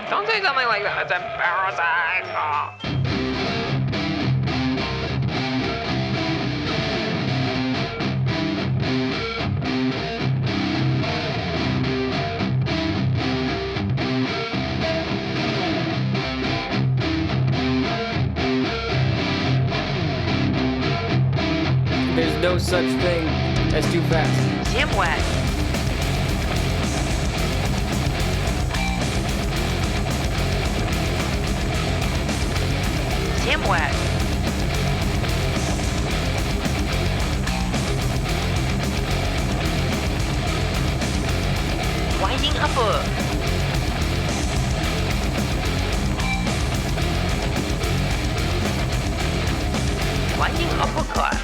Don't say something like that. It's embarrassing. There's no such thing as too fast. Damn wet. Damn wet. Winding upper. Winding uppercut.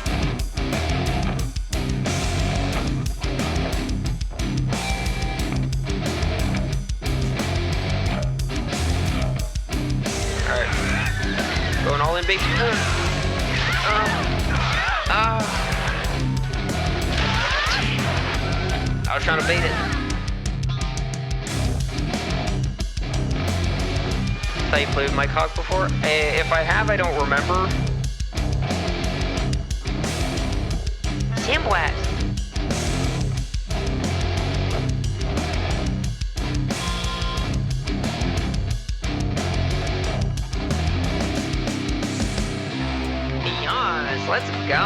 Going all in, baby. I was trying to bait it. Thought you played with my cock before? If I have, I don't remember. Damn wet. Let's go.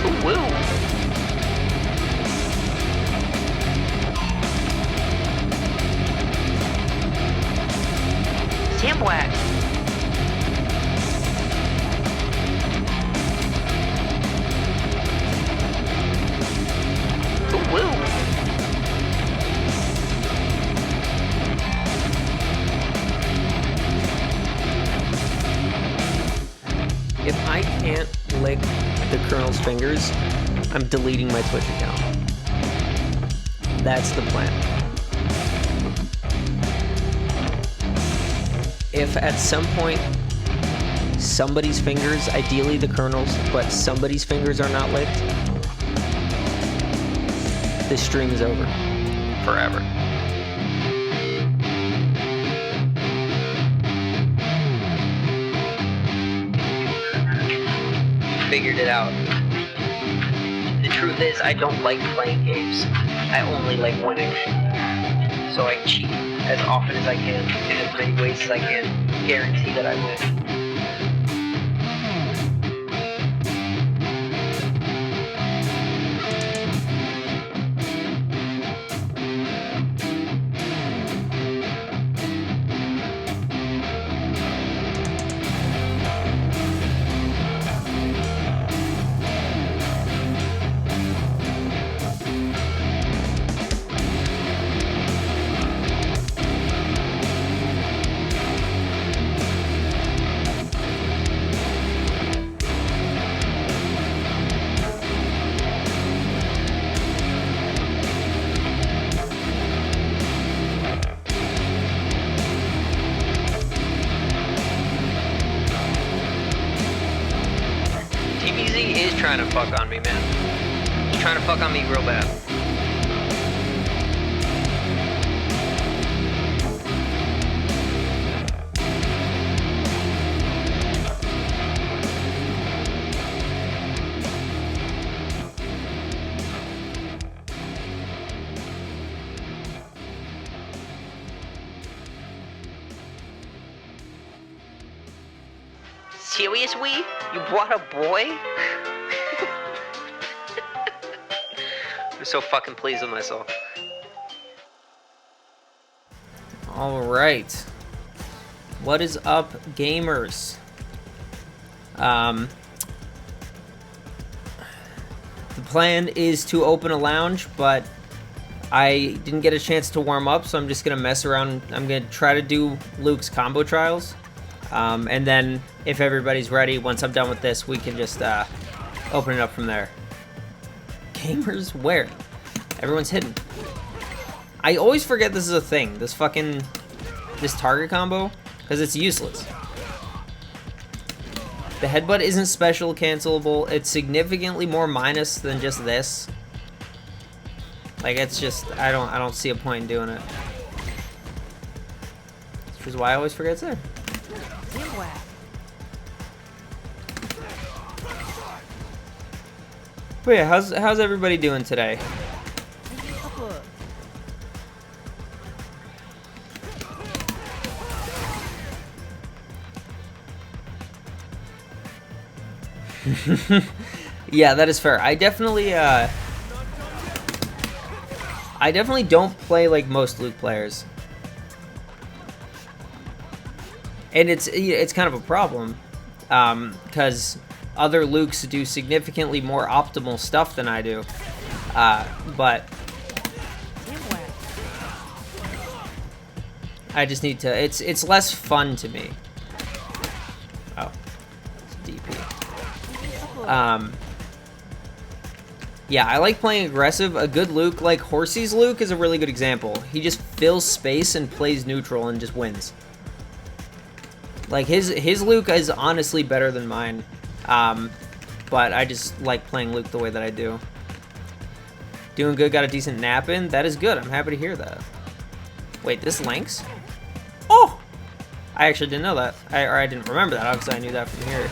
Ooh, woo. Damn whack. Ooh, woo. If I can't lick the Colonel's fingers, I'm deleting my Twitch account. That's the plan. If at some point somebody's fingers, ideally the Colonel's, but somebody's fingers are not licked, this stream is over. Forever. Figured it out. The truth is, I don't like playing games. I only like winning. So I cheat as often as I can, in as many ways as I can, guarantee that I win. Is trying to fuck on me, man. He's trying to fuck on me real bad. Seriously? You brought a boy? I'm so fucking pleased with myself. Alright. What is up, gamers? The plan is to open a lounge, but I didn't get a chance to warm up, so I'm just going to mess around. I'm going to try to do Luke's combo trials. And then if everybody's ready, once I'm done with this, we can just open it up from there. Gamers, where? Everyone's hidden. I always forget this is a thing, this target combo, because it's useless. The headbutt isn't special cancelable. It's significantly more minus than just this. Like, it's just, I don't see a point in doing it. Which is why I always forget it's there. But yeah, how's everybody doing today? Yeah, that is fair. I definitely don't play like most Luke players. And it's kind of a problem, because other Lukes do significantly more optimal stuff than I do, but I just need to. It's less fun to me. Oh, it's DP. Yeah, I like playing aggressive. A good Luke, like Horsey's Luke, is a really good example. He just fills space and plays neutral and just wins. Like, his Luke is honestly better than mine. But I just like playing Luke the way that I do. Doing good, got a decent nap in. That is good. I'm happy to hear that. Wait, this links? Oh! I actually didn't know that. I didn't remember that, obviously I knew that from here.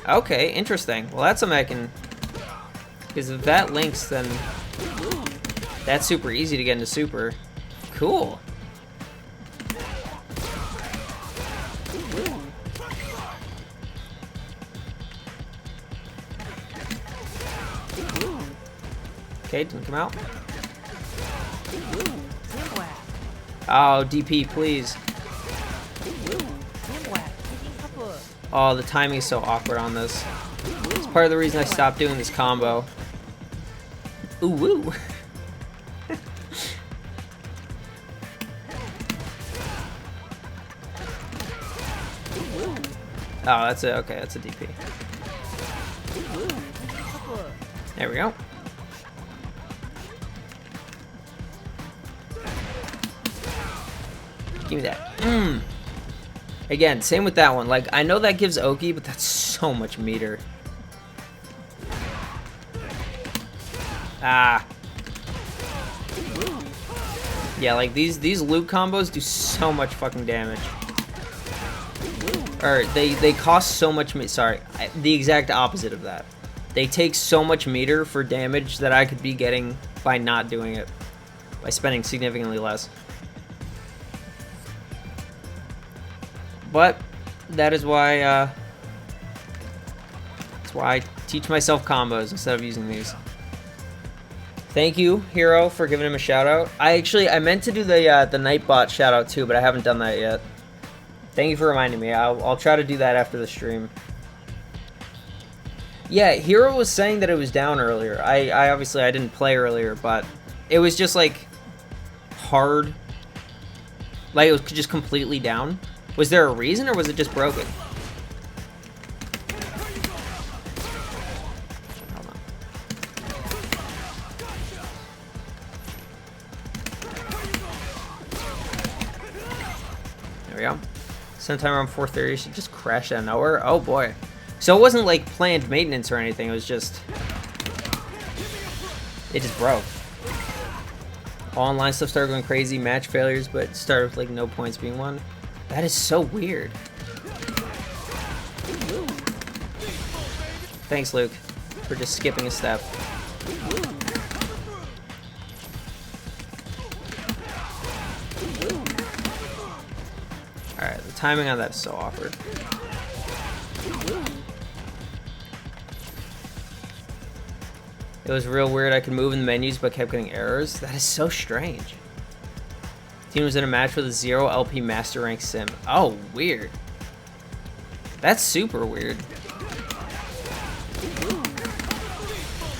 Okay, interesting. Well, that's something I can... Because if that links, then... That's super easy to get into super. Cool. Okay, didn't come out. Oh, DP, please. Oh, the timing is so awkward on this. It's part of the reason I stopped doing this combo. Ooh, woo. Oh, that's it. Okay, that's a DP. There we go. Give me that. Again, same with that one. Like, I know that gives Oki, but that's so much meter. Ah. Yeah, like these Luke combos do so much fucking damage. Or they cost so much sorry, the exact opposite of that. They take so much meter for damage that I could be getting by not doing it. By spending significantly less. But that is why that's why I teach myself combos instead of using these. Thank you, Hero, for giving him a shout out. I meant to do the Nightbot shout out too, but I haven't done that yet. Thank you for reminding me. I'll try to do that after the stream. Yeah, Hero was saying that it was down earlier. I obviously I didn't play earlier, but it was just like hard. Like it was just completely down. Was there a reason, or was it just broken? Hold on. There we go. Sometime around 4:30, she just crashed out of nowhere. Oh boy. So it wasn't like planned maintenance or anything. It was just... It just broke. All online stuff started going crazy. Match failures, but started with like no points being won. That is so weird. Thanks, Luke, for just skipping a step. Alright, the timing on that is so awkward. It was real weird. I could move in the menus but kept getting errors. That is so strange. Team was in a match with a 0 LP master rank sim. Oh, weird. That's super weird.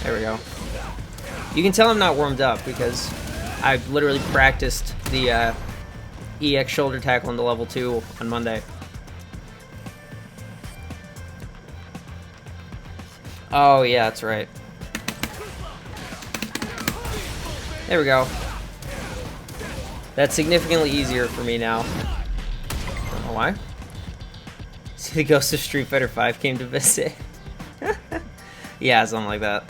There we go. You can tell I'm not warmed up because I've literally practiced the EX shoulder tackle into level 2 on Monday. Oh, yeah, that's right. There we go. That's significantly easier for me now. I don't know why. The ghost of Street Fighter 5 came to visit. Yeah, something like that.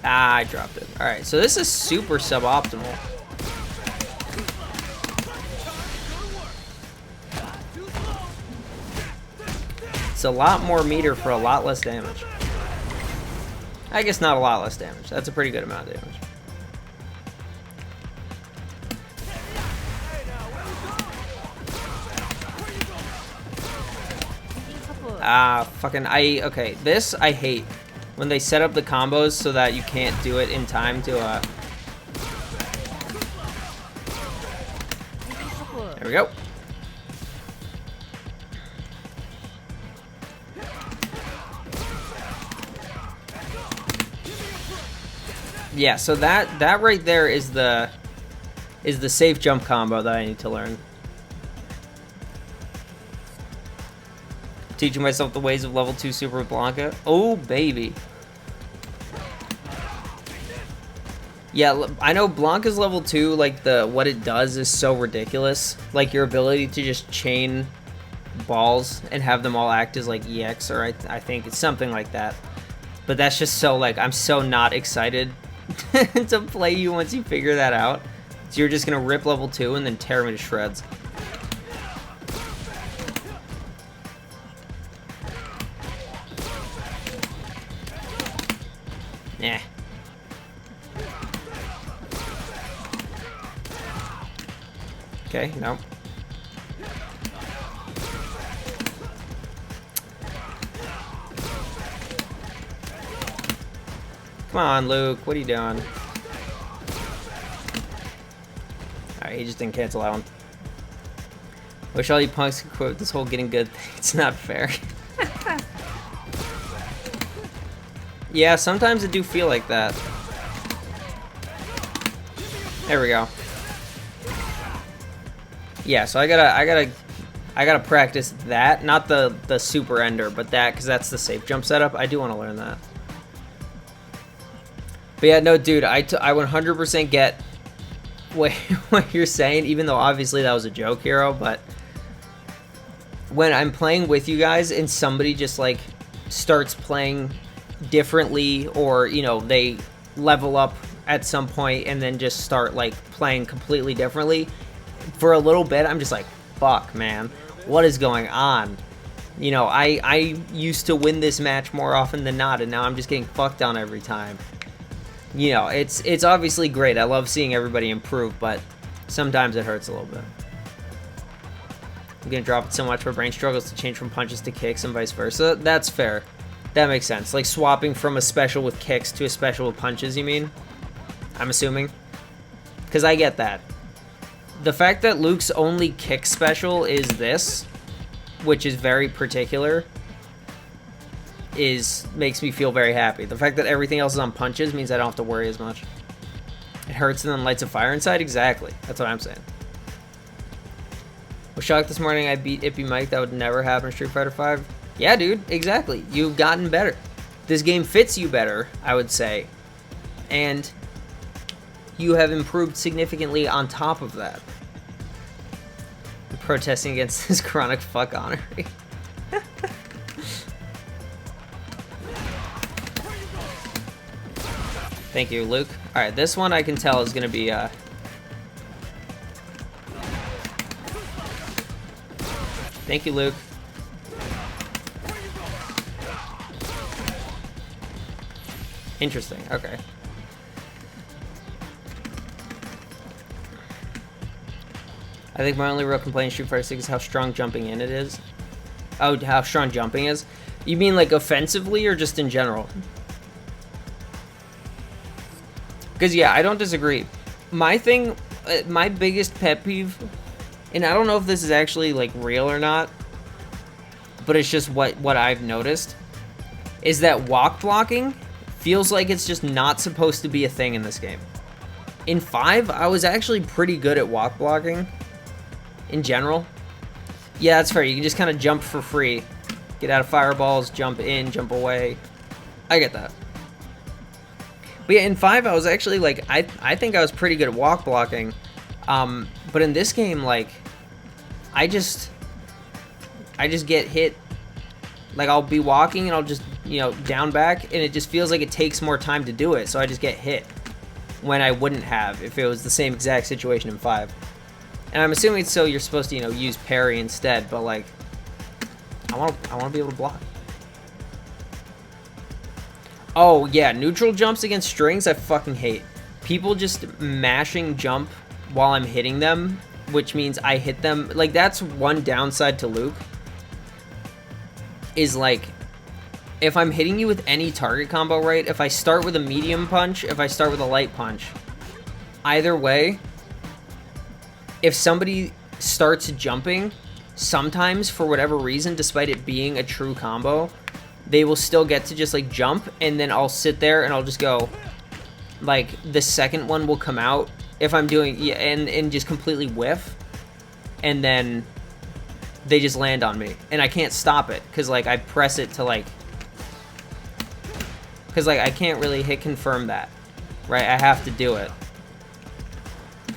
Ah, I dropped it. Alright, so this is super suboptimal. It's a lot more meter for a lot less damage. I guess not a lot less damage. That's a pretty good amount of damage. Ah, fucking, okay, this I hate. When they set up the combos so that you can't do it in time to, There we go. Yeah, so that right there is the safe jump combo that I need to learn. Teaching myself the ways of level 2 Super Blanca. Oh, baby. Yeah, I know Blanca's level 2, like, what it does is so ridiculous. Like, your ability to just chain balls and have them all act as, like, EX, or I think it's something like that. But that's just so, like, I'm so not excited to play you once you figure that out. So you're just gonna rip level 2 and then tear me to shreds. Yeah. Okay, no. Come on, Luke. What are you doing? Alright, he just didn't cancel that one. Wish all you punks could quote this whole getting good thing. It's not fair. Yeah, sometimes it do feel like that. There we go. Yeah, so I gotta practice that, not the super ender, but that, because that's the safe jump setup. I do want to learn that. But yeah, no, dude, I 100% get what you're saying, even though obviously that was a joke, Hero. But when I'm playing with you guys and somebody just like starts playing differently, or you know, they level up at some point and then just start like playing completely differently, for a little bit I'm just like, fuck, man, what is going on? You know, I used to win this match more often than not, and now I'm just getting fucked on every time. You know, it's obviously great. I love seeing everybody improve, but sometimes it hurts a little bit. I'm gonna drop it so much my brain struggles to change from punches to kicks and vice versa. That's fair. That makes sense. Like swapping from a special with kicks to a special with punches, you mean? I'm assuming. Because I get that. The fact that Luke's only kick special is this, which is very particular, makes me feel very happy. The fact that everything else is on punches means I don't have to worry as much. It hurts and then lights a fire inside? Exactly. That's what I'm saying. Was shocked this morning I beat Ippy Mike. That would never happen in Street Fighter 5. Yeah, dude, exactly. You've gotten better. This game fits you better, I would say. And you have improved significantly on top of that. I'm protesting against this chronic fuck honoring. Thank you, Luke. Alright, this one I can tell is going to be, Thank you, Luke. Interesting, okay. I think my only real complaint in Street Fighter 6 is how strong jumping in it is. Oh, how strong jumping is? You mean like offensively or just in general? Because yeah, I don't disagree. My thing, my biggest pet peeve, and I don't know if this is actually like real or not, but it's just what I've noticed, is that walk blocking feels like it's just not supposed to be a thing in this game. In 5, I was actually pretty good at walk blocking in general. Yeah, that's fair. You can just kind of jump for free. Get out of fireballs, jump in, jump away. I get that. But yeah, in 5, I was actually like, I think I was pretty good at walk blocking. But in this game, like, I just get hit. Like, I'll be walking and I'll just, down back, and it just feels like it takes more time to do it, so I just get hit when I wouldn't have if it was the same exact situation in 5. And I'm assuming it's so you're supposed to, use parry instead, but, like, I want to be able to block. Oh, yeah, neutral jumps against strings I fucking hate. People just mashing jump while I'm hitting them, which means I hit them. Like, that's one downside to Luke. Is like, if I'm hitting you with any target combo, right? If I start with a medium punch, if I start with a light punch, either way, if somebody starts jumping, sometimes for whatever reason, despite it being a true combo, they will still get to just like jump, and then I'll sit there and I'll just go, like, the second one will come out if I'm doing, yeah, and just completely whiff, and then they just land on me, and I can't stop it, because, like, I press it to, like, because, like, I can't really hit confirm that, right? I have to do it.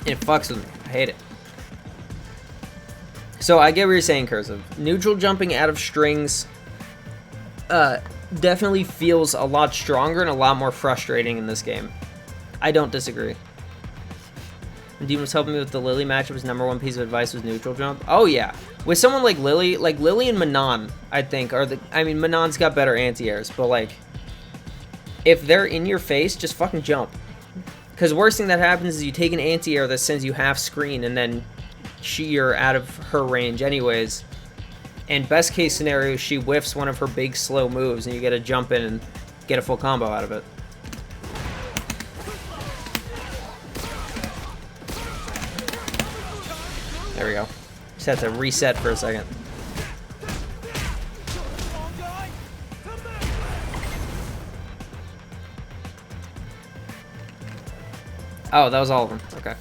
It fucks with me. I hate it. So, I get what you're saying, Cursive. Neutral jumping out of strings definitely feels a lot stronger and a lot more frustrating in this game. I don't disagree. Dean was helping me with the Lily matchup. His #1 piece of advice was neutral jump. Oh, yeah. With someone like Lily and Manon, I think, are the... I mean, Manon's got better anti-airs, but, like, if they're in your face, just fucking jump. Because the worst thing that happens is you take an anti-air that sends you half screen, and then you're out of her range anyways. And best case scenario, she whiffs one of her big slow moves, and you get to jump in and get a full combo out of it. There we go. Just had to reset for a second. Oh, that was all of them. Okay.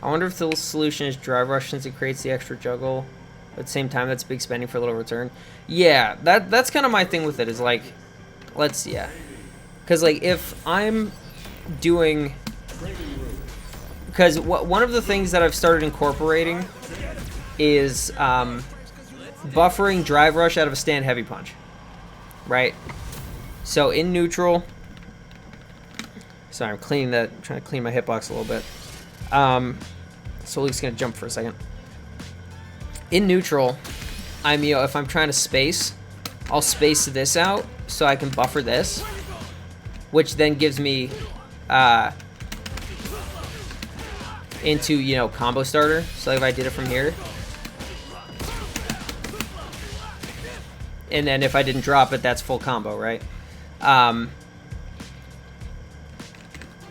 I wonder if the solution is drive rush since it creates the extra juggle. At the same time, that's big spending for a little return. Yeah, that's kind of my thing with it, is like, yeah. Because, like, if I'm doing... Because one of the things that I've started incorporating is buffering drive rush out of a stand heavy punch, right? So in neutral, sorry, I'm cleaning that, trying to clean my hitbox a little bit. So Luke's gonna jump for a second. In neutral, if I'm trying to space, I'll space this out so I can buffer this, which then gives me into, combo starter. So if I did it from here, and then if I didn't drop it, that's full combo, right?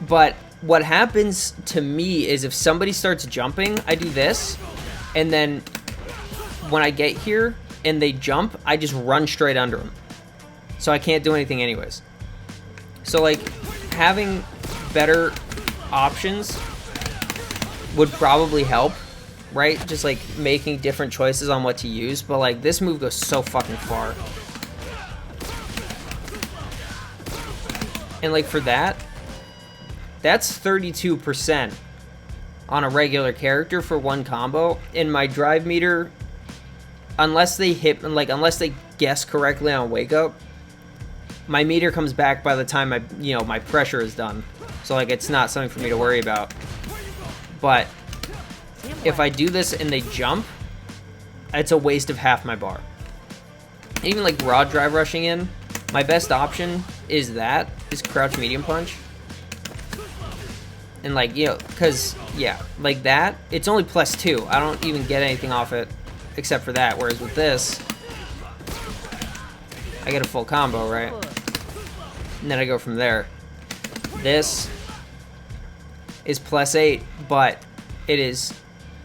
But what happens to me is if somebody starts jumping, I do this, and then when I get here and they jump, I just run straight under them. So I can't do anything anyways. So, like, having better options would probably help, right? Just, like, making different choices on what to use. But, like, this move goes so fucking far. And, like, for that, that's 32% on a regular character for one combo. And my drive meter, unless they guess correctly on wake up, my meter comes back by the time my pressure is done. So, like, it's not something for me to worry about. But if I do this and they jump, it's a waste of half my bar. Even, like, raw drive rushing in, my best option is crouch medium punch. And, like, because, yeah, like that, it's only +2. I don't even get anything off it except for that. Whereas with this, I get a full combo, right? And then I go from there. This is +8, but it is,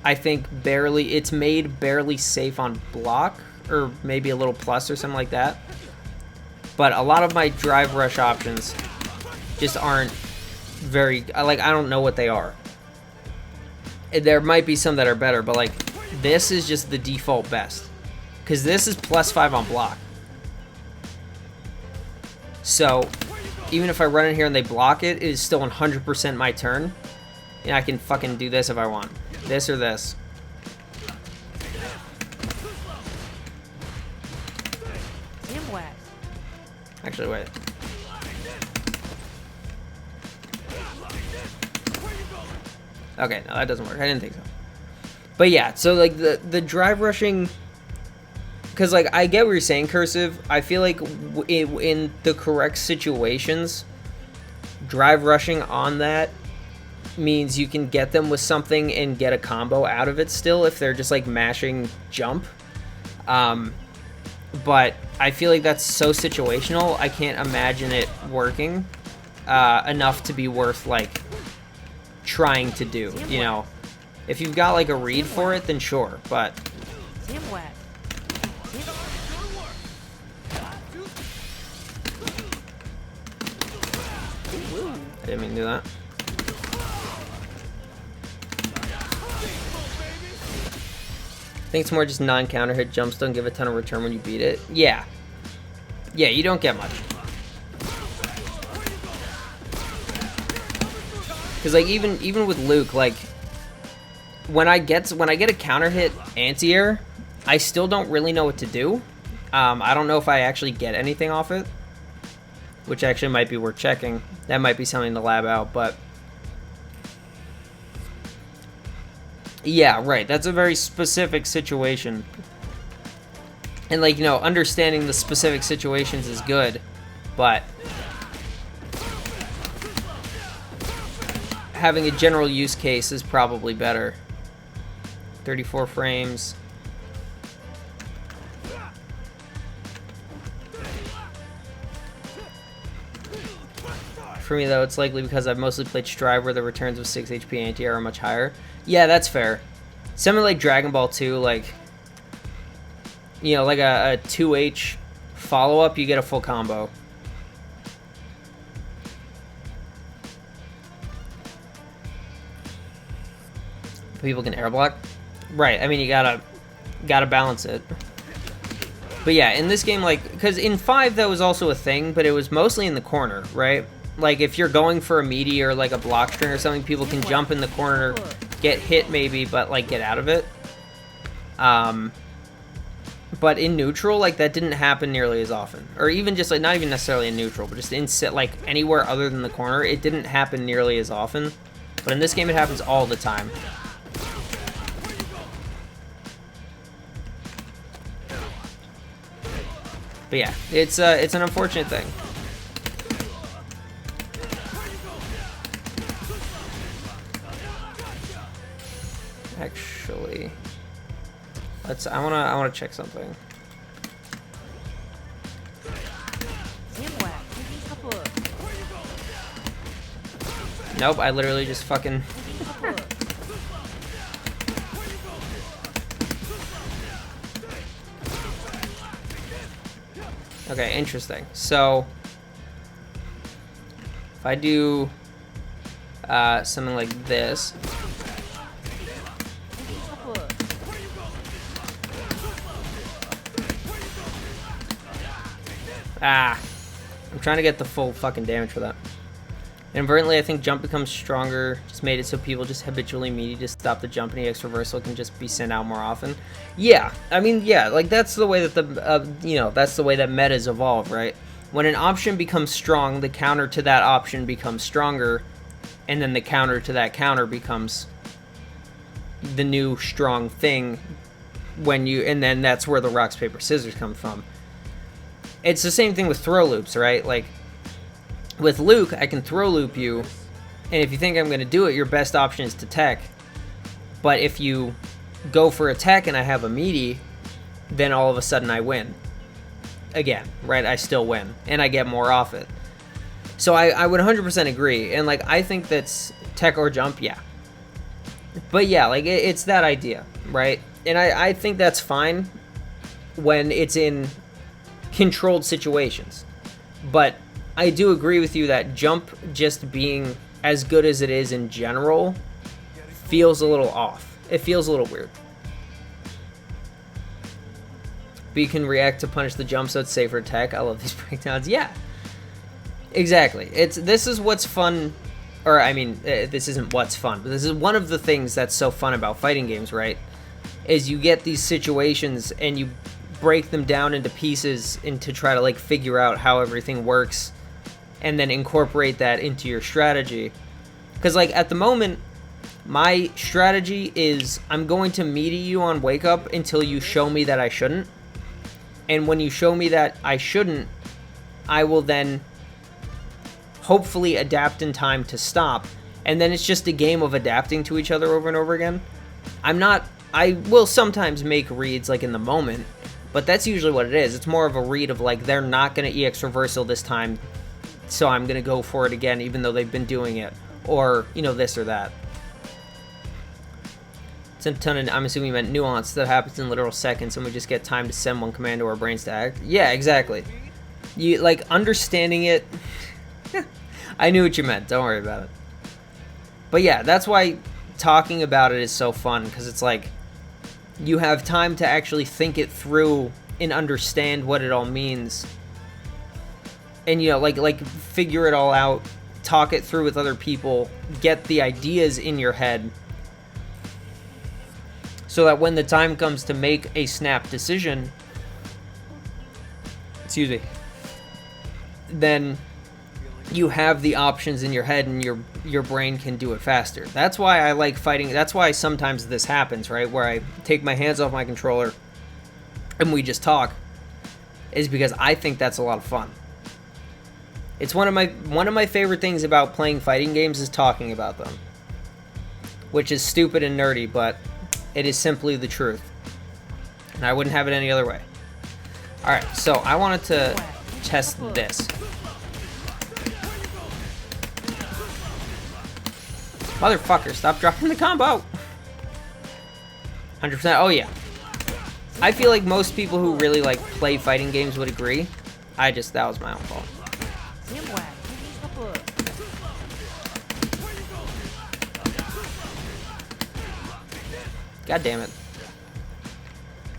I think, it's made barely safe on block, or maybe a little plus or something like that. But a lot of my drive rush options just aren't very, like, I don't know what they are. There might be some that are better, but, like, this is just the default best. Because this is +5 on block. So, even if I run in here and they block it, it is still 100% my turn. And I can fucking do this if I want. This or this. Actually, wait. Okay, no, that doesn't work. I didn't think so. But yeah, so like the drive rushing, because like I get what you're saying, Cursive. I feel like in the correct situations, drive rushing on that means you can get them with something and get a combo out of it still if they're just like mashing jump. But I feel like that's so situational, I can't imagine it working enough to be worth like trying to do, you know. If you've got like a read for it, then sure, but I didn't mean to do that. I think it's more just non-counter hit jumps don't give a ton of return when you beat it. Yeah. Yeah, you don't get much. Cause like even with Luke, like when I get a counter hit anti-air, I still don't really know what to do. I don't know if I actually get anything off it, which actually might be worth checking. That might be something to lab out, but yeah, right. That's a very specific situation. And like, you know, understanding the specific situations is good, but having a general use case is probably better. 34 frames. For me, though, it's likely because I've mostly played Strive where the returns of 6 HP anti-air are much higher. Yeah, that's fair. Something like Dragon Ball 2, like, you know, like a 2H follow-up, you get a full combo. People can air block. Right, I mean, you gotta balance it. But yeah, in this game, like, because in 5 that was also a thing, but it was mostly in the corner, right? Like, if you're going for a meaty or, like, a block string or something, people can jump in the corner, get hit maybe, but, like, get out of it. But in neutral, like, that didn't happen nearly as often. Or even just, like, not even necessarily in neutral, but just in, like, anywhere other than the corner, it didn't happen nearly as often. But in this game, it happens all the time. But yeah, it's an unfortunate thing. Actually, I wanna check something. Nope, I literally just fucking Okay, interesting. So if I do something like this. I'm trying to get the full fucking damage for that. Inadvertently, I think jump becomes stronger. Just made it so people just habitually meaty to stop the jump, and the X reversal can just be sent out more often. Yeah, I mean, yeah, like that's the way that the you know, that's the way that metas evolve, right? When an option becomes strong, the counter to that option becomes stronger, and then the counter to that counter becomes the new strong thing. And then that's where the rocks paper scissors come from. It's the same thing with throw loops, right? Like, with Luke, I can throw loop you, and if you think I'm going to do it, your best option is to tech. But if you go for a tech and I have a meaty, then all of a sudden I win. Again, right? I still win, and I get more off it. So I would 100% agree, and like I think that's tech or jump, yeah. But yeah, like it's that idea, right? And I think that's fine when it's in controlled situations. But I do agree with you that jump just being as good as it is in general feels a little off. It feels a little weird. But you can react to punish the jump so it's safer tech. I love these breakdowns. Yeah. Exactly. This is what's fun, or I mean, this isn't what's fun, but this is one of the things that's so fun about fighting games, right? Is you get these situations and you break them down into pieces and to try to like figure out how everything works and then incorporate that into your strategy. Because like at the moment, my strategy is I'm going to meaty you on wake up until you show me that I shouldn't. And when you show me that I shouldn't, I will then hopefully adapt in time to stop. And then it's just a game of adapting to each other over and over again. I will sometimes make reads like in the moment, but that's usually what it is. It's more of a read of like, they're not going to EX reversal this time, so I'm going to go for it again even though they've been doing it. Or, you know, this or that. It's a ton of, I'm assuming you meant nuance that happens in literal seconds and we just get time to send one command to our brains to act. Yeah, exactly. You, like, understanding it... I knew what you meant. Don't worry about it. But yeah, that's why talking about it is so fun, because it's like you have time to actually think it through and understand what it all means. And, you know, like figure it all out, talk it through with other people, get the ideas in your head, so that when the time comes to make a snap decision, excuse me, then you have the options in your head and your brain can do it faster. That's why I like fighting. That's why sometimes this happens, right? Where I take my hands off my controller and we just talk, is because I think that's a lot of fun. It's one of my favorite things about playing fighting games is talking about them. Which is stupid and nerdy, but it is simply the truth. And I wouldn't have it any other way. Alright, so I wanted to test this. Motherfucker, stop dropping the combo! 100%, oh yeah. I feel like most people who really like play fighting games would agree. That was my own fault. God damn it.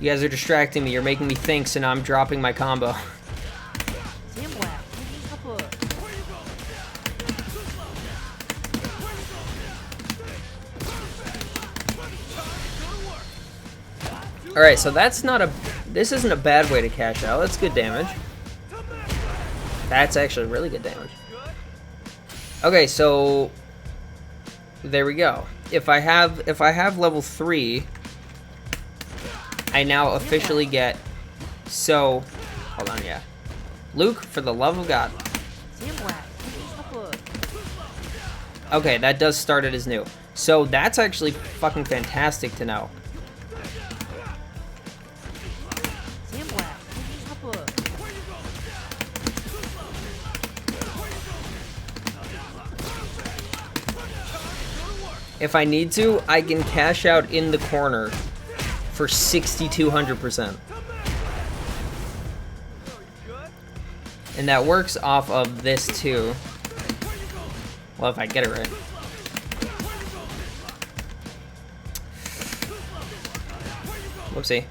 You guys are distracting me, you're making me think, so now I'm dropping my combo. Alright, so this isn't a bad way to cash out. That's good damage. That's actually really good damage. Okay, so there we go. If I have level 3, I now officially get, so hold on, yeah. Luke, for the love of God. Okay, that does start it as new. So that's actually fucking fantastic to know. If I need to, I can cash out in the corner for 6,200%. And that works off of this too. Well, if I get it right. Whoopsie.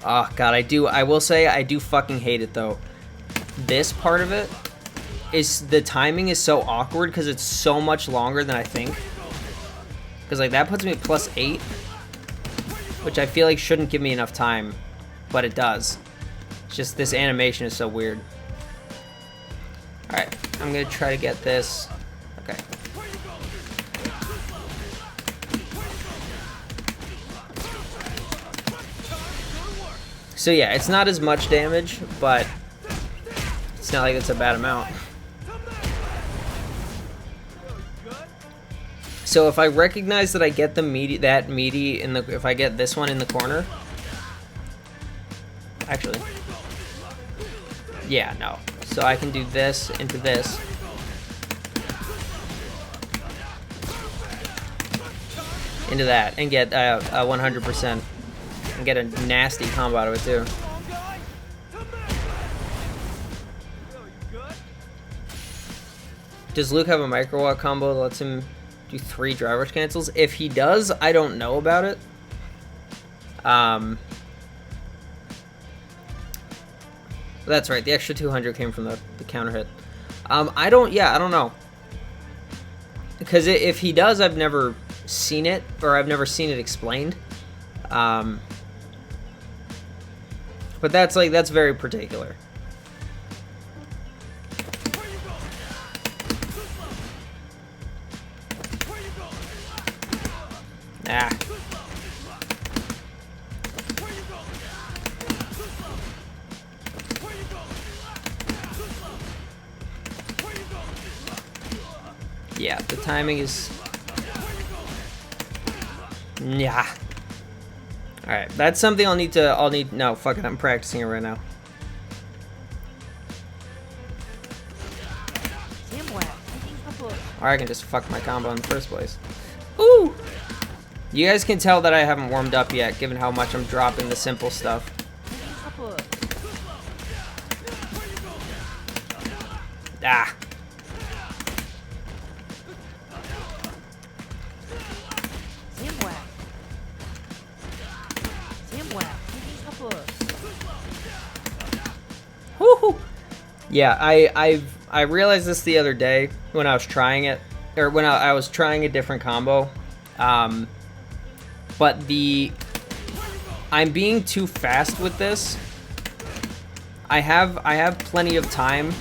Oh god, I will say I do fucking hate it though. This part of it is, the timing is so awkward because it's so much longer than I think. Because like that puts me at +8, which I feel like shouldn't give me enough time, but it does. It's just this animation is so weird. Alright, I'm gonna try to get this. Okay. So yeah, it's not as much damage, but it's not like it's a bad amount. So if I recognize that I get the meaty in the, if I get this one in the corner, actually, yeah, no. So I can do this into this. Into that, and get 100%, and get a nasty combo out of it too. Does Luke have a micro walk combo that lets him do 3 driver's cancels? If he does, I don't know about it. That's right. The extra 200 came from the counter hit. I don't know. Because if he does, I've never seen it, or I've never seen it explained. But that's very particular. Ah. Yeah, the timing is... Yeah. Alright, that's something I'll need... No, fuck it, I'm practicing it right now. Or I can just fuck my combo in the first place. Ooh! You guys can tell that I haven't warmed up yet, given how much I'm dropping the simple stuff. Ah. Woohoo! Yeah, I realized this the other day when I was trying it, or when I was trying a different combo. But I'm being too fast with this. I have plenty of time.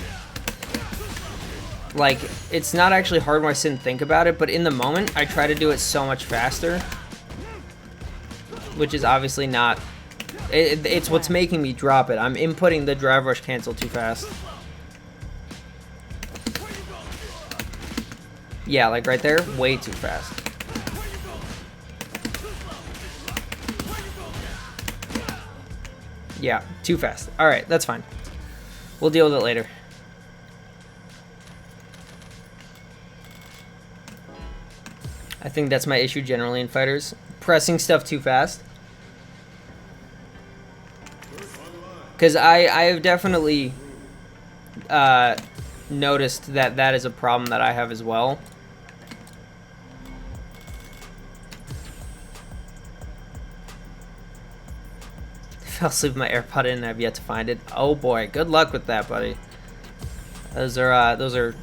Like, it's not actually hard when I sit and think about it, but in the moment, I try to do it so much faster. Which is obviously not... It's what's making me drop it. I'm inputting the drive rush cancel too fast. Yeah, like right there, way too fast. Yeah, too fast. Alright, that's fine. We'll deal with it later. I think that's my issue generally in fighters. Pressing stuff too fast. Because I have definitely noticed that is a problem that I have as well. Fell asleep with my AirPod in and I've yet to find it. Oh boy, good luck with that, buddy. Those are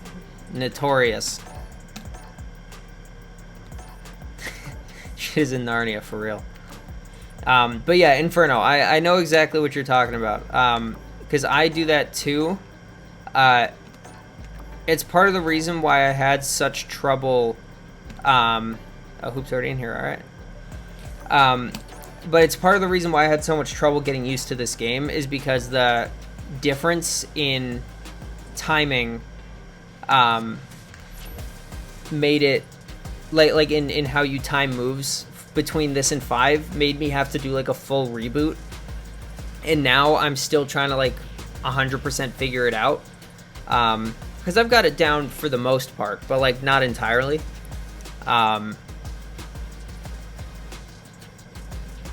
notorious. Shit is in Narnia for real. But yeah, Inferno. I know exactly what you're talking about. Because I do that too. It's part of the reason why I had such trouble. Oh, Hoop's already in here. All right. But it's part of the reason why I had so much trouble getting used to this game is because the difference in timing made it like in how you time moves between this and 5 made me have to do like a full reboot. And now I'm still trying to like 100% figure it out. Because I've got it down for the most part, but like not entirely.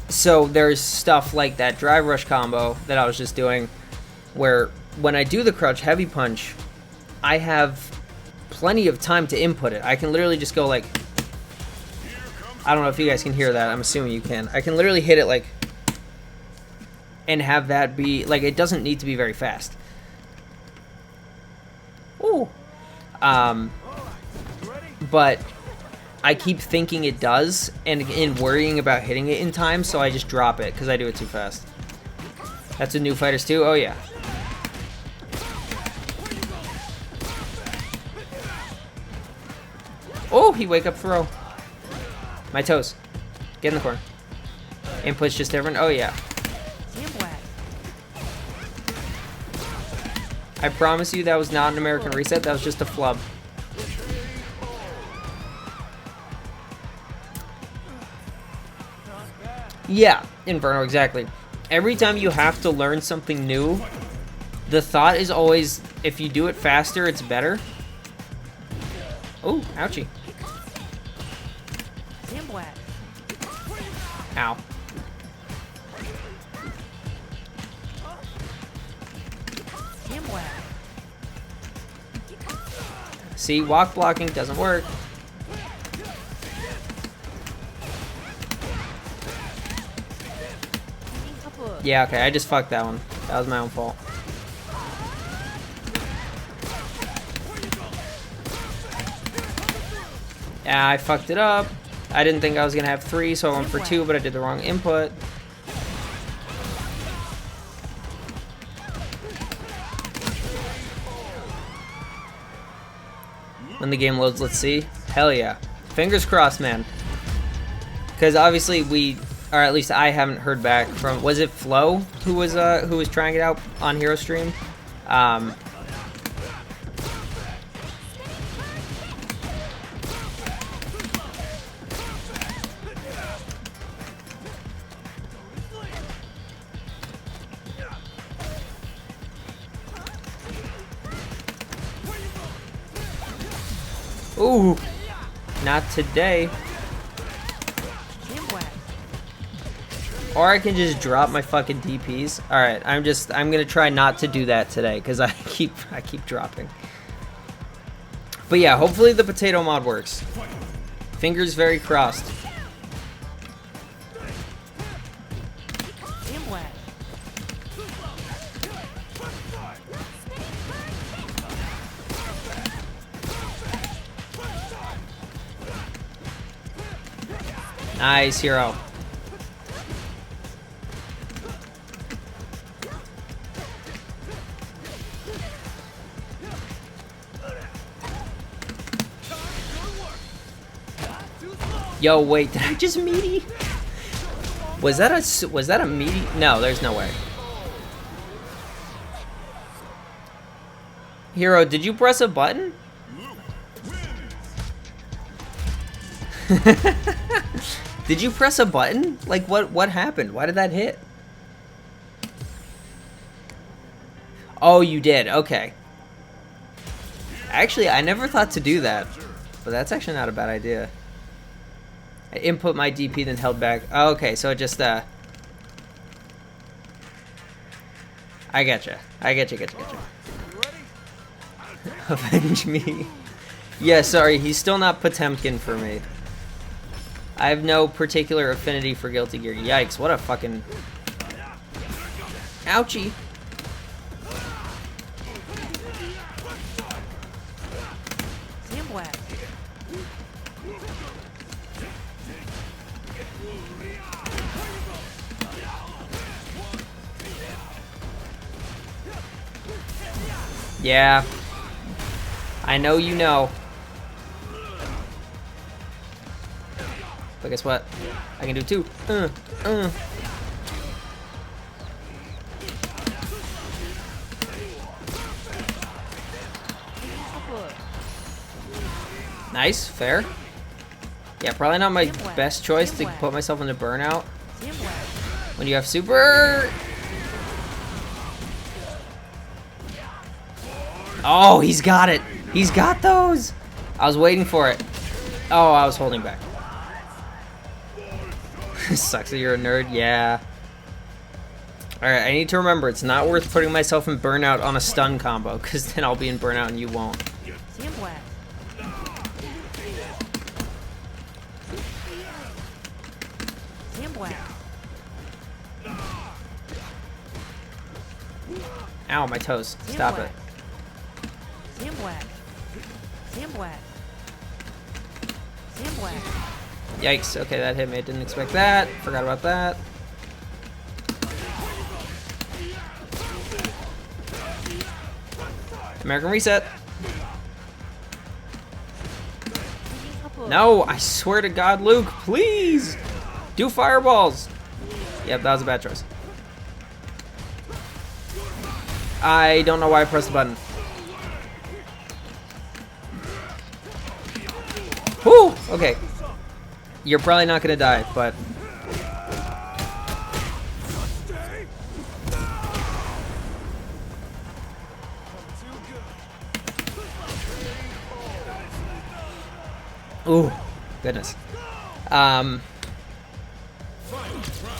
So there's stuff like that drive rush combo that I was just doing where when I do the crouch heavy punch, I have plenty of time to input it. I can literally just go like, I don't know if you guys can hear that. I'm assuming you can. I can literally hit it like, and have that be, like, it doesn't need to be very fast. Ooh. But I keep thinking it does, and worrying about hitting it in time, so I just drop it, because I do it too fast. That's a new fighters too? Oh, yeah. Oh, he wake up throw. My toes. Get in the corner. Input's just different. Oh, yeah. I promise you that was not an American reset. That was just a flub. Yeah, Inferno, exactly. Every time you have to learn something new, the thought is always, if you do it faster, it's better. Oh, ouchie. Ow. See, walk blocking doesn't work. Yeah, okay, I just fucked that one. That was my own fault. Yeah, I fucked it up. I didn't think I was gonna have 3, so I went for 2, but I did the wrong input. When the game loads, let's see. Hell yeah. Fingers crossed, man. Because obviously we, or at least I haven't heard back from, was it Flo who was trying it out on Hero Stream? Ooh, not today. Or I can just drop my fucking DPs. All right, I'm gonna try not to do that today because I keep dropping. But yeah, hopefully the potato mod works. Fingers very crossed. Nice, Hero. Yo, wait, did I just meaty? Was that a meaty? No, there's no way. Hero, did you press a button? Did you press a button? Like what happened? Why did that hit? Oh, you did. Okay. Actually, I never thought to do that. But that's actually not a bad idea. I input my DP then held back. Oh, okay, so it just I getcha. Getcha. Avenge me. Yeah, sorry, he's still not Potemkin for me. I have no particular affinity for Guilty Gear. Yikes, what a fucking... Ouchie. Yeah. I know you know. But guess what? I can do 2. Nice, fair. Yeah, probably not my best choice to put myself into burnout when you have super. Oh, he's got it. He's got those. I was waiting for it. Oh, I was holding back. Sucks that you're a nerd. Yeah. Alright, I need to remember it's not worth putting myself in burnout on a stun combo, because then I'll be in burnout and you won't. Ow, my toes. Stop it. Yikes. Okay, that hit me. I didn't expect that. Forgot about that. American Reset. No, I swear to God, Luke, please do fireballs. Yep, that was a bad choice. I don't know why I pressed the button. Whew, okay. You're probably not gonna die, but... Ooh, goodness. But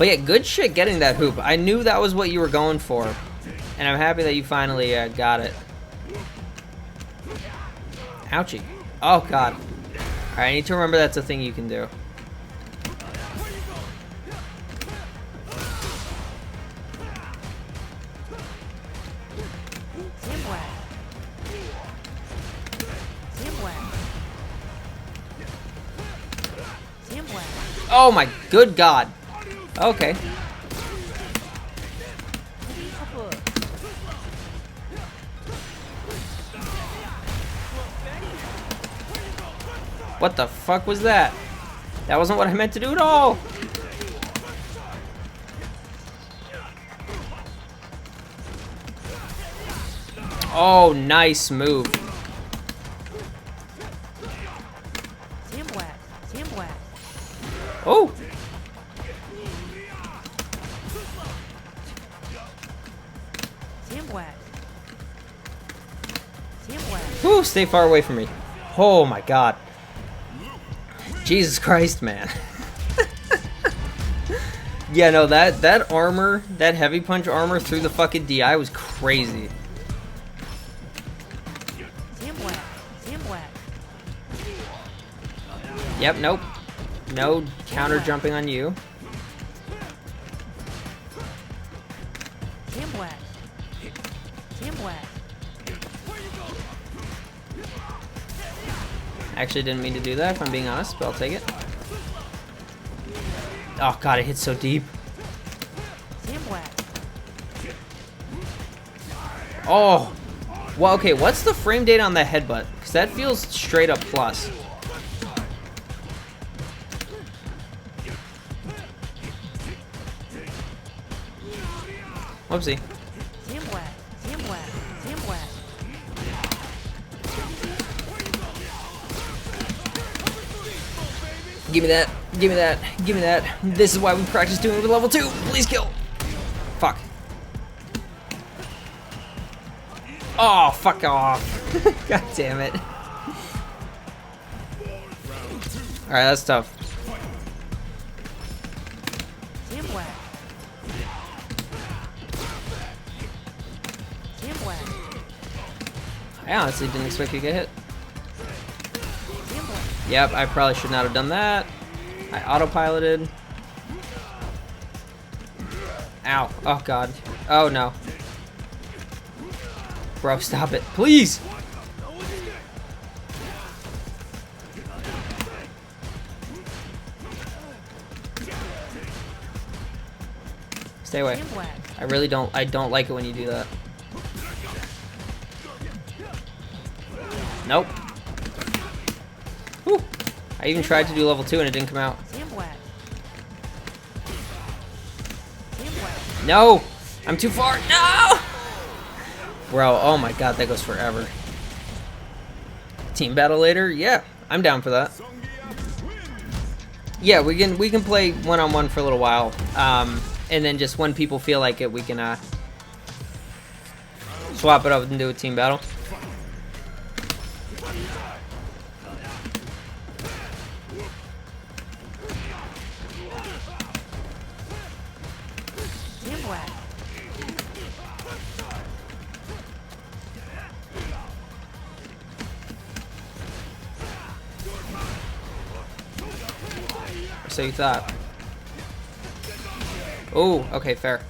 yeah, good shit getting that hoop. I knew that was what you were going for. And I'm happy that you finally got it. Ouchie. Oh, God. Alright, I need to remember that's a thing you can do. Oh my good god. Okay. What the fuck was that? That wasn't what I meant to do at all. Oh, nice move. Oh. Whew, stay far away from me. Oh my god. Jesus Christ, man. Yeah, no, that armor, that heavy punch armor through the fucking DI was crazy. Yep, nope. No counter jumping on you. Actually didn't mean to do that, if I'm being honest, but I'll take it. Oh god, it hit so deep. Oh! Well, okay, what's the frame data on that headbutt? Because that feels straight up plus. Whoopsie. Give me that. Give me that. Give me that. This is why we practice doing it with level 2. Please kill. Fuck. Oh, fuck off. God damn it. Alright, that's tough. I honestly didn't expect you to get hit. Yep, I probably should not have done that. I autopiloted. Ow. Oh, God. Oh, no. Bro, stop it. Please! Stay away. I don't like it when you do that. Nope. Whew. I even tried to do level 2 and it didn't come out. No! I'm too far! No! Bro, oh my god, that goes forever. Team battle later? Yeah, I'm down for that. Yeah, we can play one-on-one for a little while. And then just when people feel like it, we can swap it up and do a team battle. So you thought. Oh, okay, fair.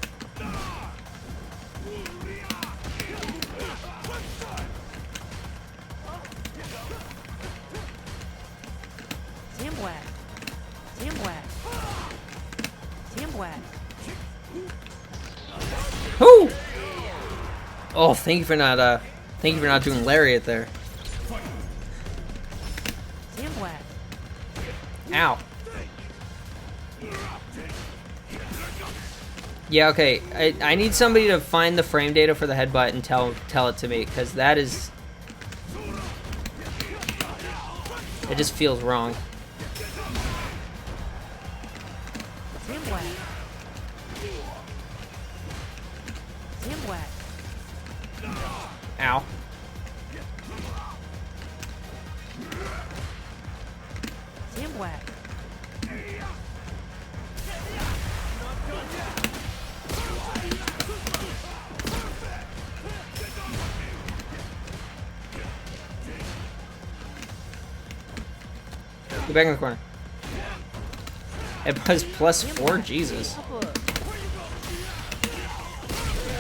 Whoo! Oh, thank you for not doing lariat there. Ow. Yeah, okay. I need somebody to find the frame data for the headbutt and tell it to me, because that is... It just feels wrong. Ow. Go back in the corner. It was +4? Jesus.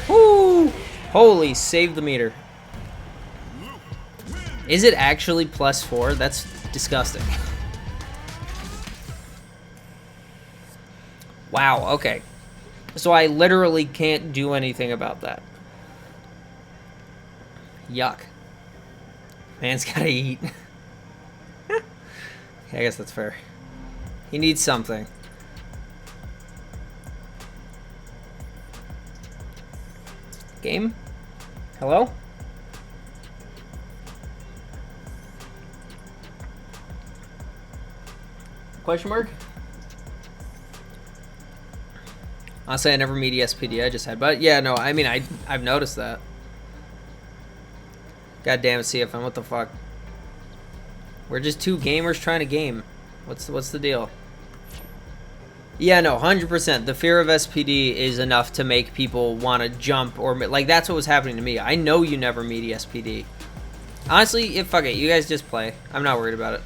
Woo! Holy, save the meter. Is it actually +4? That's disgusting. Wow, okay. So I literally can't do anything about that. Yuck. Man's gotta eat. Yeah, I guess that's fair. He needs something. Game? Hello? Question mark? Honestly, I never meet ESPD, I just had, but yeah, no, I mean, I've noticed that. God damn it, CFM, what the fuck? We're just two gamers trying to game. What's the deal? Yeah, no, 100%. The fear of SPD is enough to make people want to jump, or like that's what was happening to me. I know you never meet ESPD. Honestly, fuck it, you guys just play. I'm not worried about it.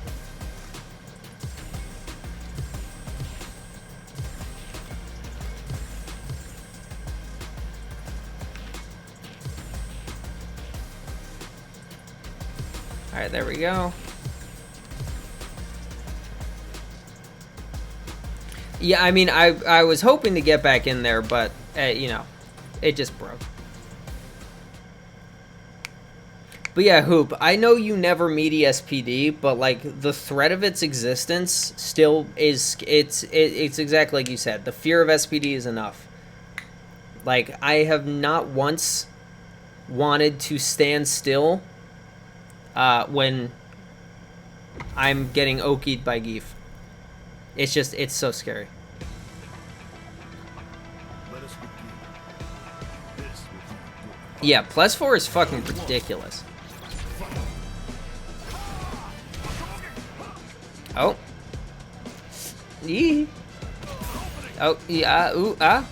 Alright, there we go. Yeah, I mean, I was hoping to get back in there, but, you know, it just broke. But yeah, Hoop, I know you never meet ESPD, but, like, the threat of its existence still is, it's exactly like you said. The fear of SPD is enough. Like, I have not once wanted to stand still when I'm getting okied by Geef. It's just, it's so scary. Yeah, +4 is fucking ridiculous. Oh. Yee. Oh, yeah, ooh, ah.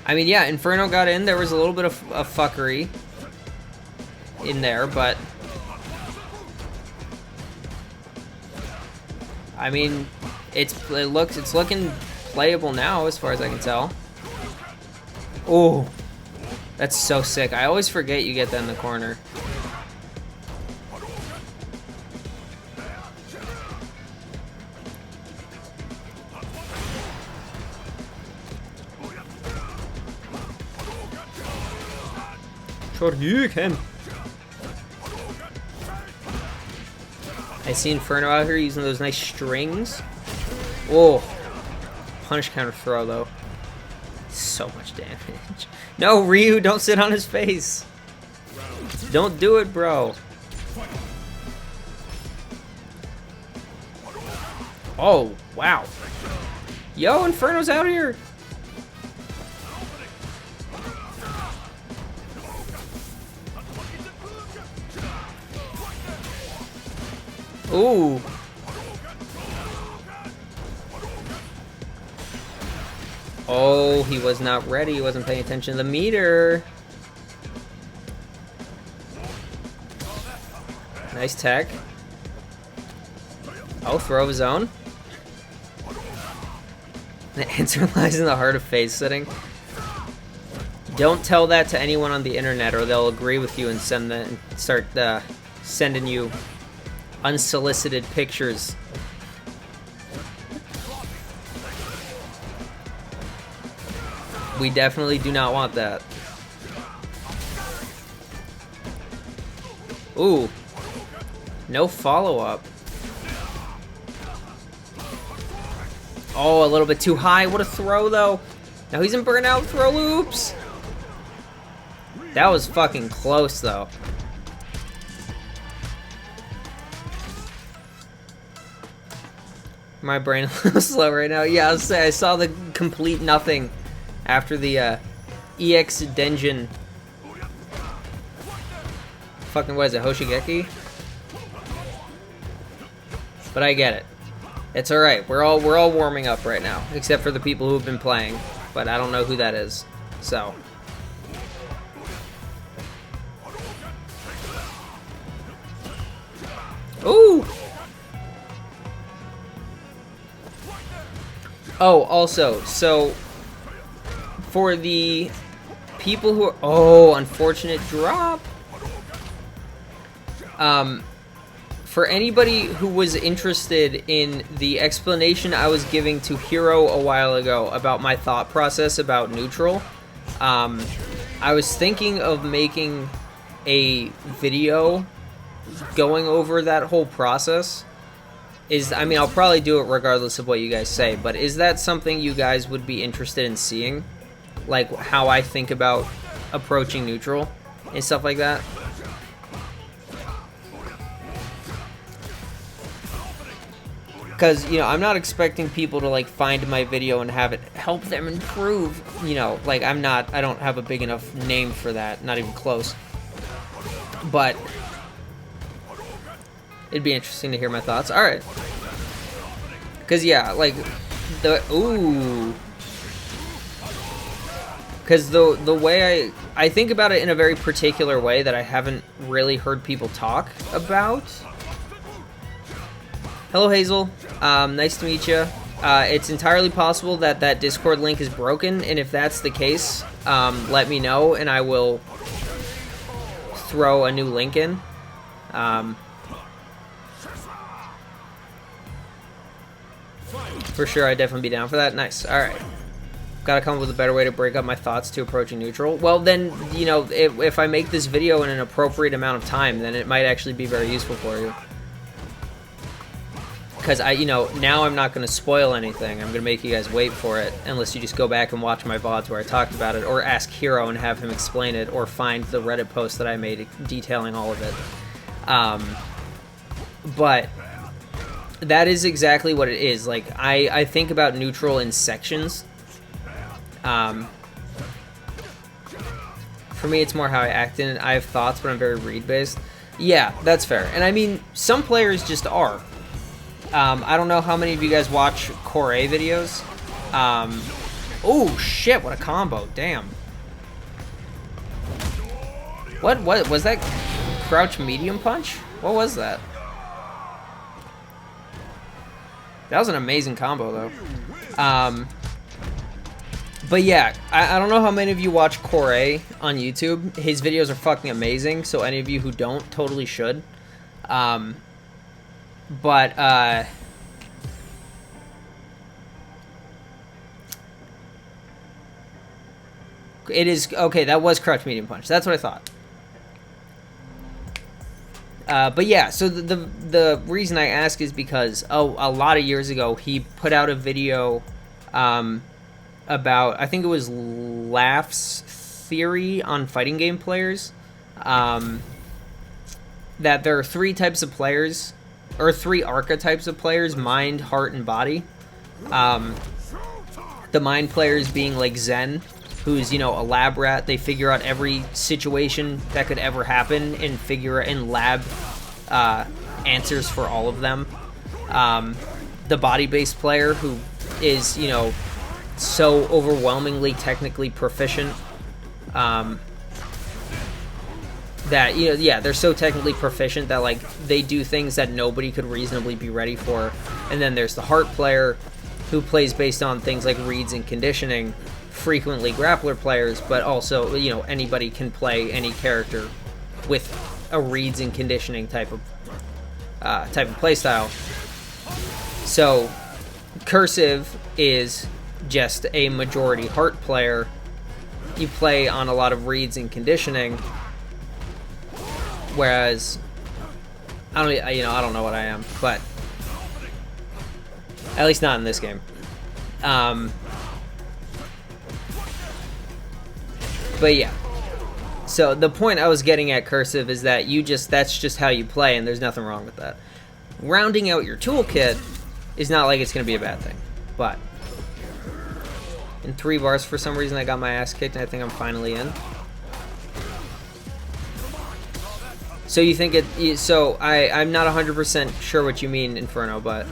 I mean, yeah, Inferno got in. There was a little bit of fuckery in there, but I mean, it's looking playable now as far as I can tell. Oh, that's so sick. I always forget you get that in the corner. Sure you can. I see Inferno out here using those nice strings. Oh, punish counter throw though. So much damage. No, Ryu, don't sit on his face. Don't do it, bro. Oh, wow. Yo, Inferno's out here. Ooh. Oh, he was not ready. He wasn't paying attention to the meter. Nice tech. Oh, throw of his own. The answer lies in the heart of phase setting. Don't tell that to anyone on the internet, or they'll agree with you and start sending you unsolicited pictures. We definitely do not want that. Ooh. No follow-up. Oh, a little bit too high. What a throw, though. Now he's in burnout throw loops. That was fucking close, though. My brain is a little slow right now. Yeah, I saw the complete nothing after the EX Denjin. Fucking what is it, Hoshigeki? But I get it. It's alright. We're all warming up right now, except for the people who have been playing. But I don't know who that is. So. Ooh! Oh, also, so for the people who are, oh, unfortunate drop. for anybody who was interested in the explanation I was giving to Hero a while ago about my thought process about neutral, I was thinking of making a video going over that whole process. I mean, I'll probably do it regardless of what you guys say, but is that something you guys would be interested in seeing? Like, how I think about approaching neutral and stuff like that? Because, you know, I'm not expecting people to, like, find my video and have it help them improve. You know, like, I don't have a big enough name for that. Not even close. But it'd be interesting to hear my thoughts. Alright. Because, yeah, like, ooh. Because the way I think about it in a very particular way that I haven't really heard people talk about. Hello, Hazel. Nice to meet you. It's entirely possible that that Discord link is broken, and if that's the case, let me know, and I will throw a new link in. For sure, I'd definitely be down for that. Nice. Alright. Gotta come up with a better way to break up my thoughts to approaching neutral. Well, then, you know, if I make this video in an appropriate amount of time, then it might actually be very useful for you. Because you know, now I'm not going to spoil anything. I'm going to make you guys wait for it, unless you just go back and watch my VODs where I talked about it, or ask Hero and have him explain it, or find the Reddit post that I made detailing all of it. But that is exactly what it is. Like, I think about neutral in sections. For me, it's more how I act in it. I have thoughts, but I'm very read-based. Yeah, that's fair. And I mean, some players just are. I don't know how many of you guys watch Core A videos. Oh shit, what a combo, damn. What was that? Crouch medium punch? What was that? That was an amazing combo though. But yeah, I don't know how many of you watch Core A on YouTube. His videos are fucking amazing, so any of you who don't totally should. But, it is, okay, that was crouch medium punch. That's what I thought. But yeah, so the reason I ask is because, a lot of years ago, he put out a video, about, I think it was Laugh's theory on fighting game players, that there are three types of players, or three archetypes of players: mind, heart, and body. The mind players being like Zen, who's, you know, a lab rat. They figure out every situation that could ever happen and lab answers for all of them. The body-based player, who is, you know, so overwhelmingly technically proficient, that, you know, yeah, they're so technically proficient that, like, they do things that nobody could reasonably be ready for. And then there's the heart player, who plays based on things like reads and conditioning, frequently grappler players, but also, you know, anybody can play any character with a reads and conditioning type of playstyle. So Cursive is just a majority heart player. You play on a lot of reads and conditioning, whereas I don't know what I am, but at least not in this game. But yeah. So the point I was getting at, Cursive, is that that's just how you play, and there's nothing wrong with that. Rounding out your toolkit is not like it's going to be a bad thing, but in 3 bars, for some reason, I got my ass kicked, and I think I'm finally in. So you think it... So I'm not 100% sure what you mean, Inferno, but...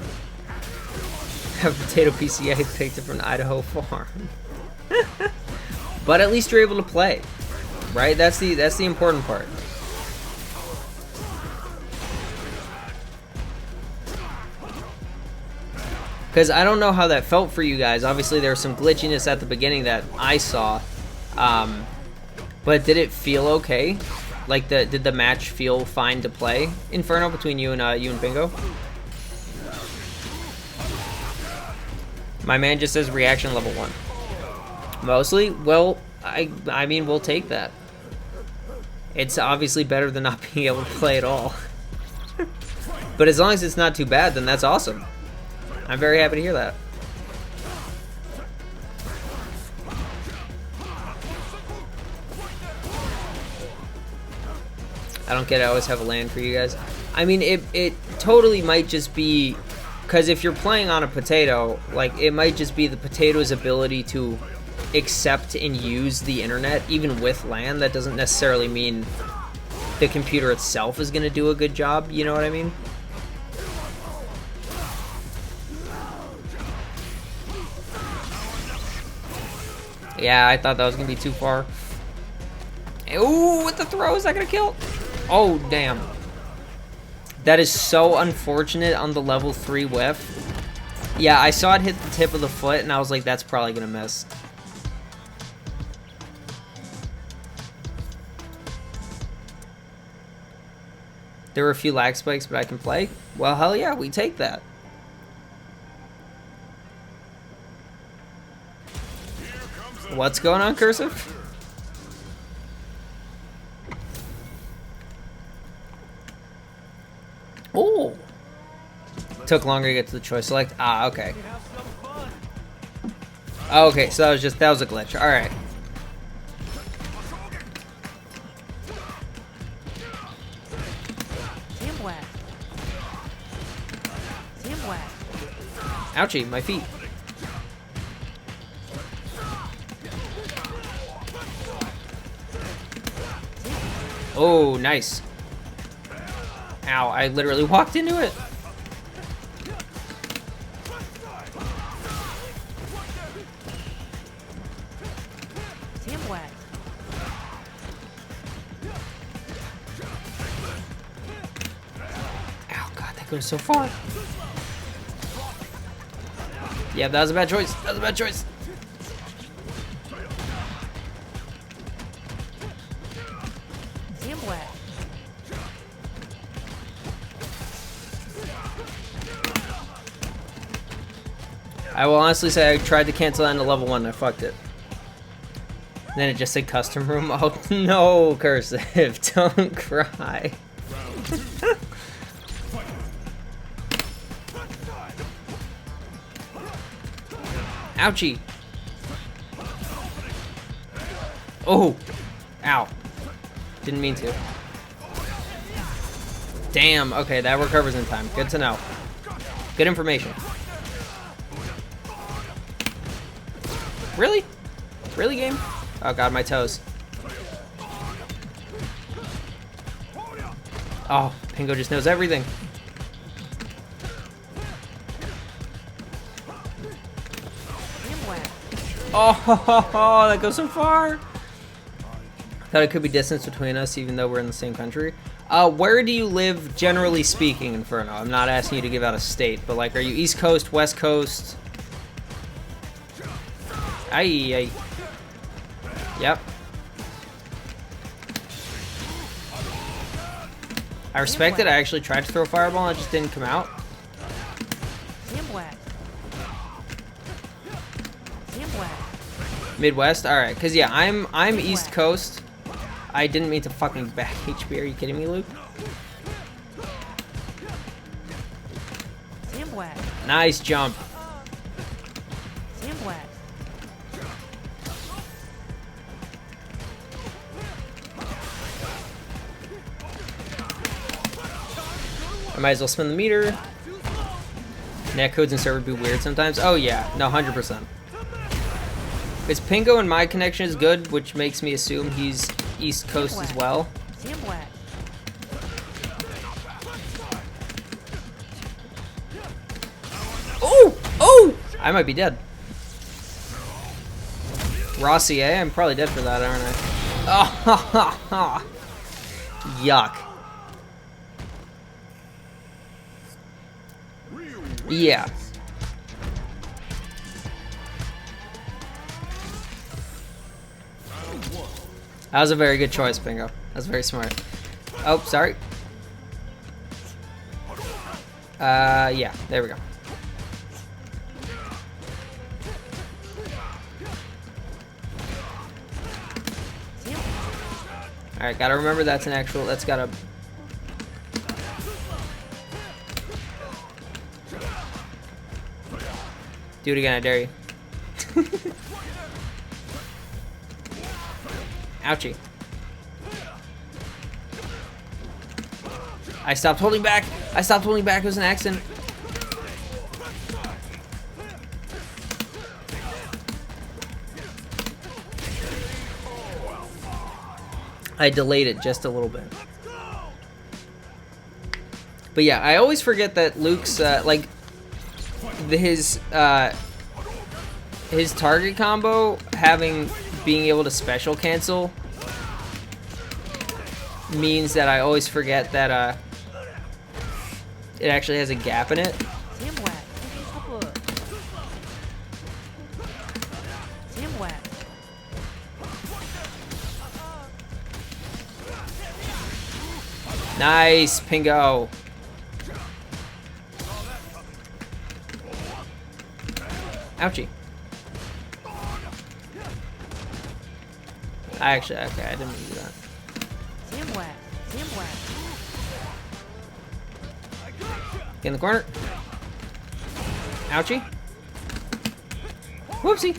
Have potato PCA picked it from the Idaho farm. But at least you're able to play, right? That's the important part. Because I don't know how that felt for you guys. Obviously, there was some glitchiness at the beginning that I saw. But did it feel okay Like, did the match feel fine to play, Inferno, between you and Bingo? My man just says reaction level 1. Mostly? Well, I mean, we'll take that. It's obviously better than not being able to play at all. But as long as it's not too bad, then that's awesome. I'm very happy to hear that. I don't get it. I always have a land for you guys. I mean, it totally might just be... Because if you're playing on a potato, like, it might just be the potato's ability to accept and use the internet, even with LAN. That doesn't necessarily mean the computer itself is going to do a good job, you know what I mean? Yeah, I thought that was going to be too far. Ooh, with the throw, is that going to kill? Oh, damn. That is so unfortunate on the level 3 whiff. Yeah, I saw it hit the tip of the foot, and I was like, that's probably going to miss. There were a few lag spikes, but I can play. Well, hell yeah, we take that. What's going on, Cursive? Oh! Took longer to get to the choice select. Ah, okay. Okay, so that was a glitch. All right. Ouchie, my feet. Oh, nice. Ow, I literally walked into it. Ow, God, that goes so far. Yeah, that was a bad choice. That was a bad choice. I will honestly say I tried to cancel that into level 1 and I fucked it. Then it just said custom room. Oh no, Cursive, don't cry. Ouchie. Oh. Ow. Didn't mean to. Damn. Okay, that recovers in time. Good to know. Good information. Really? Really, game? Oh god, my toes. Oh, Pingo just knows everything. Oh, that goes so far. Thought it could be distance between us, even though we're in the same country. Where do you live, generally speaking, Inferno? I'm not asking you to give out a state, but like, are you East Coast, West Coast? Aye. Yep. I respect it. I actually tried to throw a fireball and it just didn't come out. Midwest? Alright, because yeah, I'm East Coast. I didn't mean to fucking back HP. Are you kidding me, Luke? Nice jump. I might as well spin the meter. Netcodes and server be weird sometimes. Oh yeah, no, 100%. Because Pingo and my connection is good, which makes me assume he's East Coast as well. Oh! Oh! I might be dead. Rossi, eh? I'm probably dead for that, aren't I? Oh, yuck. Yeah. That was a very good choice, Bingo. That's very smart. Oh, sorry. Yeah, there we go. Alright, gotta remember that's an actual, that's gotta... Do it again, I dare you. Ouchie. I stopped holding back. I stopped holding back. It was an accident. I delayed it just a little bit. But yeah, I always forget that Luke's, like, his target combo being able to special cancel means that I always forget that, it actually has a gap in it. Nice, Pingo. Ouchie. Okay, I didn't mean to do that. Get in the corner. Ouchie. Whoopsie.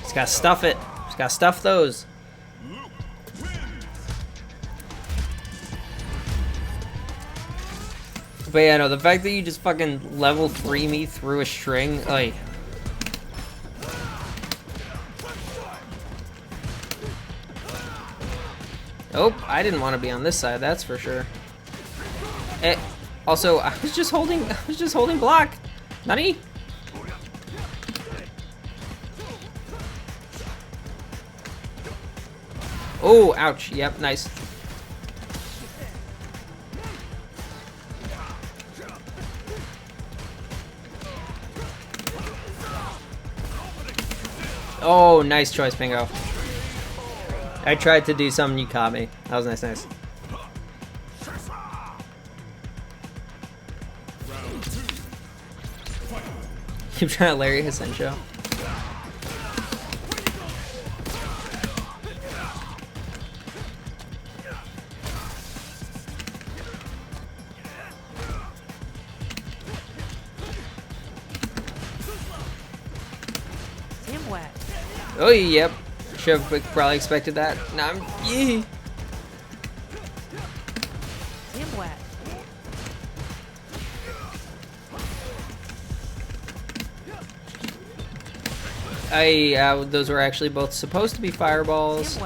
Just gotta stuff it. Just gotta stuff those. But yeah, no, the fact that you just fucking level 3 me through a string, like... Oh, I didn't want to be on this side, that's for sure. Also, I was just holding block. Nani? Oh, ouch. Yep, nice. Oh, nice choice, Pingo. I tried to do something, you caught me. That was nice. Keep trying to Larry Hasencio. Oh, yep. Should have probably expected that. Nah, I'm... Yee. Those were actually both supposed to be fireballs.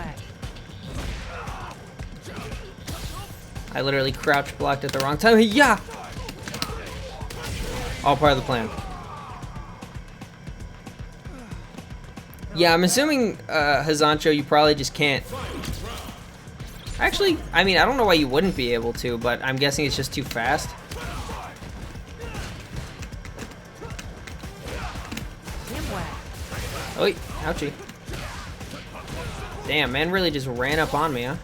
I literally crouch blocked at the wrong time. Yeah! All part of the plan. Yeah, I'm assuming, Hazancho, you probably just can't... Actually, I mean, I don't know why you wouldn't be able to, but I'm guessing it's just too fast. Oh, ouchie. Damn, man really just ran up on me, huh?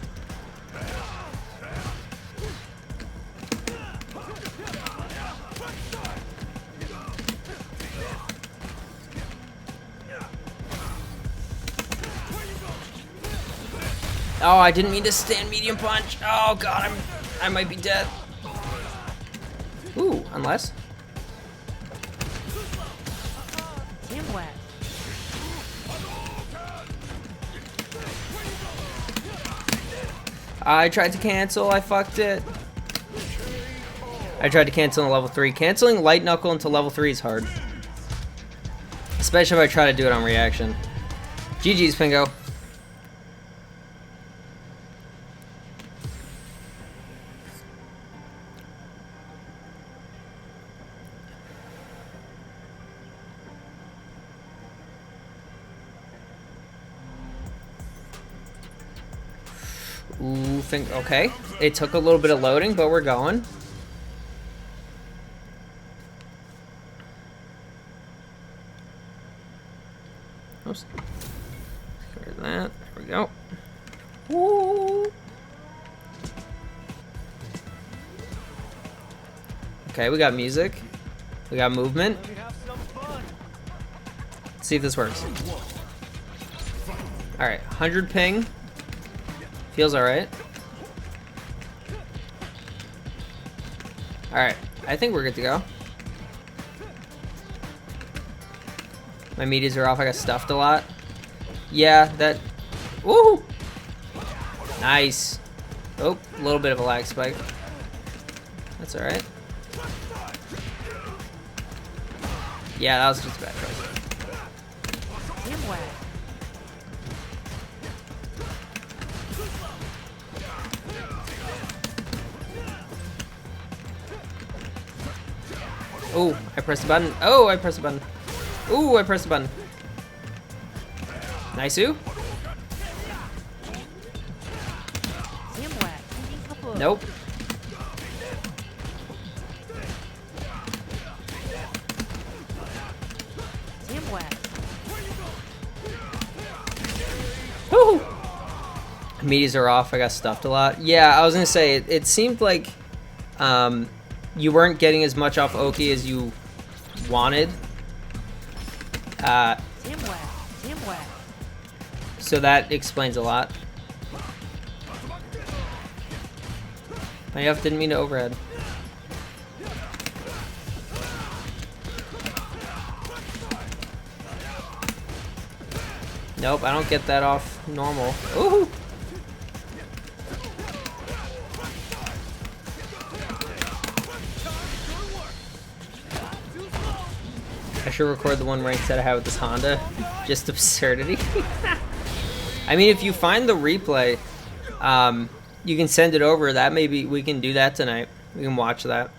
Oh, I didn't mean to stand medium punch. Oh god, I might be dead. Ooh, unless. I tried to cancel, I fucked it. I tried to cancel in level 3. Canceling light knuckle into level 3 is hard. Especially if I try to do it on reaction. GG's, Pingo. Ooh, okay. It took a little bit of loading, but we're going. Oops. Clear that. There we go. Woo. Okay, we got music. We got movement. Let's see if this works. Alright, 100 ping. Feels alright. Alright, I think we're good to go. My medias are off. I got stuffed a lot. Yeah, that... Woo! Nice. Oh, a little bit of a lag spike. That's alright. Yeah, that was just a bad choice. Oh, I pressed the button. Oh, I pressed the button. Ooh, I pressed the button. Nice-oo. Nope. Woo! Medias are off. I got stuffed a lot. Yeah, I was gonna say it seemed like you weren't getting as much off Oki as you wanted. So that explains a lot. Didn't mean to overhead. Nope, I don't get that off normal. Ooh! I should record the one rank set I have with this Honda. Just absurdity. I mean, if you find the replay, you can send it over. That maybe we can do that tonight. We can watch that.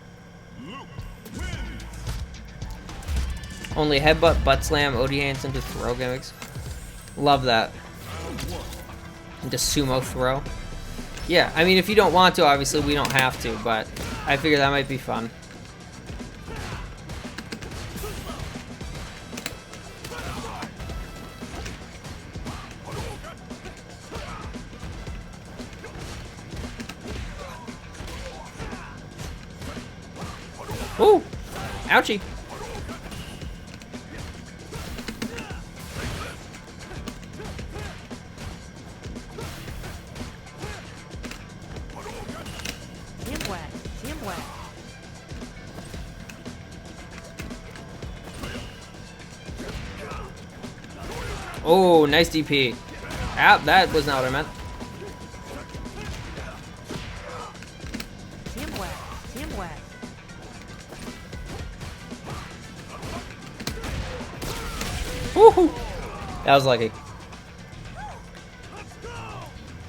Only headbutt, butt slam, OD hands into throw gimmicks. Love that. Into sumo throw. Yeah, I mean, if you don't want to, obviously we don't have to, but I figure that might be fun. Ooh! Ouchie! Oh, nice DP. Ah, that was not what I meant. Woohoo! That was lucky.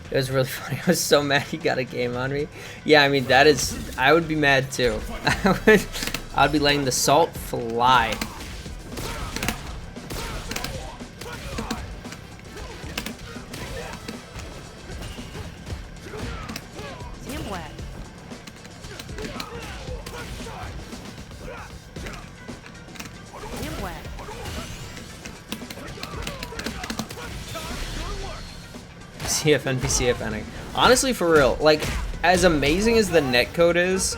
It was really funny. I was so mad he got a game on me. Yeah, I mean, that is... I would be mad too. I'd be letting the salt fly. CFN, CFNing. Honestly, for real, like, as amazing as the netcode is,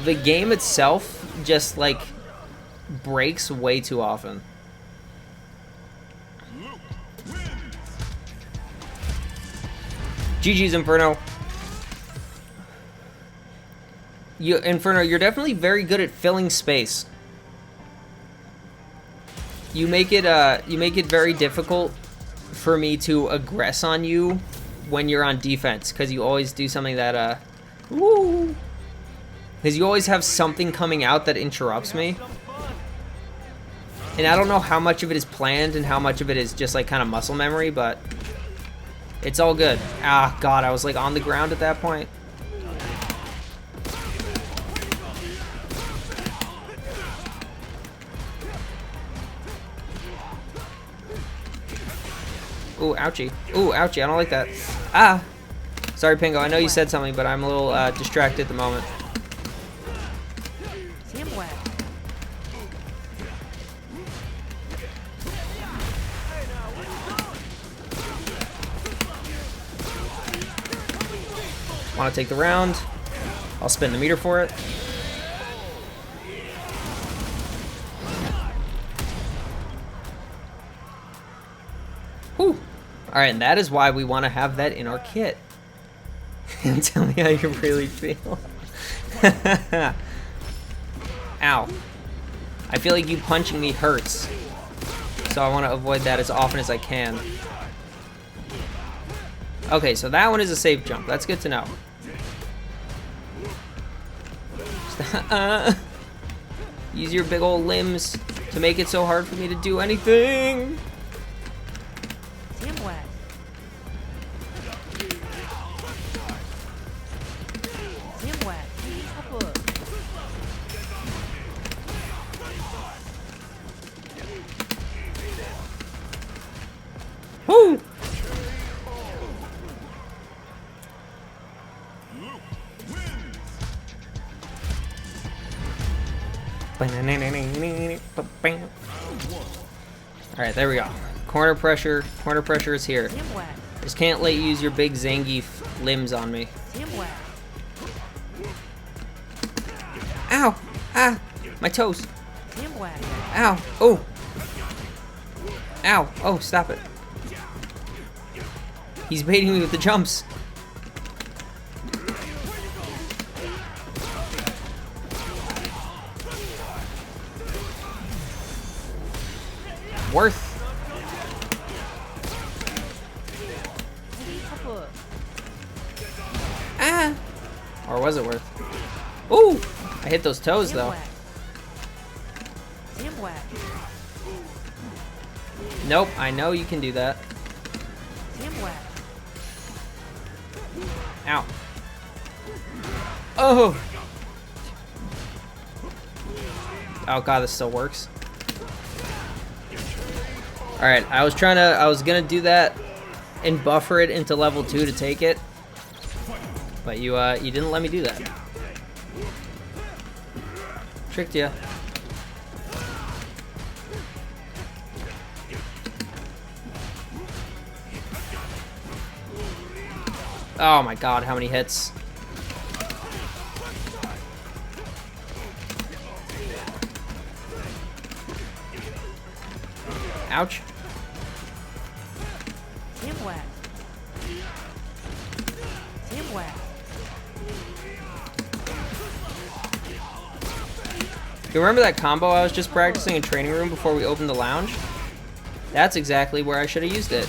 the game itself just, like, breaks way too often. GG's, Inferno. Inferno, you're definitely very good at filling space. You make it very difficult for me to aggress on you when you're on defense, because you always do something that woo, because you always have something coming out that interrupts me, and I don't know how much of it is planned and how much of it is just like kind of muscle memory, but it's all good. Ah, God, I was like on the ground at that point. Ooh, ouchie. Ooh, ouchie. I don't like that. Ah! Sorry, Pingo. I know you said something, but I'm a little distracted at the moment. Want to take the round? I'll spin the meter for it. Whew. Alright, and that is why we want to have that in our kit. Tell me how you really feel. Ow. I feel like you punching me hurts. So I want to avoid that as often as I can. Okay, so that one is a safe jump. That's good to know. Use your big old limbs to make it so hard for me to do anything. Woo! Alright, there we go. Corner pressure. Corner pressure is here. Just can't let you use your big Zangief limbs on me. Ow! Ah! My toes! Ow! Oh! Ow! Oh, stop it. He's baiting me with the jumps. Worth. Ah! Or was it worth? Ooh! I hit those toes though. Nope, I know you can do that. Ow. Oh! Oh god, this still works. Alright, I was gonna do that and buffer it into level 2 to take it. But you didn't let me do that. Tricked ya. Oh my god, how many hits? Ouch. You remember that combo I was just practicing in training room before we opened the lounge? That's exactly where I should have used it.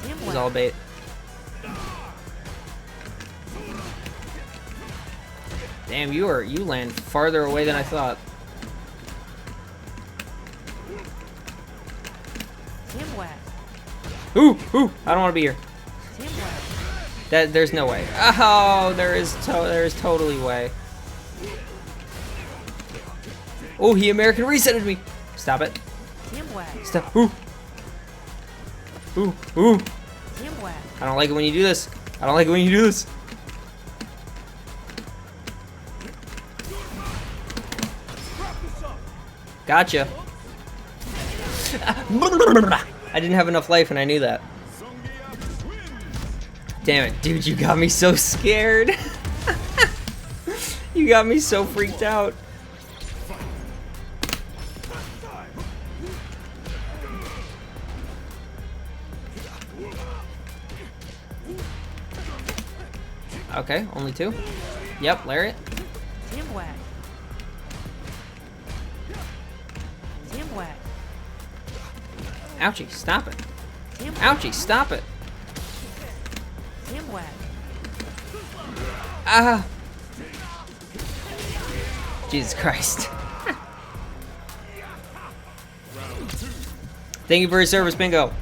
It was all bait. Damn, you land farther away than I thought. Ooh, ooh! I don't want to be here. There's no way. Oh, there is totally way. Oh, he American resetted me. Stop it. Stop. Ooh. Ooh, ooh. I don't like it when you do this. I don't like it when you do this. Gotcha. I didn't have enough life and I knew that. Damn it, dude, you got me so scared. You got me so freaked out. Okay, only 2. Yep, lariat. Ouchie, stop it. Ouchie, stop it. Ah! Jesus Christ. Thank you for your service, bingo.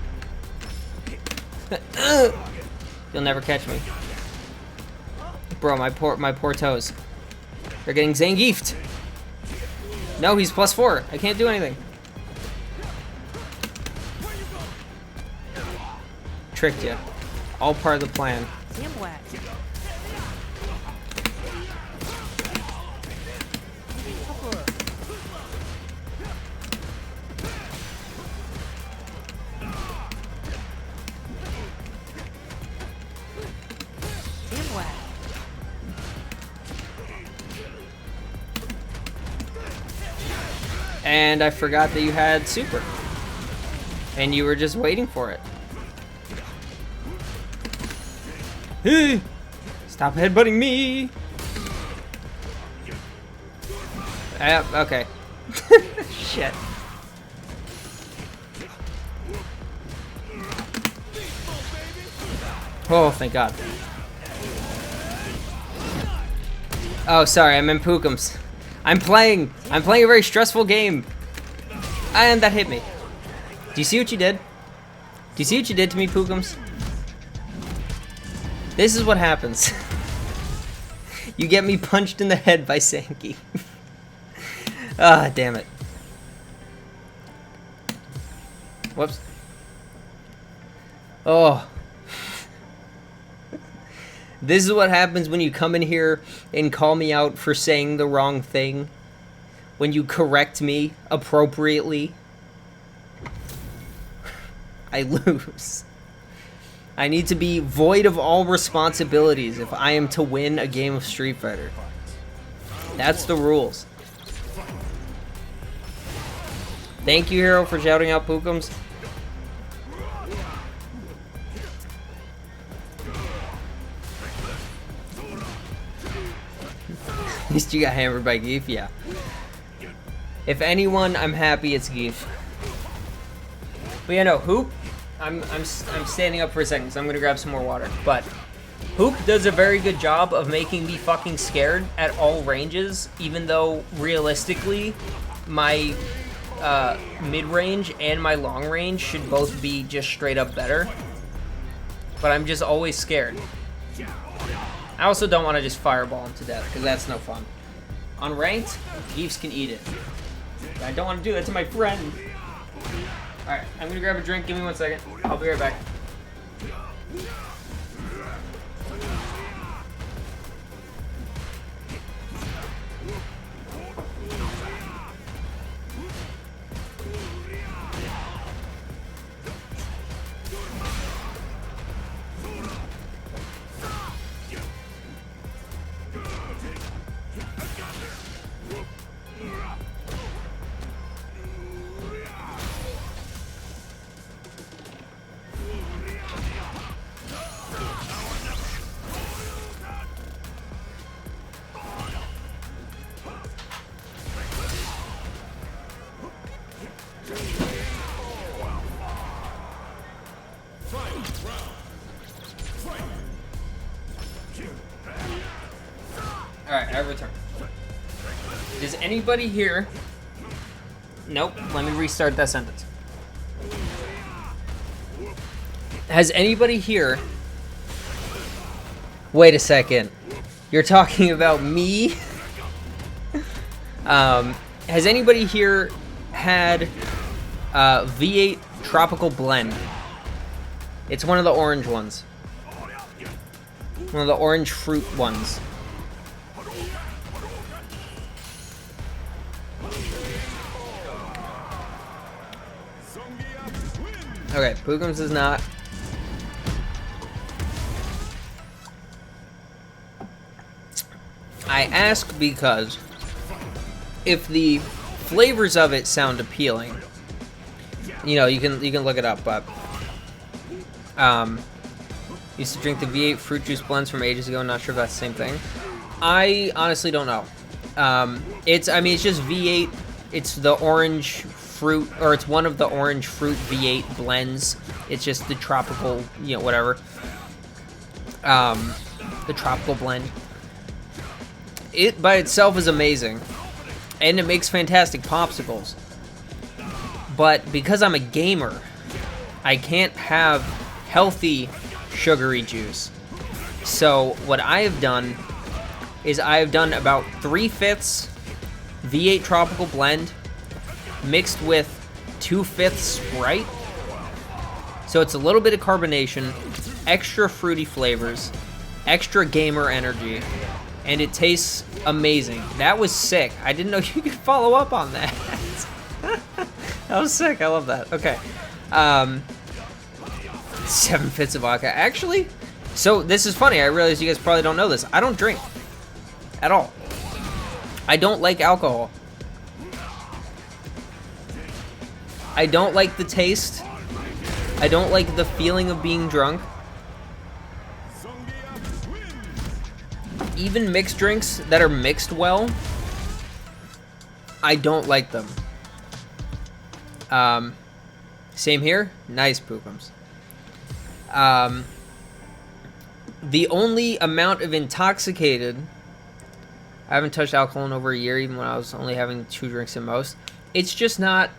You'll never catch me. Bro, my poor toes. They're getting Zangiefed. No, he's +4. I can't do anything. Tricked you. All part of the plan. And I forgot that you had super. And you were just waiting for it. Hey! Stop headbutting me! Okay. Shit. Oh, thank God. Oh, sorry, I'm in Pookums. I'm playing a very stressful game. And that hit me. Do you see what you did? Do you see what you did to me, Pookums? This is what happens. You get me punched in the head by Sankey. Ah, damn it. Whoops. Oh. This is what happens when you come in here and call me out for saying the wrong thing. When you correct me appropriately. I lose. I need to be void of all responsibilities if I am to win a game of Street Fighter. That's the rules. Thank you, Hero, for shouting out Pookums. At least you got hammered by Geef, yeah. If anyone, I'm happy it's Geef. But yeah, no, Hoop, I'm standing up for a second, so I'm gonna grab some more water. But Hoop does a very good job of making me fucking scared at all ranges, even though realistically, my mid-range and my long range should both be just straight up better. But I'm just always scared. I also don't want to just fireball him to death, because that's no fun. On ranked, Geefs can eat it. I don't want to do that to my friend. Alright, I'm gonna grab a drink. Give me 1 second. I'll be right back. Alright, I return. Does anybody here... Nope, let me restart that sentence. Has anybody here... Wait a second. You're talking about me? Has anybody here had V8 Tropical Blend? It's one of the orange ones. One of the orange fruit ones. Okay, Pookums is not. I ask because if the flavors of it sound appealing, you know, you can look it up, but used to drink the V8 fruit juice blends from ages ago, not sure if that's the same thing. I honestly don't know. It's just V8, it's the orange fruit, or it's one of the orange fruit V8 blends. It's just the tropical, you know, whatever. The tropical blend. It by itself is amazing, and it makes fantastic popsicles. But because I'm a gamer, I can't have healthy sugary juice. So what I have done is I have done about 3/5 V8 tropical blend mixed with 2/5 Sprite. So it's a little bit of carbonation, extra fruity flavors, extra gamer energy, and it tastes amazing. That was sick. I didn't know you could follow up on that. That was sick. I love that. Okay. 7 fits of vodka. Actually, so this is funny. I realize you guys probably don't know this. I don't drink at all. I don't like alcohol. I don't like the taste. I don't like the feeling of being drunk. Even mixed drinks that are mixed well, I don't like them. Same here. Nice Pookums. The only amount of intoxicated... I haven't touched alcohol in over a year, even when I was only having 2 drinks at most. It's just not...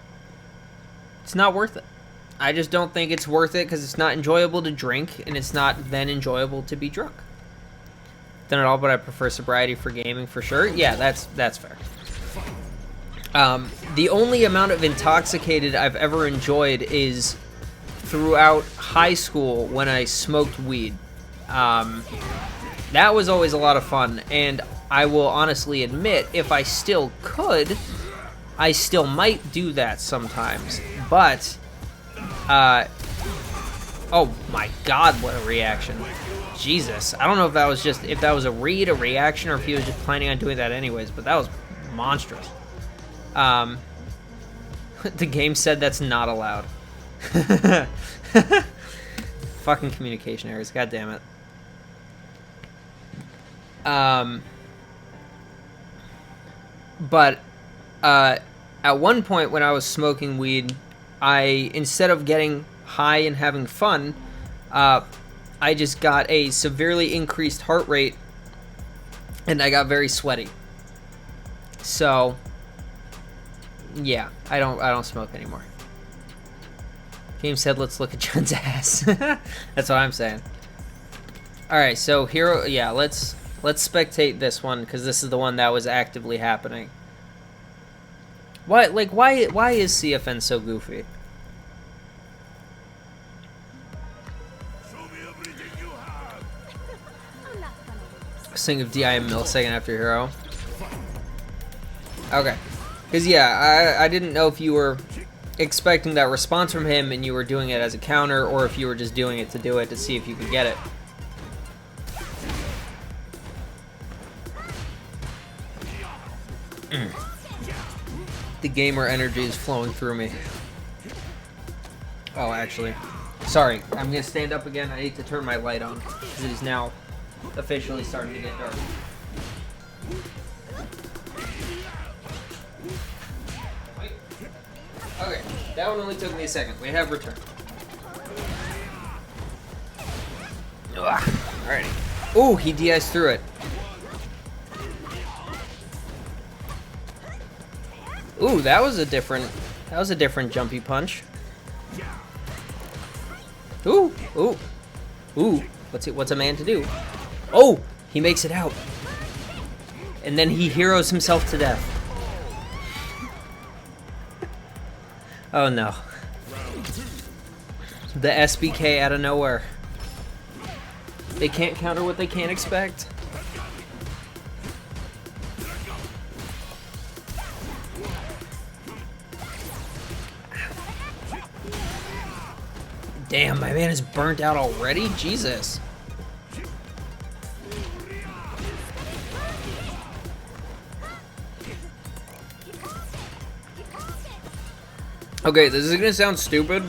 It's not worth it. I just don't think it's worth it because it's not enjoyable to drink, and it's not then enjoyable to be drunk. Done it all, but I prefer sobriety for gaming for sure. Yeah, that's fair. The only amount of intoxicated I've ever enjoyed is throughout high school when I smoked weed. That was always a lot of fun, and I will honestly admit, if I still could, I still might do that sometimes. But, oh my god, what a reaction. Jesus, I don't know if that was just, if that was a reaction, or if he was just planning on doing that anyways, but that was monstrous. The game said that's not allowed. Fucking communication errors, god damn it. But, at one point when I was smoking weed, instead of getting high and having fun, I just got a severely increased heart rate, and I got very sweaty. So, yeah, I don't smoke anymore. Game said, let's look at John's ass. That's what I'm saying. All right, so hero, yeah, let's spectate this one because this is the one that was actively happening. Why is CFN so goofy? Sing of DI a millisecond after hero. Okay. Because, yeah, I didn't know if you were expecting that response from him and you were doing it as a counter, or if you were just doing it to see if you could get it. The gamer energy is flowing through me. Oh, actually. Sorry, I'm going to stand up again. I need to turn my light on, because it is now officially starting to get dark. Wait. Okay, that one only took me a second. We have return. Alrighty. Ooh, he DI'd through it. Ooh, that was a different jumpy punch. Ooh, ooh, ooh. What's a man to do? Oh, he makes it out. And then he heroes himself to death. Oh no. The SBK out of nowhere. They can't counter what they can't expect. Damn, my man is burnt out already? Jesus. Okay, this is gonna sound stupid.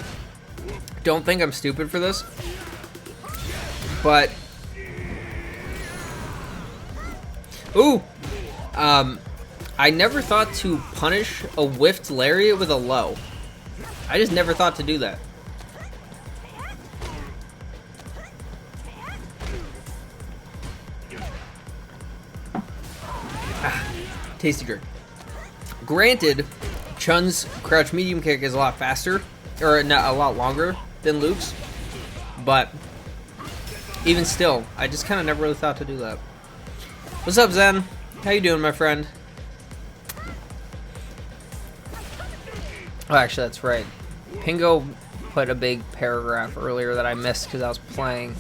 Don't think I'm stupid for this. But... Ooh! I never thought to punish a whiffed lariat with a low. I just never thought to do that. Tasty drink. Granted, Chun's crouch medium kick is a lot faster, or not a lot longer than Luke's, but even still, I just kind of never really thought to do that. What's up, Zen? How you doing, my friend? Oh, actually, that's right. Pingo put a big paragraph earlier that I missed because I was playing,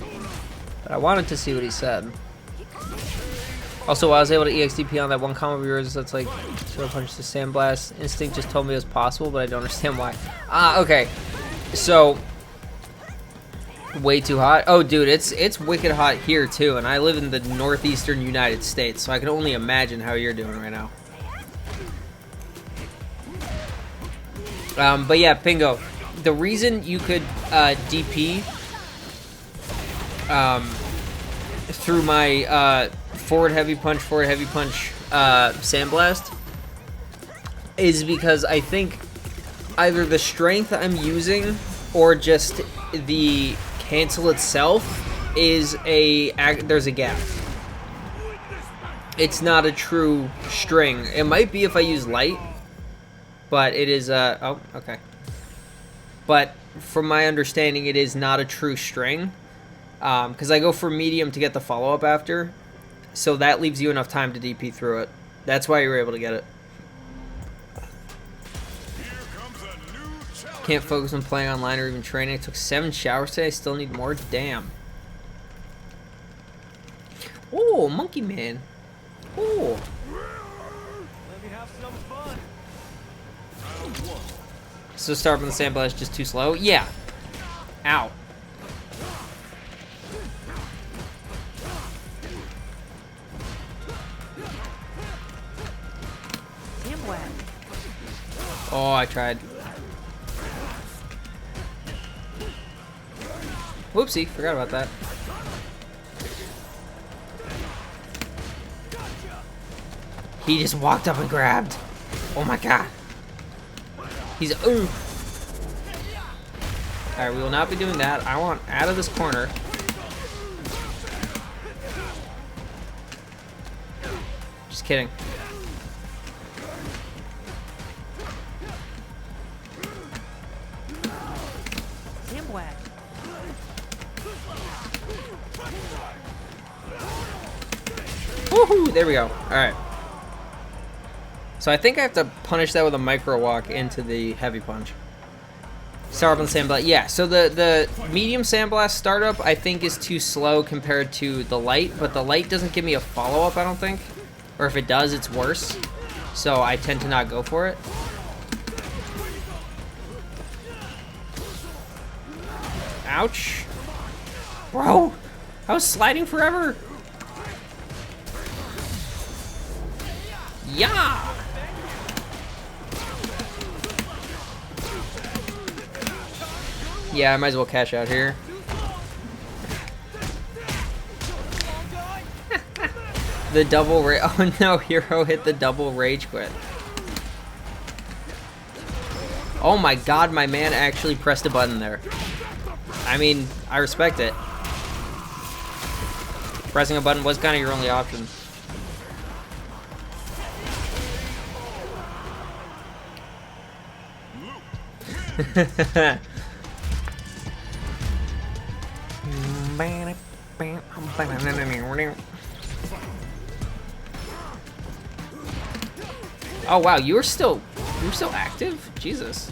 but I wanted to see what he said. Also, I was able to EXDP on that one combo of yours that's like Zero Punch to Sandblast. Instinct just told me it was possible, but I don't understand why. Okay. So, way too hot. Oh, dude, it's wicked hot here, too, and I live in the northeastern United States, so I can only imagine how you're doing right now. But yeah, Pingo, the reason you could DP through my forward heavy punch, sandblast is because I think either the strength I'm using or just the cancel itself is there's a gap. It's not a true string. It might be if I use light, but it is oh, okay. But from my understanding, it is not a true string, because I go for medium to get the follow-up after, so that leaves you enough time to DP through it. That's why you were able to get it. Can't focus on playing online or even training. I took 7 showers today. I still need more. Damn. Oh, Monkey Man. Oh. Let me have some fun. So start from the sandblast just too slow? Yeah. Ow. Oh, I tried. Whoopsie, forgot about that. He just walked up and grabbed. Oh my god. He's ooh. Alright, we will not be doing that. I want out of this corner. Just kidding. Woohoo! There we go. Alright. So I think I have to punish that with a micro walk into the heavy punch. Start up on the sandblast. Yeah, so the medium sandblast startup I think is too slow compared to the light, but the light doesn't give me a follow-up, I don't think. Or if it does, it's worse. So I tend to not go for it. Ouch. Bro, I was sliding forever. Yeah. Yeah, I might as well cash out here. The double rage. Oh no, Hero hit the double rage quit. Oh my god, my man actually pressed a button there. I mean, I respect it. Pressing a button was kind of your only option. Oh wow, you're still active? Jesus.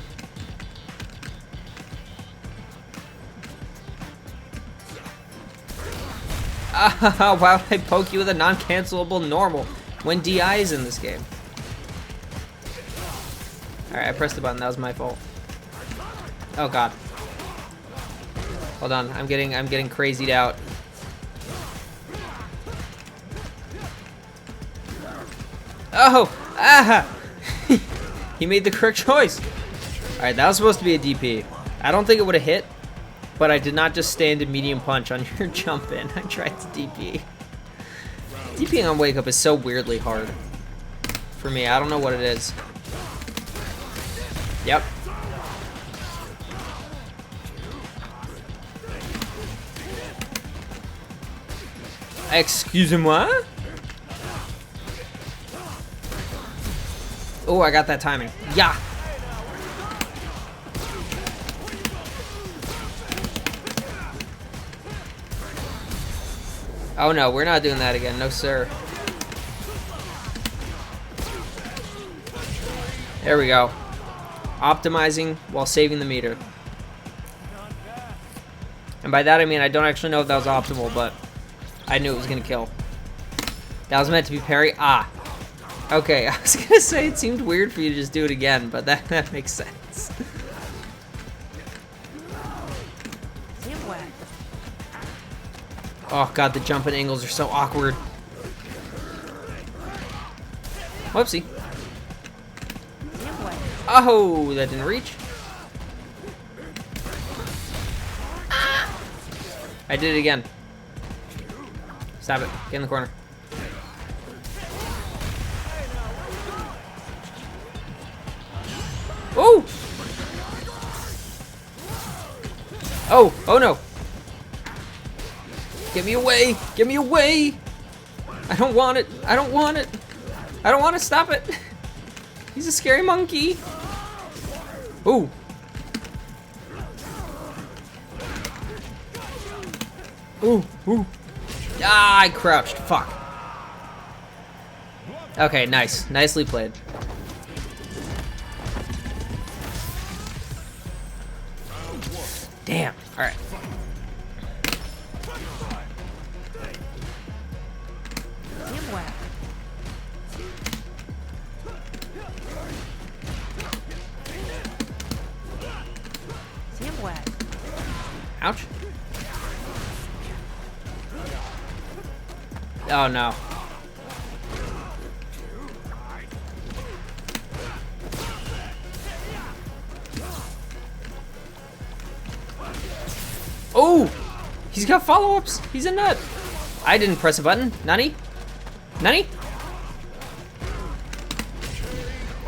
Why would I poke you with a non-cancelable normal when DI is in this game? Alright, I pressed the button, that was my fault. Oh god. Hold on, I'm getting crazied out. Oh! Ah! He made the correct choice. Alright, that was supposed to be a DP. I don't think it would have hit, but I did not just stand in medium punch on your jump in. I tried to DP. DPing on wake up is so weirdly hard. For me, I don't know what it is. Yep. Excusez-moi? Oh, I got that timing. Yeah. Oh no, we're not doing that again. No, sir. There we go. Optimizing while saving the meter. And by that I mean I don't actually know if that was optimal, but I knew it was gonna kill. That was meant to be parry. Ah. Okay, I was gonna say it seemed weird for you to just do it again, but that makes sense. Oh god, the jumping angles are so awkward. Whoopsie. Oh, that didn't reach. I did it again. Stop it. Get in the corner. Oh! Oh! Oh no! Get me away! Get me away! I don't want it! I don't want it! I don't want to stop it! He's a scary monkey! Ooh! Ooh! Ooh! Ah! I crouched. Fuck. Okay, nice. Nicely played. Damn. Alright. Ouch. Oh no. Oh! He's got follow-ups! He's a nut! I didn't press a button. Nani? Nani?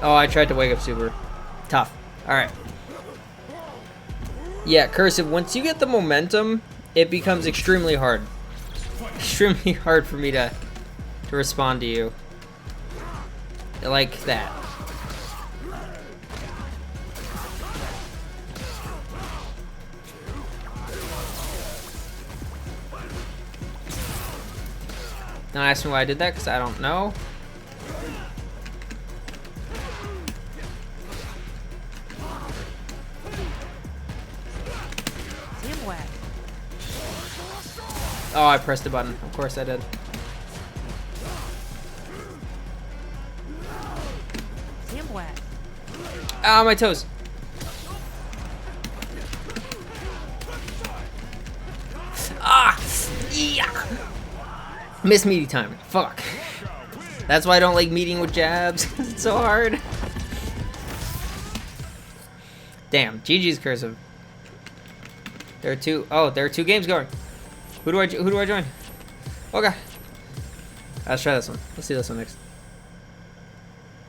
Oh, I tried to wake up Super. Tough. Alright. Yeah, Cursive, once you get the momentum, it becomes extremely hard. Extremely hard for me to respond to you. Like that. Don't ask me why I did that, because I don't know. Oh, I pressed the button. Of course I did. Ah, my toes. Ah! Yeah! Missed meaty time. Fuck. That's why I don't like meeting with jabs. It's so hard. Damn. GG's Cursive. There are two. Oh, there are two games going. Who do I join? Okay. Let's try this one. Let's see this one next.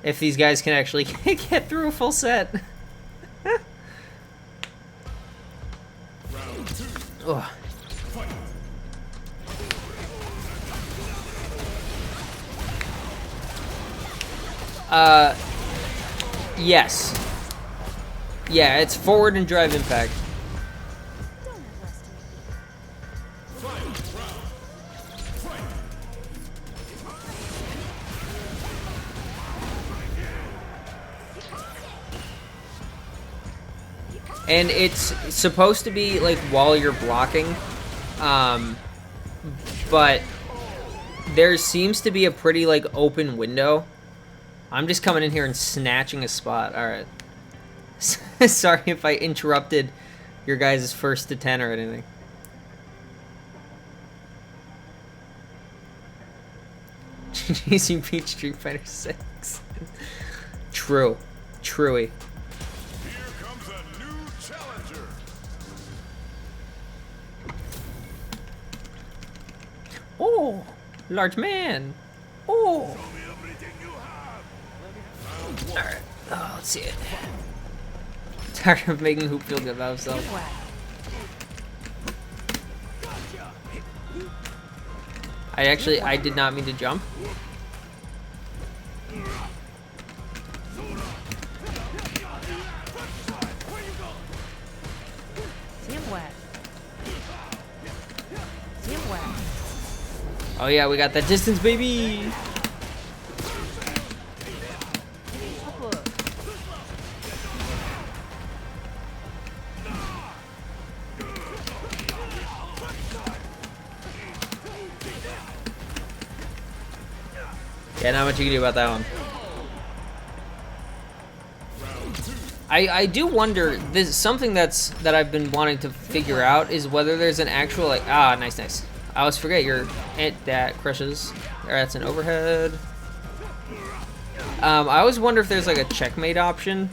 If these guys can actually get through a full set. Ugh. Yes. Yeah, it's forward and drive impact. And it's supposed to be like while you're blocking, but there seems to be a pretty like open window. I'm just coming in here and snatching a spot. All right. Sorry if I interrupted your guys' first to 10 or anything. GC beat Street Fighter 6. True. Truey. Oh, large man. Oh. Alright. Oh, let's see it. Tired of making Hoop feel good about himself. I did not mean to jump. Oh yeah, we got that distance, baby! Yeah, not much you can do about that one. I do wonder, this is something that I've been wanting to figure out is whether there's an actual like nice. I always forget that crushes. That's an overhead. I always wonder if there's like a checkmate option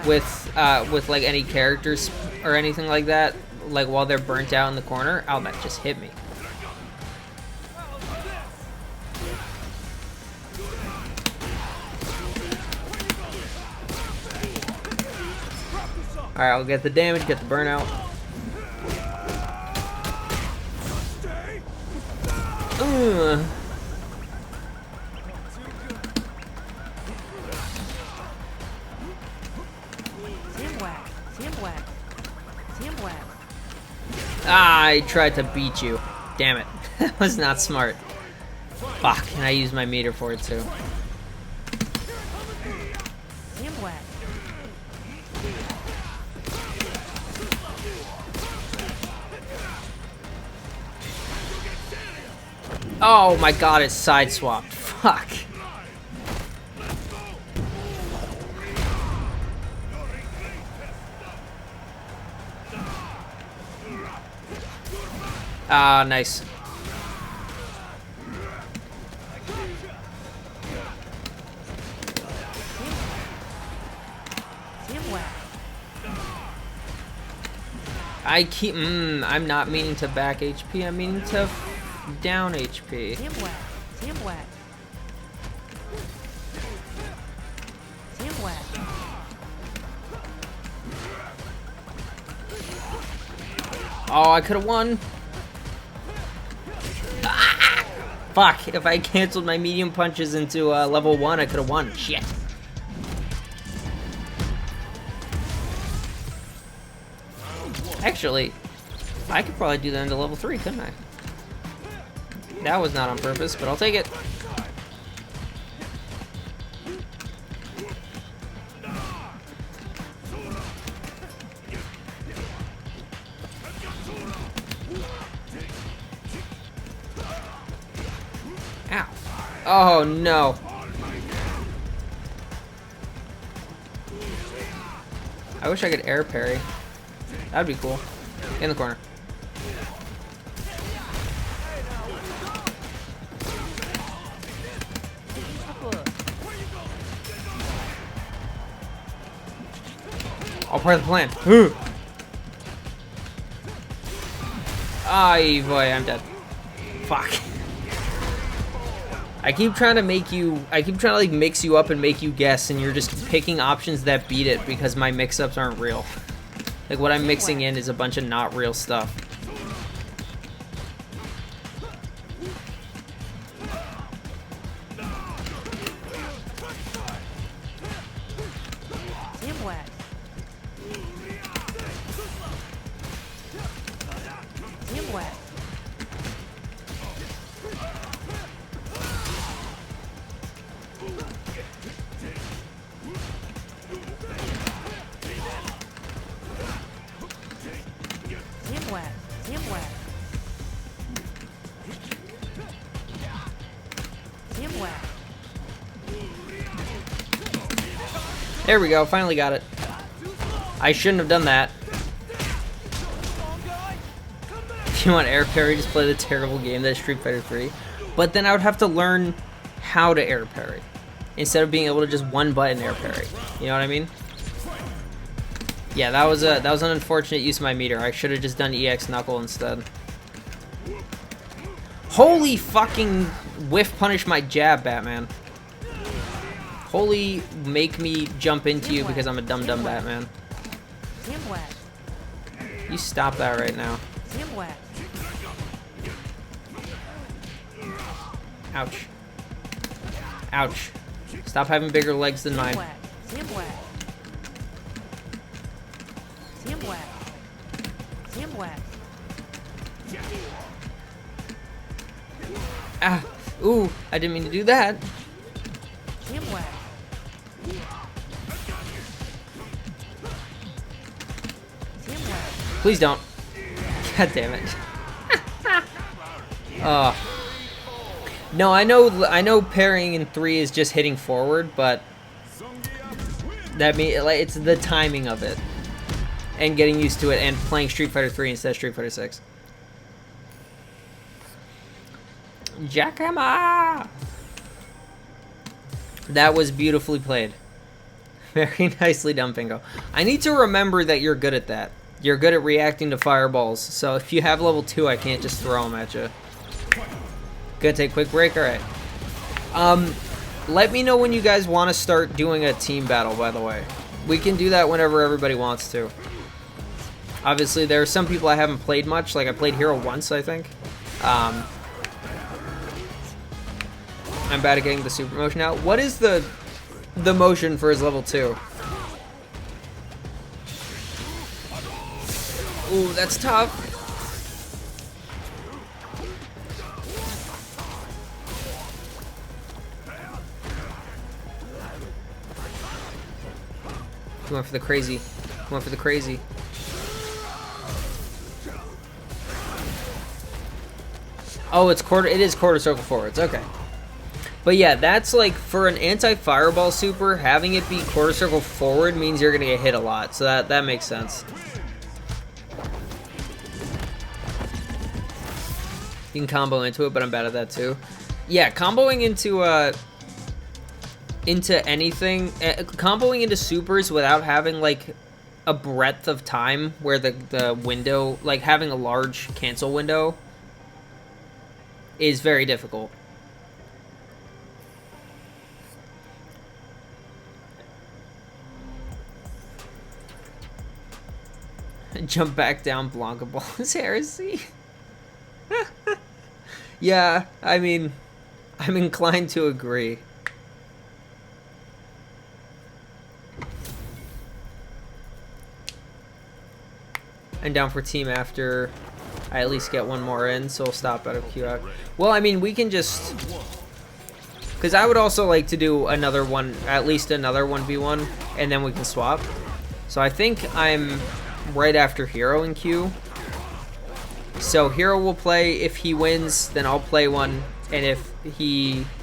with like any characters or anything like that. like while they're burnt out in the corner. Oh, that just hit me. Alright, I'll get the damage, get the burnout. Ugh. Ah, I tried to beat you. Damn it. That was not smart. Fuck, and I used my meter for it too. Oh my god, it's side swapped. Fuck. Ah, nice. I keep, I'm not meaning to back HP, I'm meaning to down HP. Oh, I could have won. Ah! Fuck, if I canceled my medium punches into level 1, I could have won. Shit. Actually, I could probably do that into level 3, couldn't I? That was not on purpose, but I'll take it. Ow. Oh, no. I wish I could air parry. That'd be cool. In the corner. All part of the plan. Ay, boy, I'm dead. Fuck. I keep trying to like mix you up and make you guess, and you're just picking options that beat it because my mix-ups aren't real. Like, what I'm mixing in is a bunch of not real stuff. There we go, finally got it. I shouldn't have done that. If you want air parry, just play the terrible game that is Street Fighter 3. But then I would have to learn how to air parry instead of being able to just one button air parry. You know what I mean? Yeah, that was an unfortunate use of my meter. I should have just done EX Knuckle instead. Holy fucking whiff punish my jab, Batman. Holy make me jump into you because I'm a dumb Batman. You stop that right now. Ouch. Ouch. Stop having bigger legs than mine. Ah, ooh, I didn't mean to do that. Please don't. God damn it. No, I know parrying in 3 is just hitting forward, but that means like it's the timing of it and getting used to it and playing Street Fighter 3 instead of Street Fighter 6. Jackhammer! That was beautifully played. Very nicely done, Pingo. I need to remember that you're good at that. You're good at reacting to fireballs, so if you have level 2, I can't just throw them at you. Gonna take a quick break? Alright. Let me know when you guys want to start doing a team battle, by the way. We can do that whenever everybody wants to. Obviously, there are some people I haven't played much. Like, I played Hero once, I think. I'm bad at getting the super motion out. What is the motion for his level 2? Ooh, that's tough. He went for the crazy. He went for the crazy. Oh, it's quarter. It is quarter circle forwards. Okay. But yeah, that's like for an anti-fireball super, having it be quarter circle forward means you're gonna get hit a lot. So that makes sense. You can combo into it, but I'm bad at that too. Yeah, comboing into anything, comboing into supers without having like a breadth of time where the window, like having a large cancel window, is very difficult. Jump back down, Blanca Ball's heresy. Yeah, I mean, I'm inclined to agree. I'm down for team after I at least get one more in, so we'll stop out of queue out. Well, I mean, we can just... Because I would also like to do another one, at least another 1v1, and then we can swap. So I think I'm right after Hero in queue. So Hero will play. If he wins, then I'll play one, and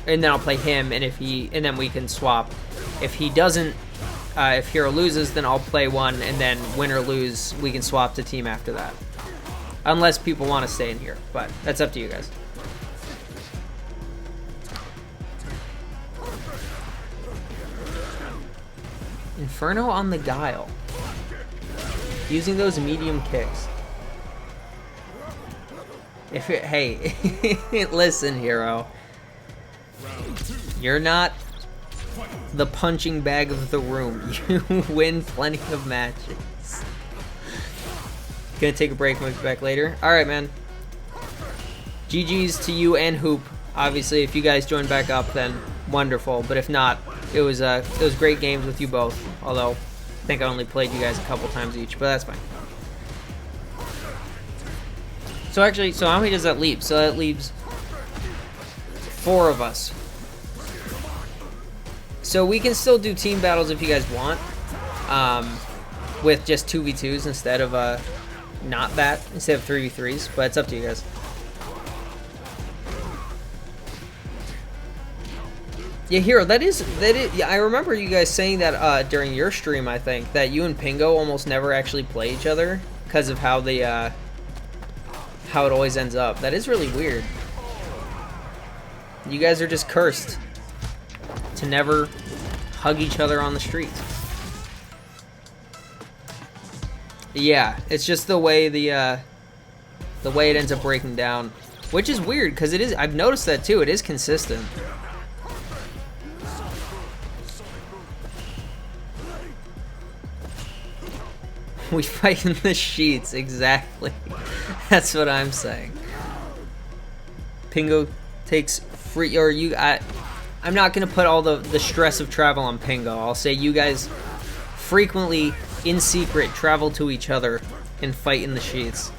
then I'll play him, and then we can swap. If he doesn't, if Hero loses, then I'll play one, and then win or lose, we can swap to team after that. Unless people want to stay in here, but that's up to you guys. Inferno on the Guile. Using those medium kicks. Hey, listen, Hero. You're not the punching bag of the room. You win plenty of matches. Gonna take a break, might be back later. Alright, man. GG's to you and Hoop. Obviously, if you guys join back up, then wonderful. But if not, it was great games with you both. Although, I think I only played you guys a couple times each, but that's fine. So actually, so how many does that leave? So that leaves 4 of us. So we can still do team battles if you guys want, with just 2v2s instead of not that, instead of 3v3s. But it's up to you guys. Yeah, Hero, that is. Yeah, I remember you guys saying that during your stream. I think that you and Pingo almost never actually play each other because of how the how it always ends up. That is really weird. You guys are just cursed to never hug each other on the street. Yeah, it's just the way the way it ends up breaking down, which is weird because it is. I've noticed that too. It is consistent. We fight in the sheets, exactly. That's what I'm saying. Pingo takes free, or you. I'm not gonna put all the stress of travel on Pingo. I'll say you guys frequently, in secret, travel to each other and fight in the sheets.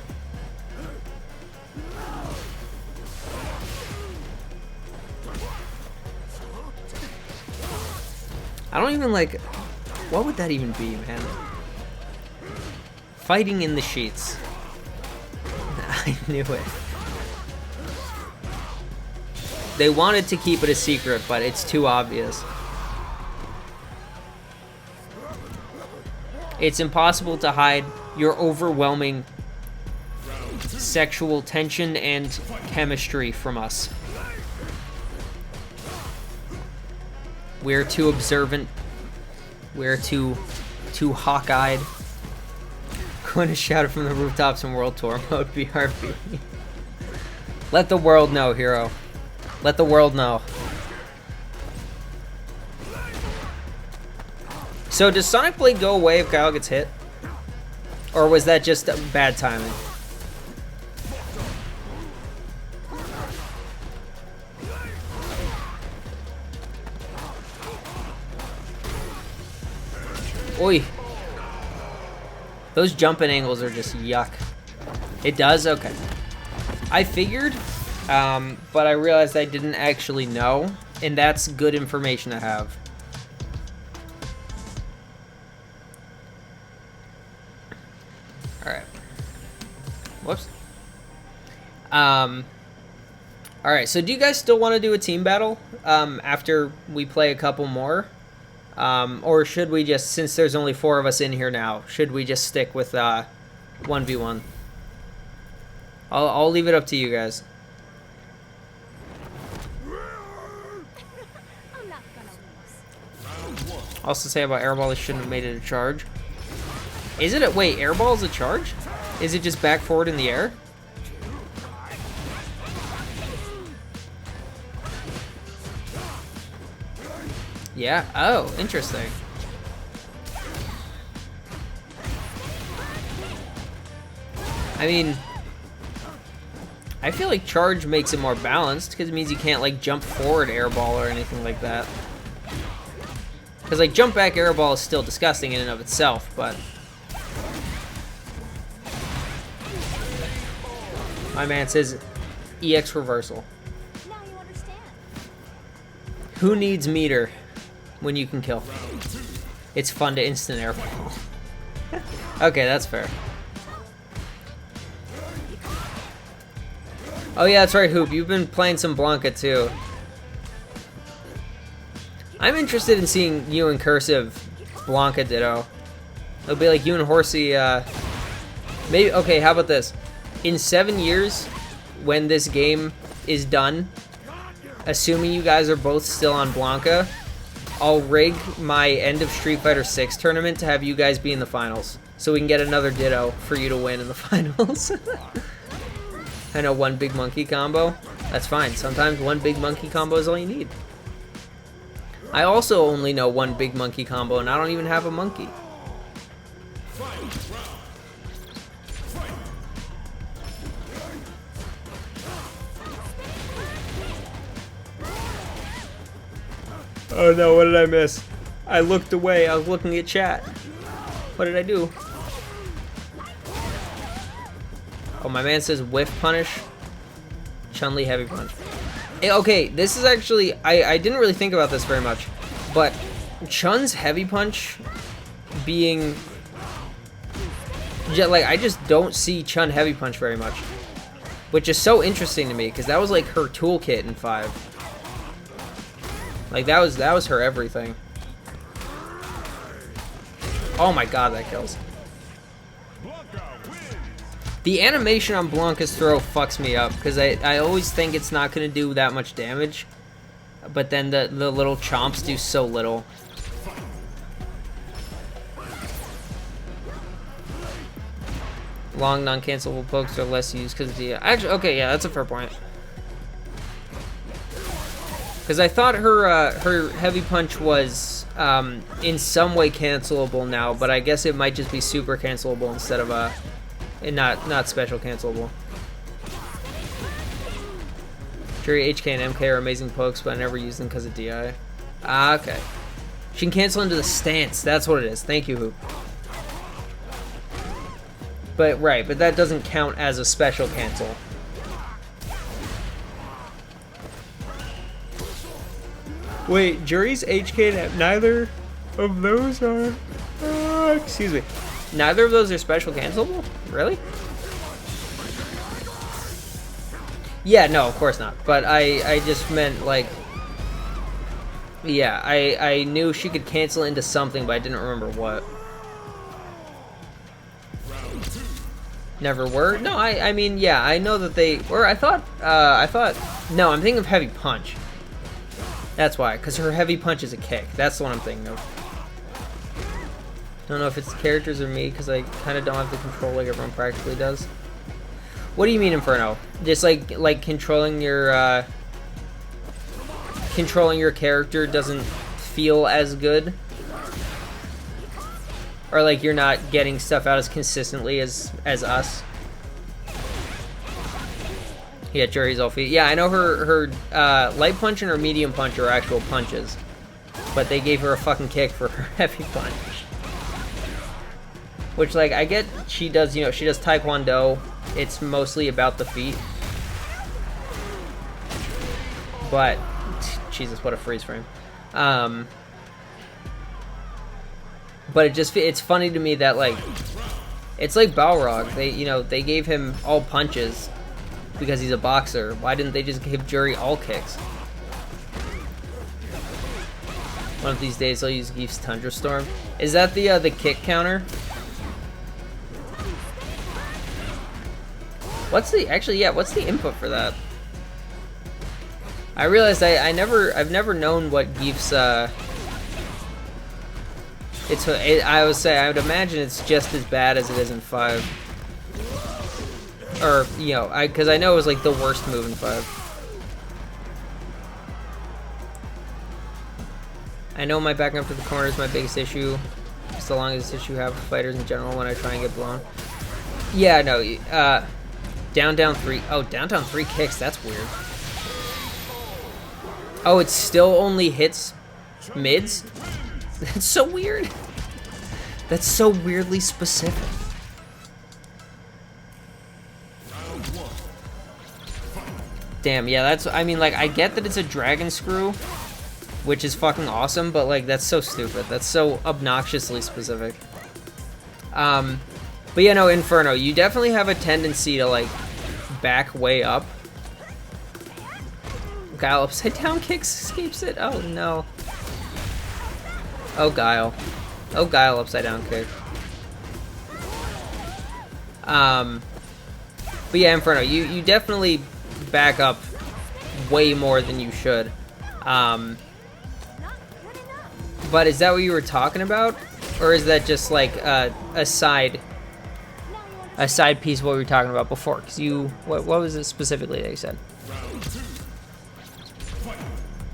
I don't even like. What would that even be, man? Fighting in the sheets. I knew it. They wanted to keep it a secret, but it's too obvious. It's impossible to hide your overwhelming sexual tension and chemistry from us. We're too observant. We're too hawk-eyed. Quinn is shouted from the rooftops in World Tour mode. BRB. Let the world know, hero. Let the world know. So does Sonic Blade go away if Guile gets hit? Or was that just bad timing? Oi. Those jumping angles are just yuck. It does? Okay. I figured, but I realized I didn't actually know, and that's good information to have. Alright. Whoops. Alright, so do you guys still want to do a team battle after we play a couple more? Or should we just, since there's only 4 of us in here now, should we just stick with 1v1? I'll leave it up to you guys. Also say about airball, they shouldn't have made it a charge. Is it a, wait, airball is a charge? Is it just back forward in the air? Yeah, oh, interesting. I mean, I feel like charge makes it more balanced because it means you can't like jump forward airball or anything like that. Because like jump back airball is still disgusting in and of itself, but my man says EX reversal. Now you understand. Who needs meter when you can kill? It's fun to instant airball. Okay, that's fair. Oh yeah, that's right, Hoop. You've been playing some Blanca too. I'm interested in seeing you and Cursive Blanca Ditto. It'll be like you and Horsey, maybe, okay, how about this? In 7 years, when this game is done, assuming you guys are both still on Blanca, I'll rig my end of Street Fighter 6 tournament to have you guys be in the finals. So we can get another Ditto for you to win in the finals. I know one big monkey combo. That's fine. Sometimes one big monkey combo is all you need. I also only know one big monkey combo, and I don't even have a monkey. Oh no, what did I miss? I looked away. I was looking at chat. What did I do? Oh, my man says whiff punish. Chun-Li heavy punch. Okay, this is actually, I didn't really think about this very much, but Chun's heavy punch being, like, I just don't see Chun heavy punch very much, which is so interesting to me because that was like her toolkit in 5. Like that was her everything. Oh my god, that kills. The animation on Blanca's throw fucks me up because I always think it's not going to do that much damage, but then the little chomps do so little. Long non-cancelable pokes are less used because the actually, okay, yeah, that's a fair point. Because I thought her heavy punch was in some way cancelable now, but I guess it might just be super cancelable instead of and not special cancelable. Jury, HK, and MK are amazing pokes, but I never use them because of DI. Ah, okay. She can cancel into the stance. That's what it is. Thank you, Hoop. But right, but that doesn't count as a special cancel. Wait, Jury's HK and neither of those are... excuse me. Neither of those are special cancelable? Really? Yeah, no, of course not. But I just meant, like... Yeah, I knew she could cancel into something, but I didn't remember what. Never were? No, I mean, yeah, I know that they... Or I thought... No, I'm thinking of heavy punch. That's why, because her heavy punch is a kick. That's the one I'm thinking of. Don't know if it's the characters or me, because I kind of don't have the control like everyone practically does. What do you mean, Inferno? Just like controlling your character doesn't feel as good? Or like you're not getting stuff out as consistently as us? Yeah, Jerry's all feet. Yeah, I know her light punch and her medium punch are actual punches. But they gave her a fucking kick for her heavy punch. Which, like, I get she does, you know, she does Taekwondo. It's mostly about the feet. But, Jesus, what a freeze frame. But it's funny to me that, like, it's like Balrog. They gave him all punches because he's a boxer. Why didn't they just give Jury all kicks? One of these days I'll use Geef's Tundra Storm. Is that the kick counter? What's the input for that? I realized I've never known what Geef's I would imagine it's just as bad as it is in 5. Or, you know, because I know it was like the worst move in 5. I know my backing up to the corner is my biggest issue, so long as this issue have fighters in general when I try and get blown. Yeah, no, down 3. Oh, down 3 kicks, that's weird. Oh, it still only hits mids? That's so weird. That's so weirdly specific. Damn, yeah, I mean, like, I get that it's a dragon screw, which is fucking awesome, but, like, that's so stupid. That's so obnoxiously specific. But yeah, no, Inferno, you definitely have a tendency to, like, back way up. Guile upside down kicks escapes it. Oh, no. Oh, Guile. Oh, Guile upside down kick. But yeah, Inferno, you definitely back up way more than you should. But is that what you were talking about? Or is that just like a side piece of what we were talking about before? Because what was it specifically that you said?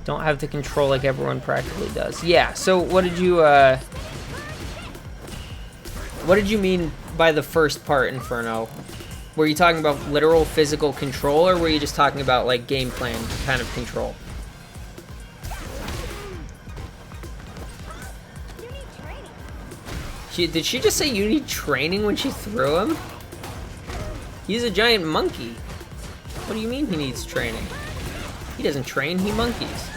Don't have the control like everyone practically does. Yeah, so what did you mean by the first part, Inferno? Were you talking about literal physical control, or were you just talking about like game plan kind of control? Did she just say you need training when she threw him? He's a giant monkey. What do you mean he needs training? He doesn't train, he monkeys.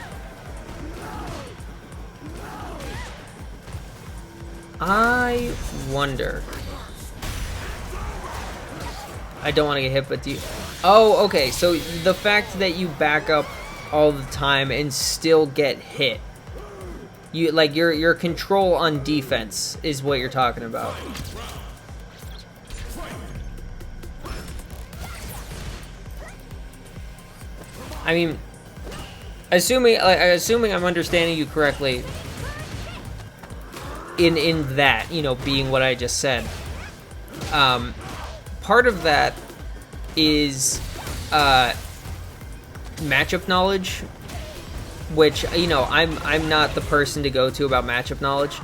I wonder. I don't want to get hit, but do you... Oh, okay, so the fact that you back up all the time and still get hit. You, like, your control on defense is what you're talking about. I mean, assuming I'm understanding you correctly in that, you know, being what I just said. Part of that is matchup knowledge, which, you know, I'm not the person to go to about matchup knowledge.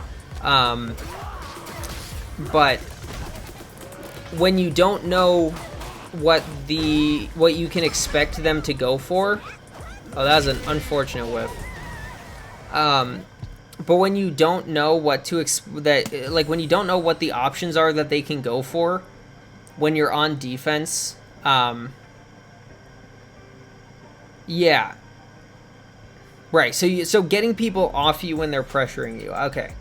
But when you don't know what you can expect them to go for, oh, that was an unfortunate whiff. But when you don't know what to when you don't know what the options are that they can go for when you're on defense, yeah. Right, so getting people off you when they're pressuring you. Okay.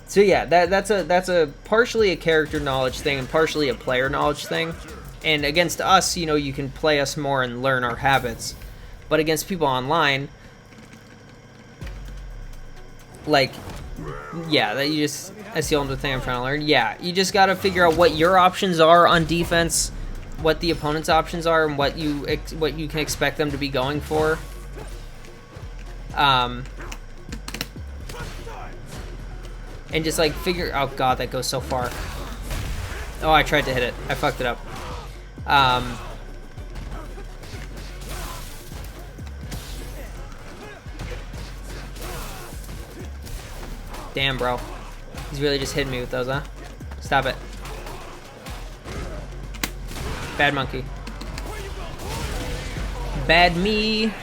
So yeah, that's a partially a character knowledge thing and partially a player knowledge thing. And against us, you know, you can play us more and learn our habits. But against people online, like, yeah, that's the only thing I'm trying to learn. Yeah, you just got to figure out what your options are on defense, what the opponent's options are, and what you can expect them to be going for. and just like figure. Oh god, that goes so far. Oh, I tried to hit it. I fucked it up. Damn, bro. He's really just hitting me with those, huh? Stop it. Bad monkey. Bad me.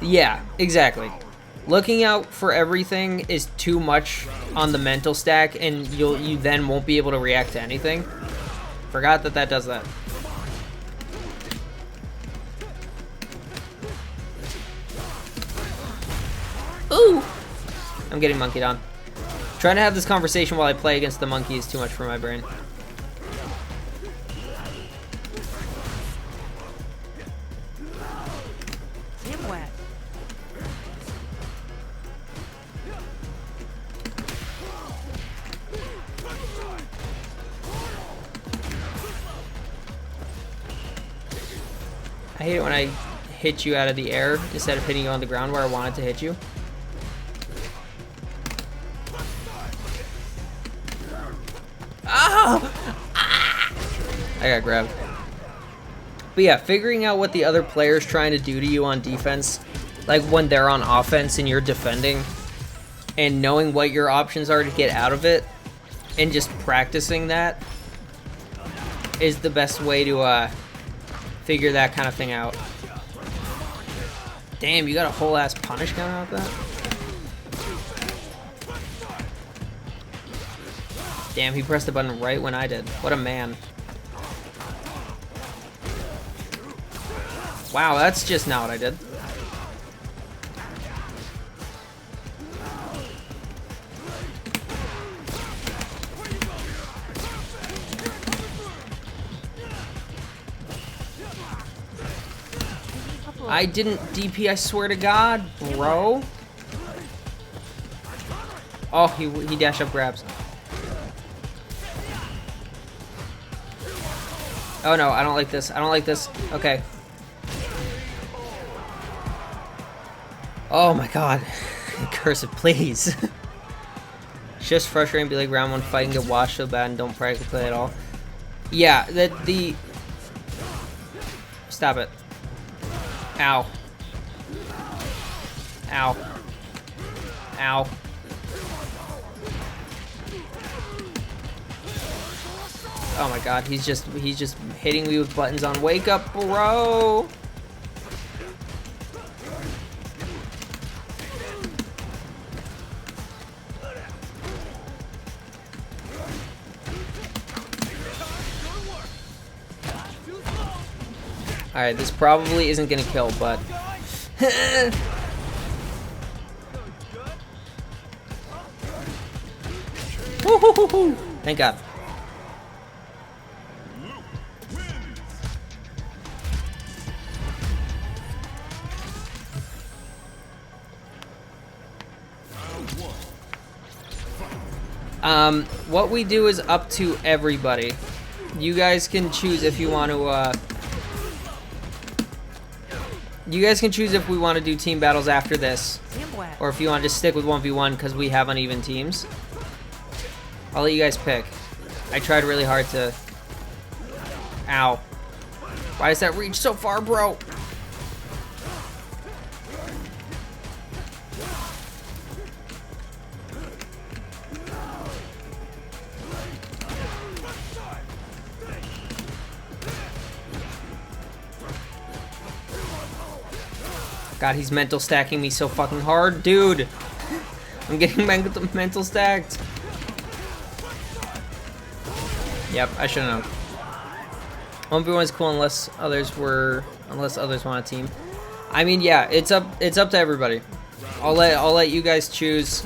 Yeah, exactly. Looking out for everything is too much on the mental stack, and you then won't be able to react to anything. Forgot that does that. Ooh! I'm getting monkeyed on. Trying to have this conversation while I play against the monkey is too much for my brain. I hate it when I hit you out of the air instead of hitting you on the ground where I wanted to hit you. I got grabbed. But yeah, figuring out what the other player's trying to do to you on defense, like when they're on offense and you're defending, and knowing what your options are to get out of it, and just practicing that is the best way to figure that kind of thing out. Damn, you got a whole ass punish coming out of that? Damn, he pressed the button right when I did. What a man. Wow, that's just not what I did. I didn't DP, I swear to God, bro. Oh, he dash up grabs. Oh no, I don't like this. I don't like this. Okay. Oh my god. Cursive, please. It's just frustrating to be like round one fight and get washed so bad and don't practically play at all. Yeah, the stop it. Ow. Ow. Ow. Oh my god, he's just hitting me with buttons on wake up, bro. Alright, this probably isn't gonna kill, but woo-hoo-hoo-hoo. Thank God. What we do is up to everybody. You guys can choose if you want to, you guys can choose if we want to do team battles after this, or if you want to just stick with 1v1 because we have uneven teams. I'll let you guys pick. I tried really hard to... Ow. Why does that reach so far, bro? God, he's mental stacking me so fucking hard. Dude! I'm getting mental stacked. Yep, I should've known. 1v1 is cool unless others want a team. I mean, yeah, it's up to everybody. I'll let you guys choose,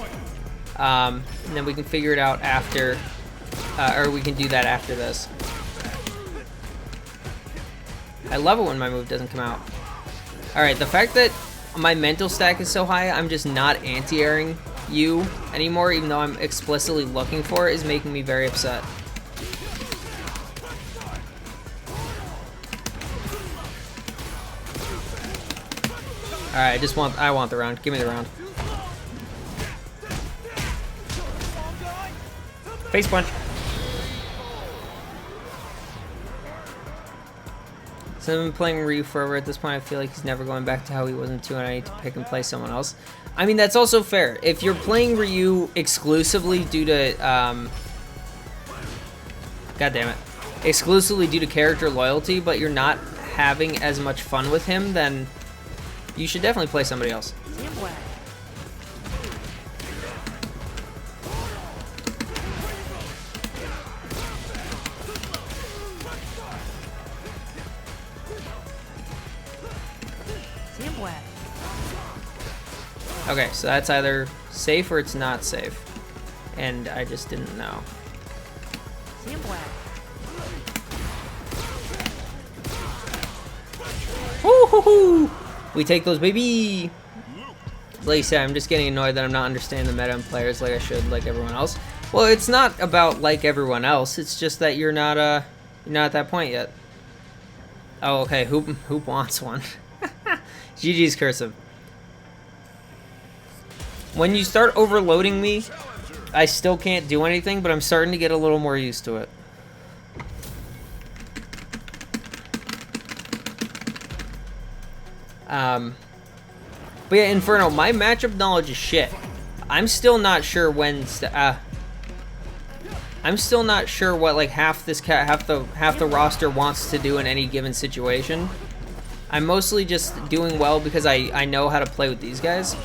and then we can figure it out after, or we can do that after this. I love it when my move doesn't come out. Alright, the fact that my mental stack is so high, I'm just not anti-airing you anymore, even though I'm explicitly looking for it, is making me very upset. Alright, I want the round. Give me the round. Face punch. So I've been playing Ryu forever. At this point, I feel like he's never going back to how he was in 2, and I need to pick and play someone else. I mean, that's also fair. If you're playing Ryu exclusively due to, God damn it, exclusively due to character loyalty, but you're not having as much fun with him, then you should definitely play somebody else. Okay, so that's either safe or it's not safe. And I just didn't know. Woo-hoo-hoo! We take those, baby! Like I said, I'm just getting annoyed that I'm not understanding the meta and players like I should, like everyone else. Well, it's not about like everyone else. It's just that you're not at that point yet. Oh, okay. Hoop wants one. GG's cursive. When you start overloading me, I still can't do anything, but I'm starting to get a little more used to it. But yeah, Inferno, my matchup knowledge is shit. I'm still not sure when. I'm still not sure what like half the roster wants to do in any given situation. I'm mostly just doing well because I know how to play with these guys.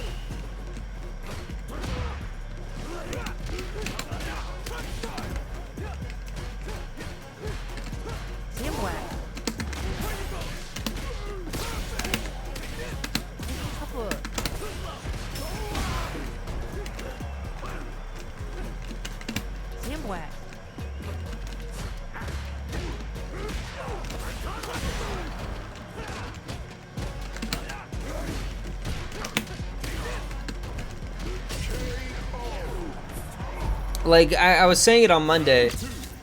Like, I was saying it on Monday,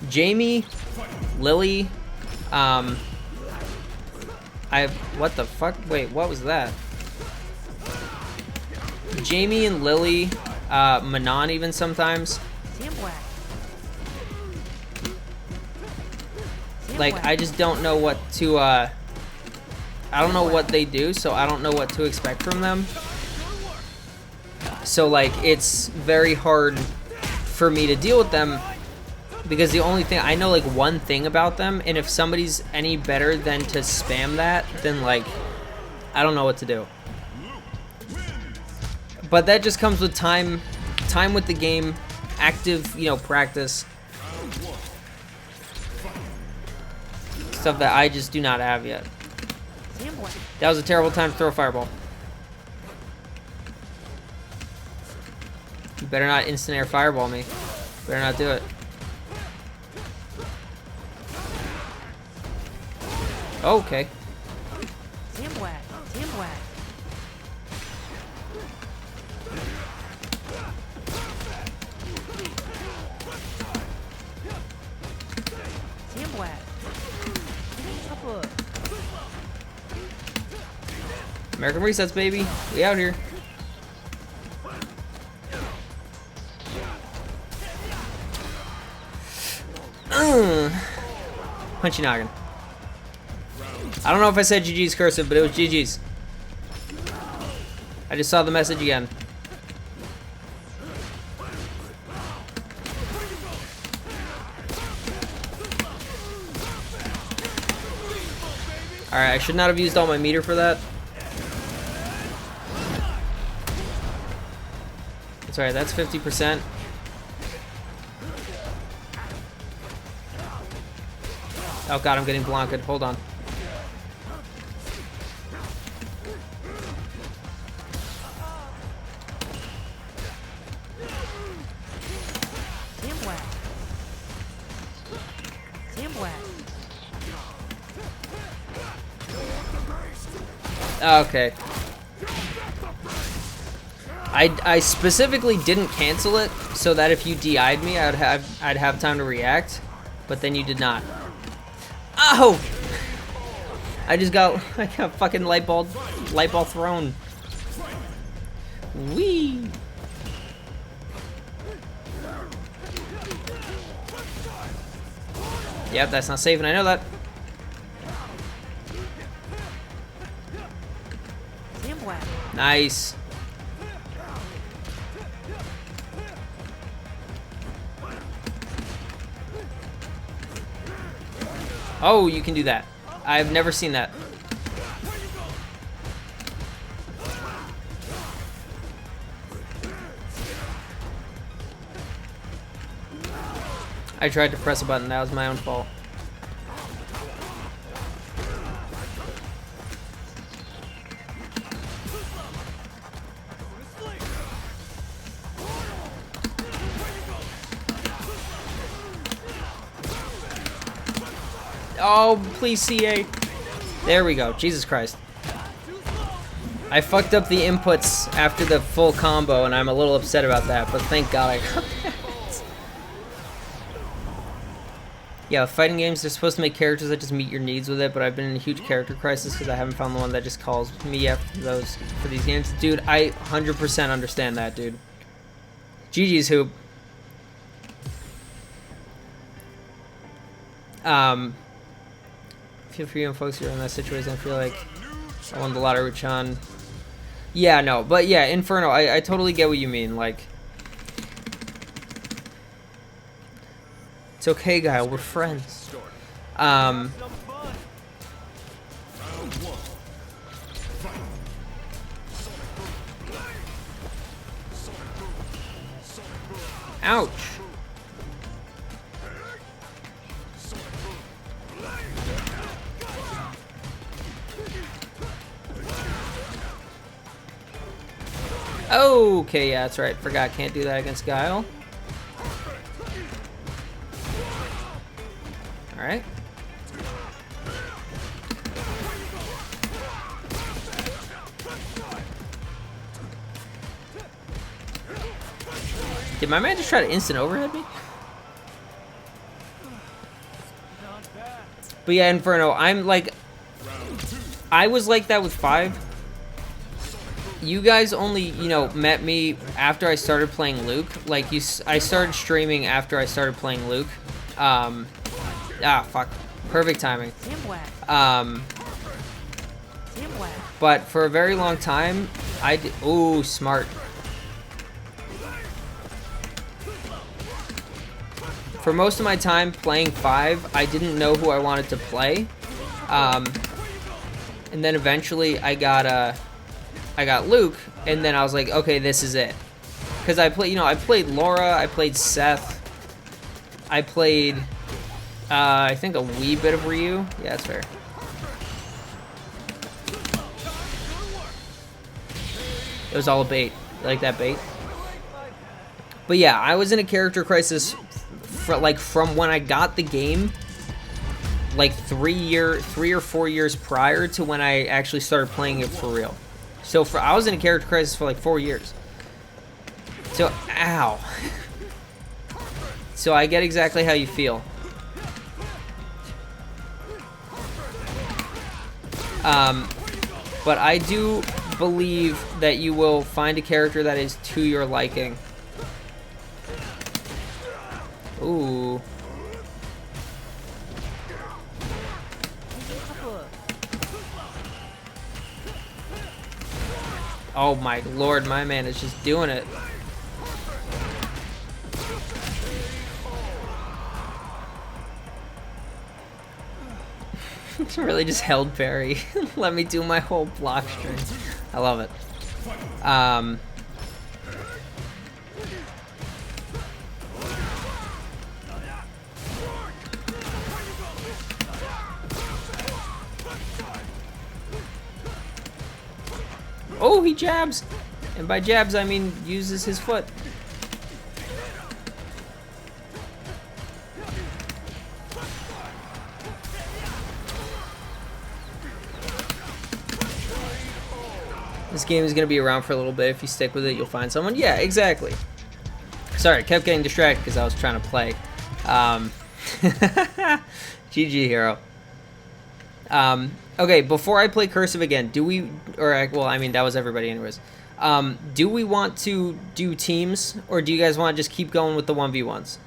Jamie, Lily, what the fuck? Wait, what was that? Jamie and Lily, Manon even sometimes. Like, I just don't know what to, I don't know what they do, so I don't know what to expect from them. So, like, it's very hard for me to deal with them because the only thing I know like one thing about them, and if somebody's any better than to spam that, then like I don't know what to do. But that just comes with time with the game, active, you know, practice, stuff that I just do not have yet. That was a terrible time to throw a fireball. You better not instant air fireball me. Better not do it. Okay. American resets, baby. We out here. Punchy noggin. I don't know if I said GG's cursive, but it was GG's. I just saw the message again. Alright, I should not have used all my meter for that. That's alright, that's 50%. Oh god, I'm getting blanked. Hold on. Okay. I specifically didn't cancel it so that if you DI'd me, I'd have time to react, but then you did not. Oh! I got fucking light ball thrown. Wee. Yep, that's not safe, and I know that. Nice. Oh, you can do that. I've never seen that. I tried to press a button. That was my own fault. Oh, please, CA. There we go. Jesus Christ. I fucked up the inputs after the full combo, and I'm a little upset about that, but thank God I got that. Yeah, fighting games, they're supposed to make characters that just meet your needs with it, but I've been in a huge character crisis because I haven't found the one that just calls me up for these games. Dude, I 100% understand that, dude. GG's Hoop. Feel free and folks who are in that situation. I feel like I won the lottery with Chan. Yeah, no, but yeah, Inferno, I totally get what you mean. Like, it's okay, Guile, we're friends. Ouch. Okay, yeah, that's right. Forgot, can't do that against Guile. Alright. Did my man just try to instant overhead me? But yeah, Inferno, I'm like... I was like that with 5. You guys only, you know, met me after I started playing Luke. Like, I started streaming after I started playing Luke. Fuck. Perfect timing. But for a very long time, I did... Ooh, smart. For most of my time playing 5, I didn't know who I wanted to play. And then eventually I got Luke, and then I was like, okay, this is it. Because I played Laura, I played Seth, I played, I think a wee bit of Ryu. Yeah, that's fair. It was all a bait. You like that bait? But yeah, I was in a character crisis from when I got the game, like 3 or 4 years prior to when I actually started playing it for real. So I was in a character crisis for like 4 years. So, ow. So I get exactly how you feel. But I do believe that you will find a character that is to your liking. Ooh. Oh my lord, my man is just doing it. Really just held parry. Let me do my whole block string. I love it. Oh, he jabs! And by jabs, I mean uses his foot. This game is going to be around for a little bit. If you stick with it, you'll find someone. Yeah, exactly. Sorry, I kept getting distracted because I was trying to play. GG, hero. Okay, before I play Cursive again, well, I mean, that was everybody anyways. Do we want to do teams, or do you guys want to just keep going with the 1v1s?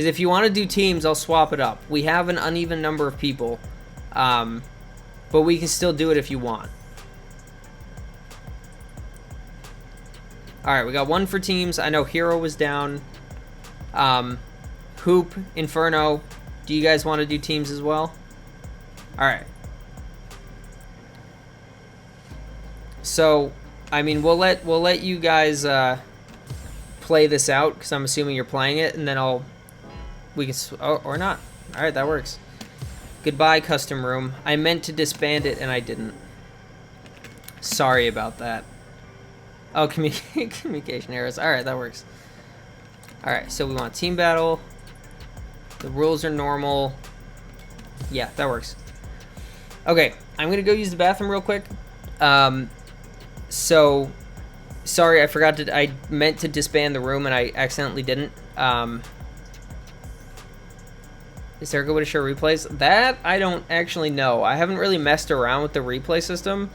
Because if you want to do teams, I'll swap it up. We have an uneven number of people, but we can still do it if you want. Alright, we got one for teams. I know Hero was down. Hoop, Inferno. Do you guys want to do teams as well? Alright. So, I mean, we'll let you guys play this out, because I'm assuming you're playing it, and then we can, or not. Alright, that works. Goodbye, custom room. I meant to disband it, and I didn't. Sorry about that. Oh, communication errors. Alright, that works. Alright, so we want team battle. The rules are normal. Yeah, that works. Okay, I'm going to go use the bathroom real quick. So, sorry, I meant to disband the room, and I accidentally didn't. Is there a good way to share replays? That, I don't actually know. I haven't really messed around with the replay system.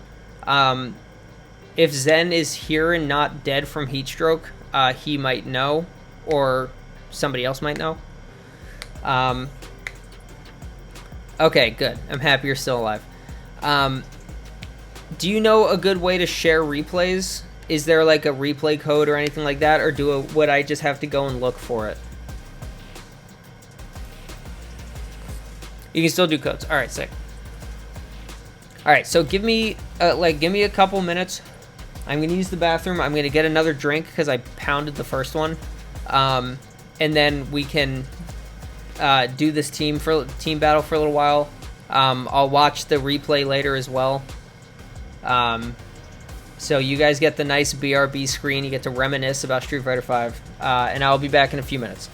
If Zen is here and not dead from heat stroke, he might know, or somebody else might know. Okay, good. I'm happy you're still alive. Do you know a good way to share replays? Is there like a replay code or anything like that, or would I just have to go and look for it? You can still do codes. All right, sick. All right, so give me a couple minutes. I'm gonna use the bathroom. I'm gonna get another drink because I pounded the first one, and then we can do this team battle for a little while. I'll watch the replay later as well. So you guys get the nice BRB screen. You get to reminisce about Street Fighter V, and I'll be back in a few minutes.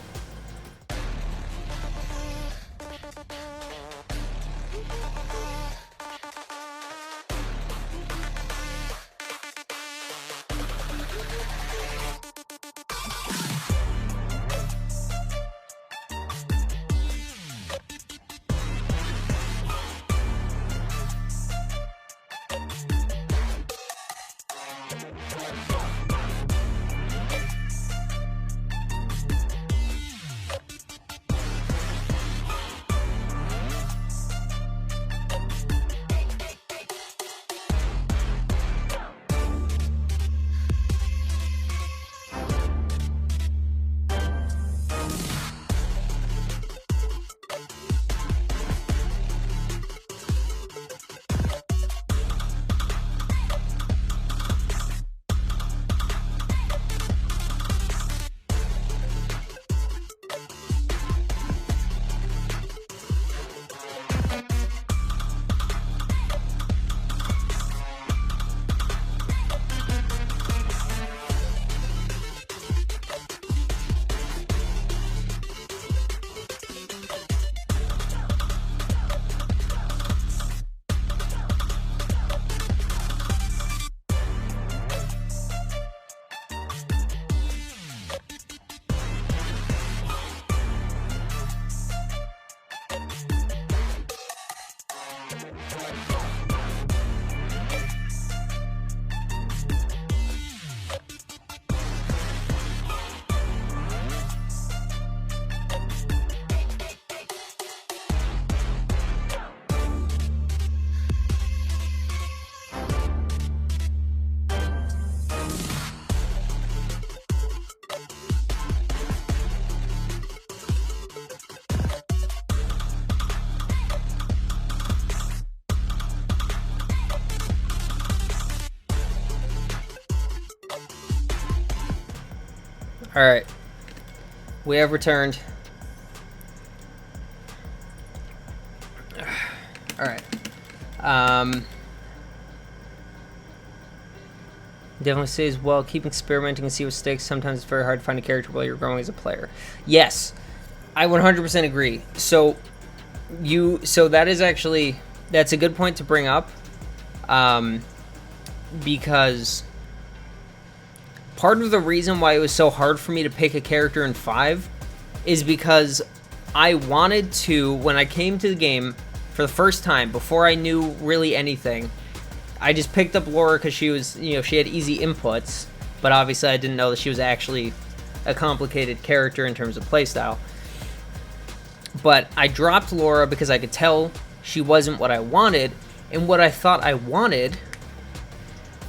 Alright. We have returned. Alright. Definitely says, well, keep experimenting and see what sticks. Sometimes it's very hard to find a character while you're growing as a player. Yes. I 100% agree. So that is actually, that's a good point to bring up. Because part of the reason why it was so hard for me to pick a character in 5 is because I wanted to, when I came to the game for the first time, before I knew really anything, I just picked up Laura because she was, she had easy inputs, but obviously I didn't know that she was actually a complicated character in terms of playstyle. But I dropped Laura because I could tell she wasn't what I wanted, and what I thought I wanted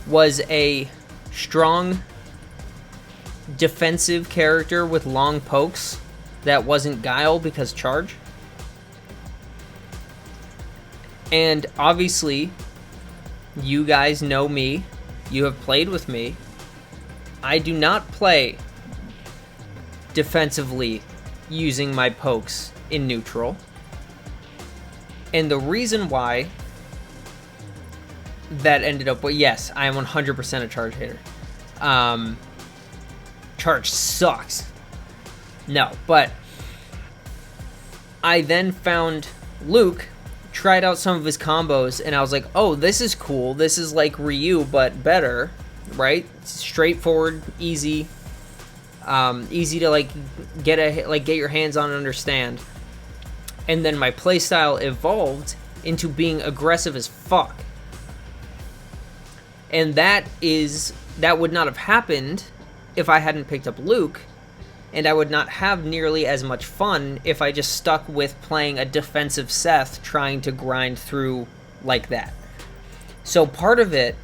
was a strong defensive character with long pokes that wasn't Guile because charge. And obviously, you guys know me. You have played with me. I do not play defensively using my pokes in neutral. And the reason why that ended up, well, yes, I am 100% a charge hater. Charge sucks. No, but I then found Luke, tried out some of his combos, and I was like, oh, this is cool. This is like Ryu, but better, right? Straightforward, easy. Easy to like get your hands on and understand. And then my playstyle evolved into being aggressive as fuck. And that would not have happened if I hadn't picked up Luke, and I would not have nearly as much fun if I just stuck with playing a defensive Seth trying to grind through like that. So part of it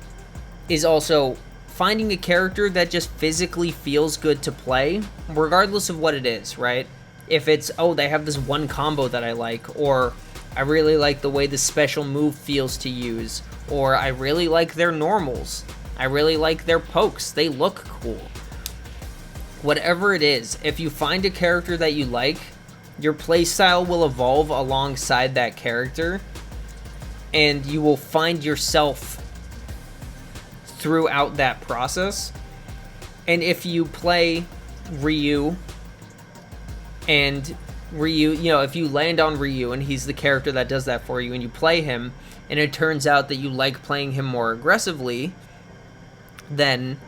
is also finding a character that just physically feels good to play, regardless of what it is, right? If it's, oh, they have this one combo that I like, or I really like the way the special move feels to use, or I really like their normals, I really like their pokes, they look cool. Whatever it is, if you find a character that you like, your playstyle will evolve alongside that character, and you will find yourself throughout that process. And if you play Ryu, and Ryu, you know, if you land on Ryu and he's the character that does that for you, and you play him, and it turns out that you like playing him more aggressively, then,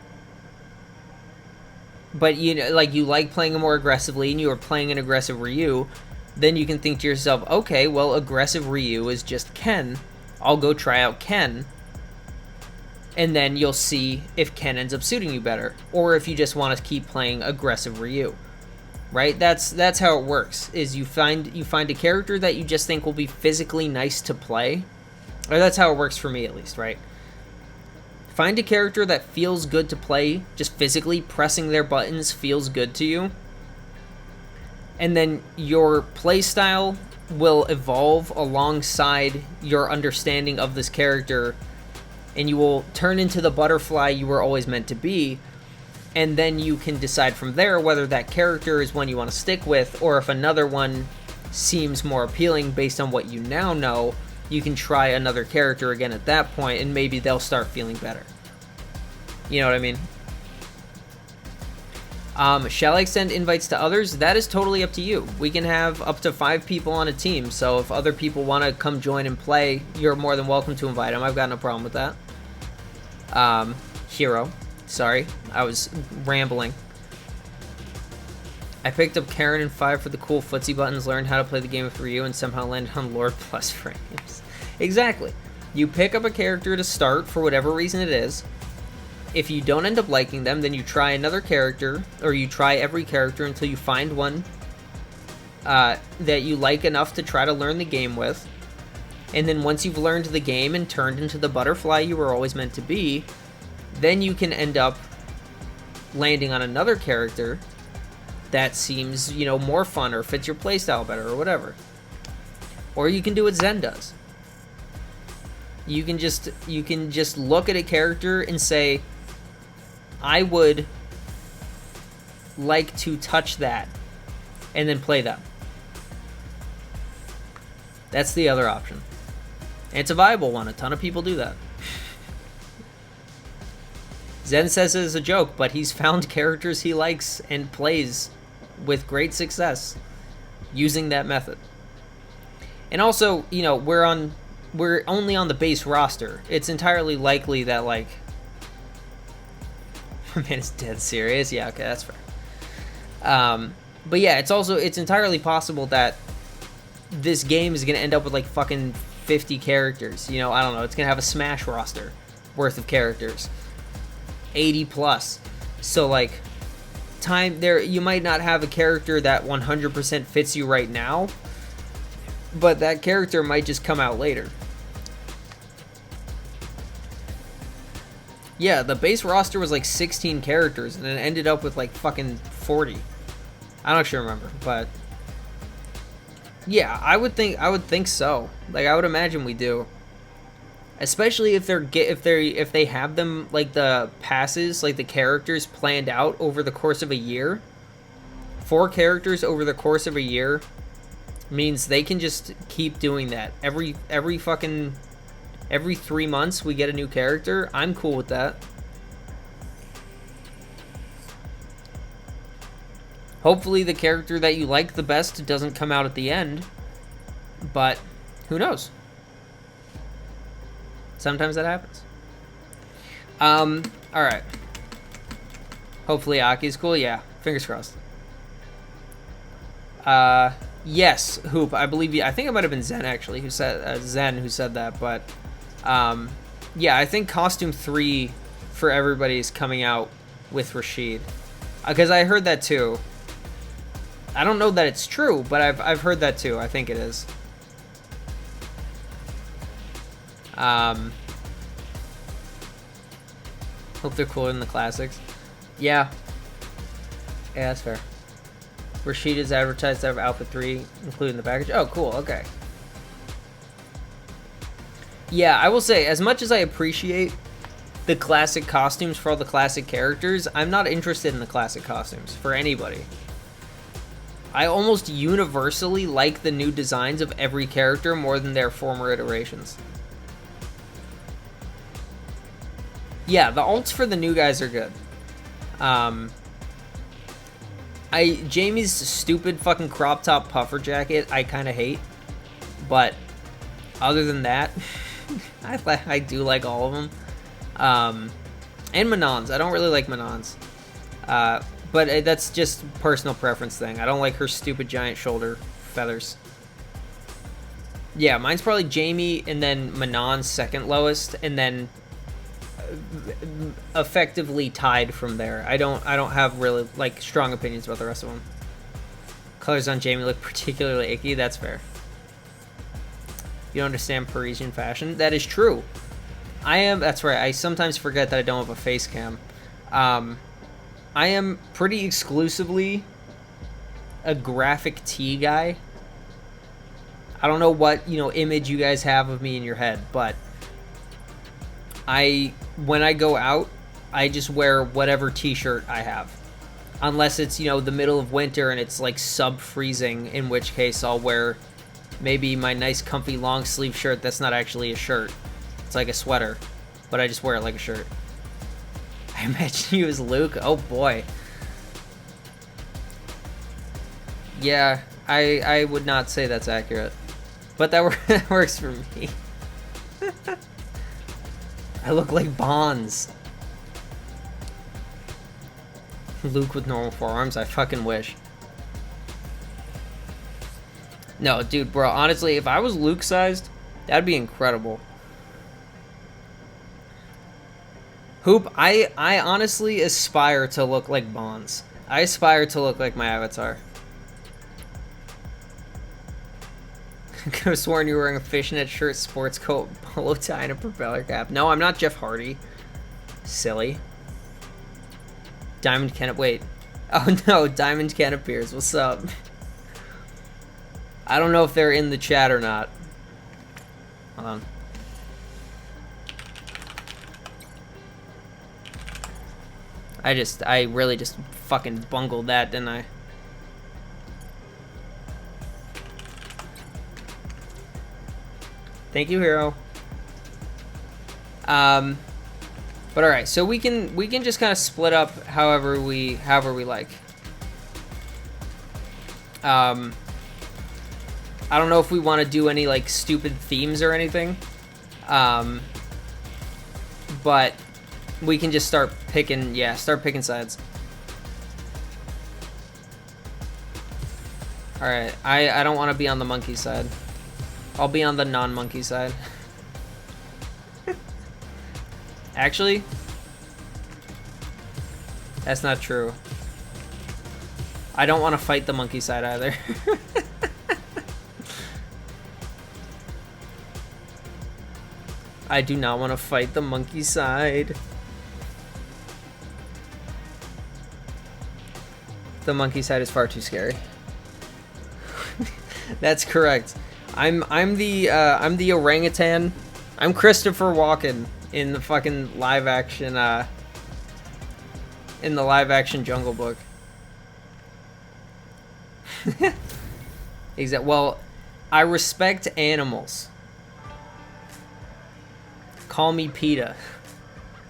but you know, like you like playing him more aggressively, and you are playing an aggressive Ryu, then you can think to yourself, okay, well, aggressive Ryu is just Ken. I'll go try out Ken, and then you'll see if Ken ends up suiting you better, or if you just want to keep playing aggressive Ryu. Right? That's how it works. Is you find a character that you just think will be physically nice to play. Or that's how it works for me, at least, right? Find a character that feels good to play, just physically pressing their buttons feels good to you. And then your playstyle will evolve alongside your understanding of this character, and you will turn into the butterfly you were always meant to be. And then you can decide from there whether that character is one you want to stick with, or if another one seems more appealing based on what you now know, you can try another character again at that point, and maybe they'll start feeling better. You know what I mean? Shall I extend invites to others? That is totally up to you. We can have up to 5 people on a team, so if other people want to come join and play, you're more than welcome to invite them. I've got no problem with that. Hero. Sorry, I was rambling. I picked up Karen in 5 for the cool footsie buttons, learned how to play the game with Ryu, and somehow landed on Lord plus frames. Exactly. You pick up a character to start for whatever reason it is. If you don't end up liking them, then you try another character, or you try every character until you find one that you like enough to try to learn the game with. And then once you've learned the game and turned into the butterfly you were always meant to be, then you can end up landing on another character that seems, you know, more fun or fits your playstyle better or whatever. Or you can do what Zen does. You can just look at a character and say, I would like to touch that, and then play them. That's the other option. And it's a viable one. A ton of people do that. Zen says it as a joke, but he's found characters he likes and plays with great success using that method. And also, you know, we're only on the base roster. It's entirely likely that, like, man, it's dead serious. Yeah, okay, that's fair. But yeah, it's entirely possible that this game is gonna end up with like fucking 50 characters. You know, I don't know. It's gonna have a Smash roster worth of characters. 80 plus. So like you might not have a character that 100% fits you right now, but that character might just come out later. Yeah, the base roster was like 16 characters, and it ended up with like fucking 40. I don't actually remember, but yeah, I would think so. Like, I would imagine we do. Especially if they have them, like, the passes, like the characters planned out over the course of a year. 4 characters over the course of a year means they can just keep doing that. Every 3 months we get a new character. I'm cool with that. Hopefully the character that you like the best doesn't come out at the end, but who knows? Sometimes that happens. Alright. Hopefully Aki's cool. Yeah, fingers crossed. Yes, Hoop, I believe you. I think it might have been Zen, actually, who said that, but yeah, I think Costume 3 for everybody is coming out with Rashid. Because I heard that too. I don't know that it's true, but I've heard that too. I think it is. Hope they're cooler than the classics. Yeah. Yeah, that's fair. Rashid is advertised out of Alpha 3, including the package. Oh, cool. Okay. Yeah, I will say, as much as I appreciate the classic costumes for all the classic characters, I'm not interested in the classic costumes for anybody. I almost universally like the new designs of every character more than their former iterations. Yeah, the alts for the new guys are good. Jamie's stupid fucking crop top puffer jacket I kind of hate, but other than that, I do like all of them. And Manon's. I don't really like Manon's. But that's just personal preference thing. I don't like her stupid giant shoulder feathers. Yeah, mine's probably Jamie and then Manon's second lowest, and then effectively tied from there. I don't have really like strong opinions about the rest of them. Colors on Jamie look particularly icky. That's fair. You don't understand Parisian fashion. That is true. That's right. I sometimes forget that I don't have a face cam. I am pretty exclusively a graphic tee guy. I don't know what, image you guys have of me in your head, but when I go out, I just wear whatever t-shirt I have. Unless it's, the middle of winter and it's like sub-freezing, in which case I'll wear maybe my nice comfy long sleeve shirt that's not actually a shirt. It's like a sweater, but I just wear it like a shirt. I imagine you as Luke. Oh boy. Yeah, I would not say that's accurate, but that works for me. I look like Bonds. Luke with normal forearms. I fucking wish. No, dude, bro. Honestly, if I was Luke sized, that'd be incredible. Hoop, I honestly aspire to look like Bonds. I aspire to look like my avatar. I could have sworn you were wearing a fishnet shirt, sports coat, polo tie, and a propeller cap. No, I'm not Jeff Hardy. Silly. Diamond Ken... Wait. Oh no, Diamond Ken appears. What's up? I don't know if they're in the chat or not. Hold on. I really just fucking bungled that, didn't I? Thank you, Hero. But alright, so we can just kind of split up however we like. I don't know if we want to do any like stupid themes or anything. But we can just start picking sides. Alright, I don't want to be on the monkey side. I'll be on the non-monkey side. Actually, that's not true. I don't want to fight the monkey side either. I do not want to fight the monkey side. The monkey side is far too scary. That's correct. I'm the orangutan. I'm Christopher Walken in the fucking live action Jungle Book. Exactly. Well, I respect animals. Call me PETA.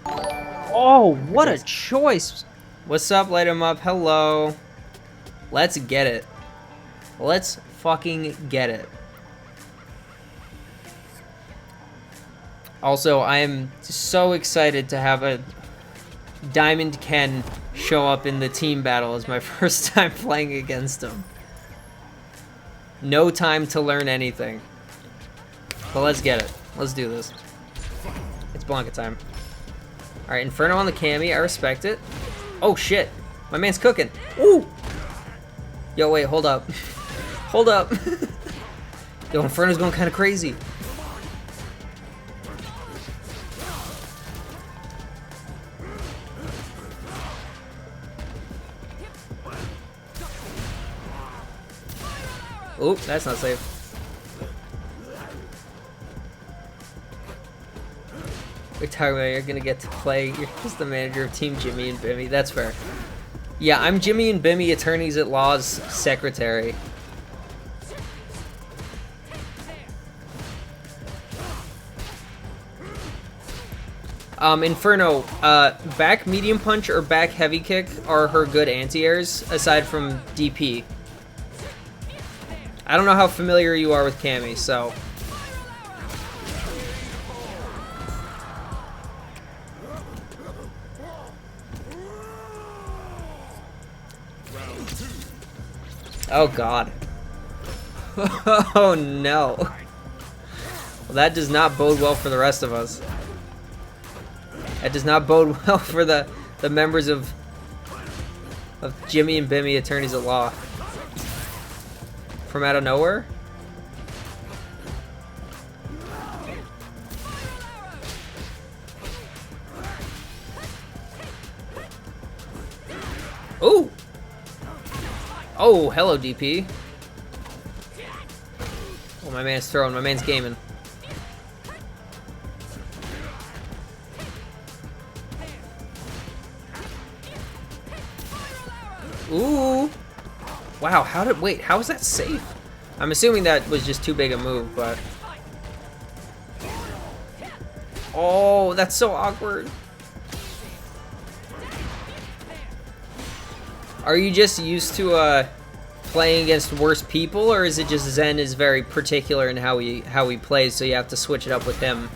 Oh, what a choice! What's up, light 'em up? Hello. Let's get it. Let's fucking get it. Also, I am so excited to have a Diamond Ken show up in the team battle as my first time playing against him. No time to learn anything. But let's get it. Let's do this. It's Blanca time. Alright, Inferno on the Cammy. I respect it. Oh, shit. My man's cooking. Ooh! Yo, wait, hold up. Hold up. Yo, Inferno's going kind of crazy. Oop, that's not safe. We're talking about you're gonna get to play. You're just the manager of Team Jimmy and Bimmy. That's fair. Yeah, I'm Jimmy and Bimmy Attorneys at Law's secretary. Inferno, back medium punch or back heavy kick are her good anti-airs, aside from DP. I don't know how familiar you are with Cammy, so... Oh, God. Oh, no. Well, that does not bode well for the rest of us. That does not bode well for the members of Jimmy and Bimmy Attorneys at Law. From out of nowhere? Ooh! Oh, hello, DP. Oh, my man's throwing. My man's gaming. Ooh! Wow, wait, how is that safe? I'm assuming that was just too big a move, but... Oh, that's so awkward. Are you just used to playing against worse people, or is it just Zen is very particular in how he plays, so you have to switch it up with him?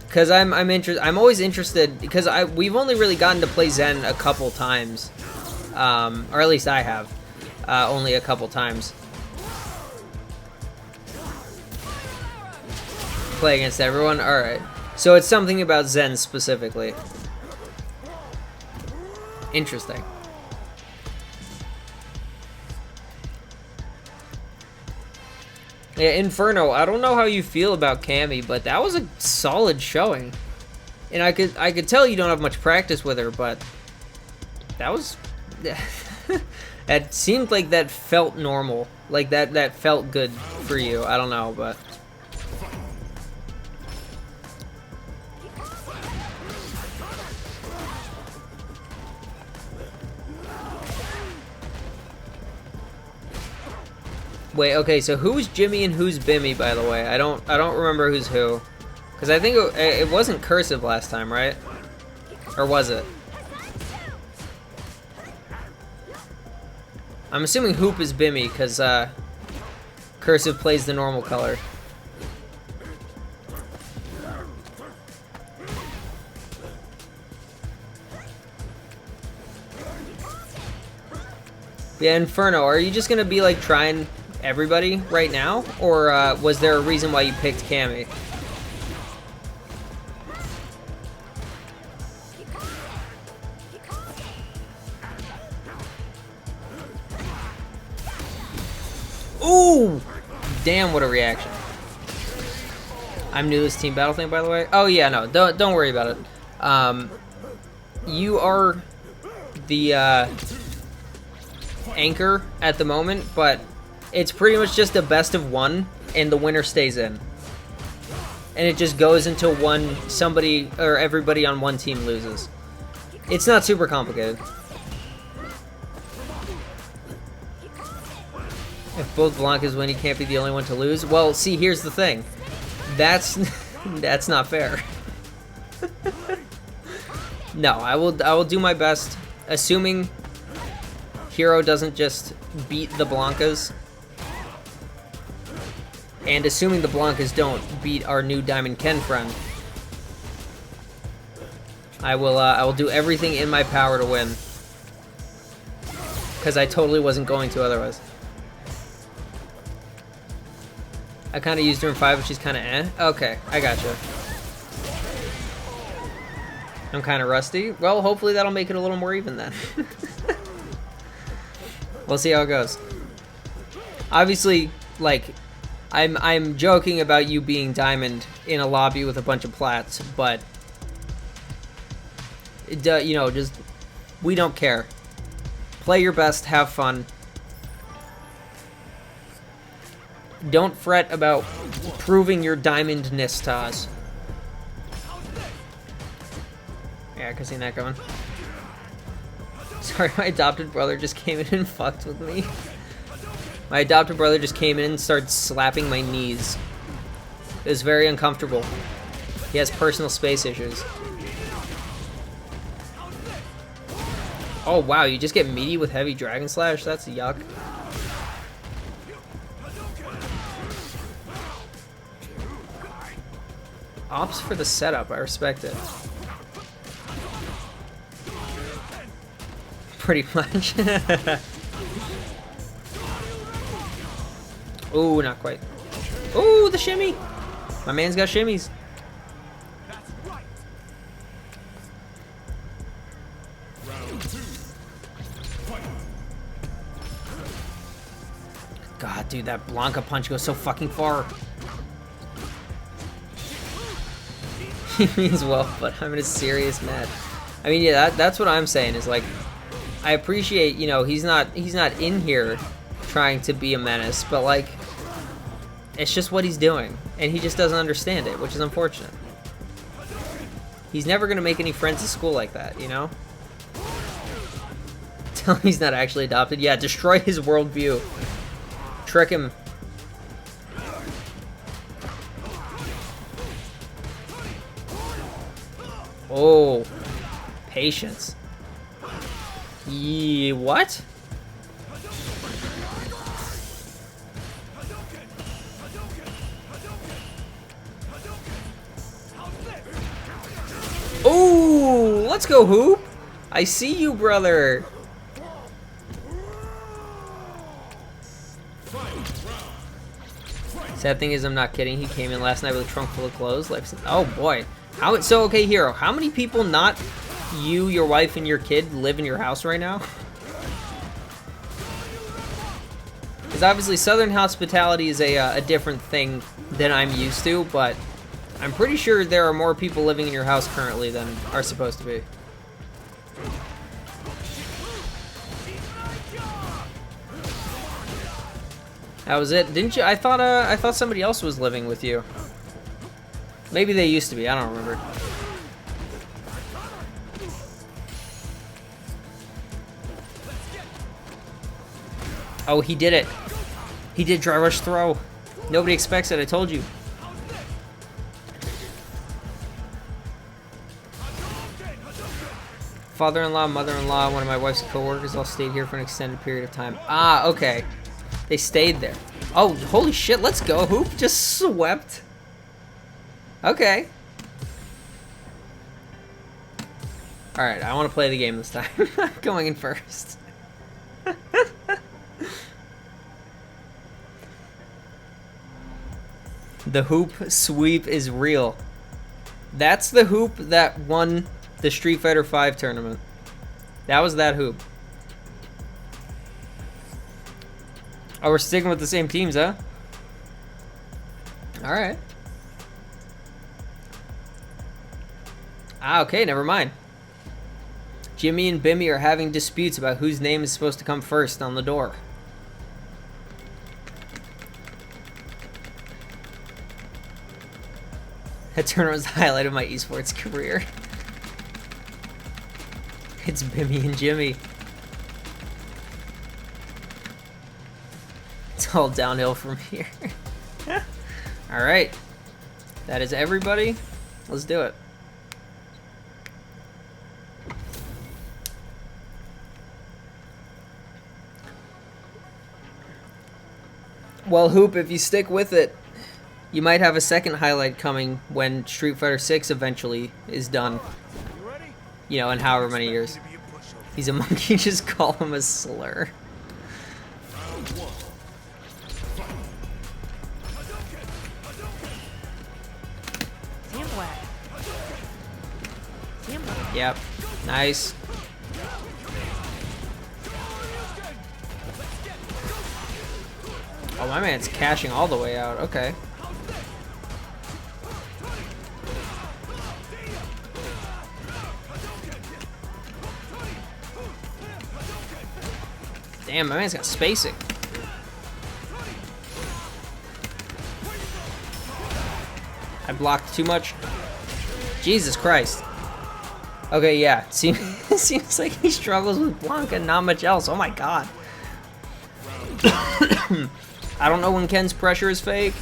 Because I'm always interested, because we've only really gotten to play Zen a couple times, or at least I have, only a couple times. Play against everyone? Alright. So it's something about Zen specifically. Interesting. Yeah, Inferno, I don't know how you feel about Cammy, but that was a solid showing. And I could tell you don't have much practice with her, but that was it seemed like that felt normal. Like that felt good for you. I don't know, but wait, okay, so who's Jimmy and who's Bimmy, by the way? I don't remember who's who. Because I think it wasn't cursive last time, right? Or was it? I'm assuming Hoop is Bimmy, because cursive plays the normal color. Yeah, Inferno, are you just going to be like trying everybody right now? Or was there a reason why you picked Cammy? Ooh! Damn, what a reaction. I'm new to this team battle thing, by the way. Oh yeah, no, don't worry about it. You are the anchor at the moment, but it's pretty much just a best of one, and the winner stays in. And it just goes until somebody or everybody on one team loses. It's not super complicated. If both Blancas win, you can't be the only one to lose. Well, see, here's the thing. That's not fair. No, I will do my best, assuming Hero doesn't just beat the Blancas, and assuming the Blancas don't beat our new Diamond Ken friend. I will do everything in my power to win, because I totally wasn't going to otherwise. I kind of used her in 5, but she's kind of eh. Okay, I gotcha. I'm kind of rusty. Well, hopefully that'll make it a little more even then. We'll see how it goes. Obviously, like, I'm joking about you being diamond in a lobby with a bunch of plats, but you know, just we don't care. Play your best, have fun. Don't fret about proving your diamondness to us. Yeah, I can see that going. Sorry, my adopted brother just came in and fucked with me. My adopted brother just came in and started slapping my knees. It was very uncomfortable. He has personal space issues. Oh wow, you just get meaty with heavy dragon slash? That's yuck. Ops for the setup, I respect it. Pretty much. Ooh, not quite. Ooh, the shimmy! My man's got shimmies. God, dude, that Blanca punch goes so fucking far. He means well, but I'm in a serious match. I mean, yeah, that's what I'm saying is like, I appreciate, you know, he's not in here trying to be a menace, but like, it's just what he's doing, and he just doesn't understand it, which is unfortunate. He's never gonna make any friends at school like that, you know? Tell him he's not actually adopted. Yeah, destroy his worldview. Trick him. Oh, patience. What? Oh, let's go, Hoop. I see you, brother. Sad thing is, I'm not kidding. He came in last night with a trunk full of clothes. Like, oh boy. So okay, Hero, how many people, not you, your wife, and your kid, live in your house right now? Because obviously Southern hospitality is a different thing than I'm used to, but I'm pretty sure there are more people living in your house currently than are supposed to be. That was it, didn't you? I thought somebody else was living with you. Maybe they used to be, I don't remember. Oh, he did it. He did dry rush throw. Nobody expects it, I told you. Father-in-law, mother-in-law, one of my wife's co-workers all stayed here for an extended period of time. Ah, okay. They stayed there. Oh, holy shit, let's go. Hoop just swept. Okay. Alright, I want to play the game this time. I'm going in first. The Hoop sweep is real. That's the Hoop that won the Street Fighter V tournament. That was that Hoop. Oh, we're sticking with the same teams, huh? All right. Ah, okay, never mind. Jimmy and Bimmy are having disputes about whose name is supposed to come first on the door. That tournament was the highlight of my esports career. It's Bimmy and Jimmy. It's all downhill from here. Alright. That is everybody. Let's do it. Well, Hoop, if you stick with it, you might have a second highlight coming when Street Fighter 6 eventually is done. You ready? You know, in however many years. To be a pushover. He's a monkey, just call him a slur. Round one. Sandwag. Sandwag. Yep. Nice. Oh, my man's cashing all the way out. Okay. Damn, my man's got spacing. I blocked too much. Jesus Christ. Okay, yeah. Seems like he struggles with Blanca and not much else. Oh my god. I don't know when Ken's pressure is fake.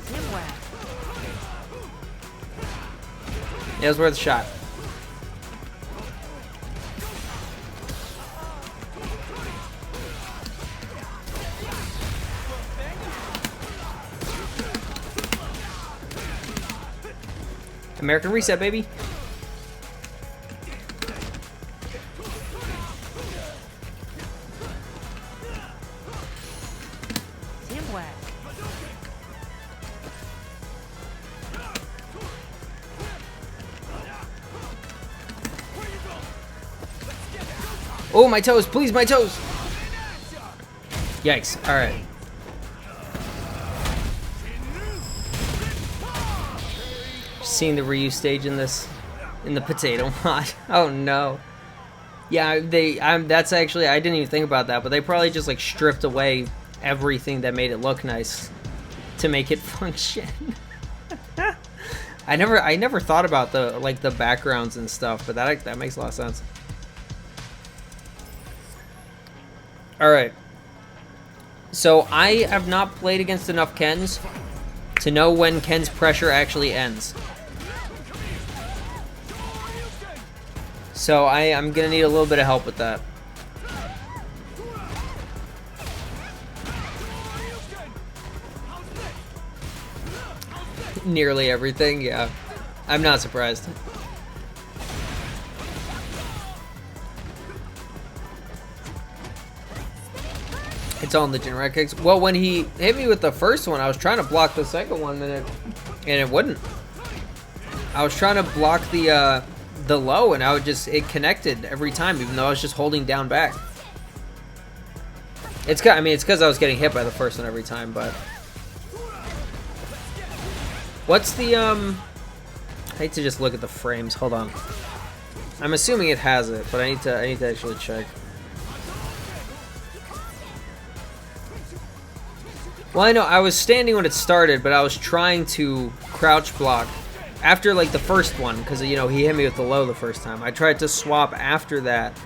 Sandwag. Yeah, it was worth a shot. American Reset, baby. Sandwag. Oh, my toes. Please, my toes. Yikes. All right. Seeing the Ryu stage in the potato mod. Oh no. Yeah, that's actually, I didn't even think about that, but they probably just like stripped away everything that made it look nice to make it function. I never thought about the backgrounds and stuff, but that makes a lot of sense. All right. So I have not played against enough Kens to know when Ken's pressure actually ends. So I'm gonna need a little bit of help with that. Nearly everything, yeah. I'm not surprised. It's all in the generic kicks. Well, when he hit me with the first one, I was trying to block the second one, and it wouldn't. I was trying to block the low, and it connected every time, even though I was just holding down back. It's because I was getting hit by the first one every time, but what's the I hate to just look at the frames. Hold on. I'm assuming it has it, but I need to actually check. Well, I know I was standing when it started, but I was trying to crouch block after like the first one, because he hit me with the low the first time. I tried to swap after that,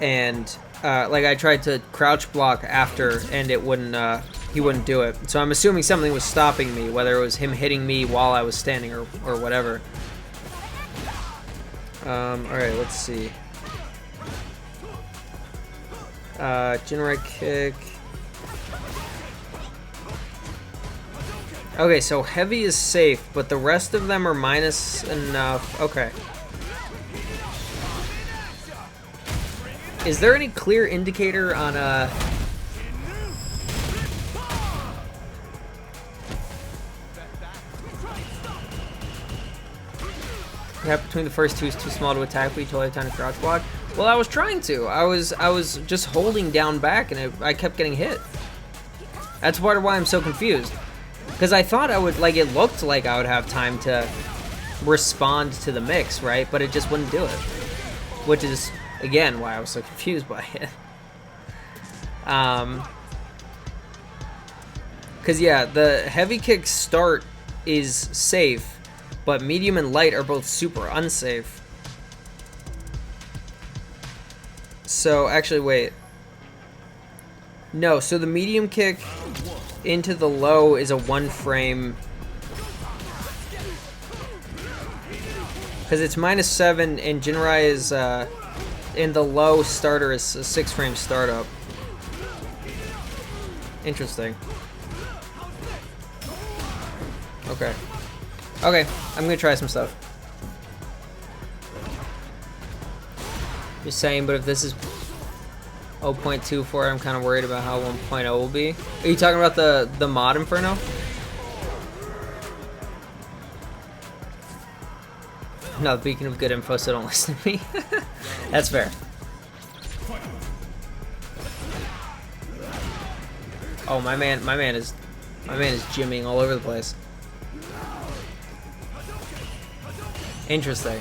and I tried to crouch block after, and it wouldn't. He wouldn't do it. So I'm assuming something was stopping me, whether it was him hitting me while I was standing or whatever. All right, let's see. Generic kick. Okay, so heavy is safe, but the rest of them are minus enough. Okay. Is there any clear indicator on gap between the first two is too small to attack, but you totally have time to crouch block. Well, I was trying to. I was just holding down back, and I kept getting hit. That's part of why I'm so confused. Because I thought I would, like, it looked like I would have time to respond to the mix, right? But it just wouldn't do it. Which is, again, why I was so confused by it. Because, yeah, the heavy kick start is safe, but medium and light are both super unsafe. So, actually, wait. No, so the medium kick into the low is a 1 frame. Because it's -7, and Jinrai is, in the low starter is a 6 frame startup. Interesting. Okay. Okay, I'm gonna try some stuff. Just saying, but if this is 0.24, I'm kind of worried about how 1.0 will be. Are you talking about the mod Inferno? No, beacon of good info, so don't listen to me. That's fair. Oh, my man is gymming all over the place. Interesting.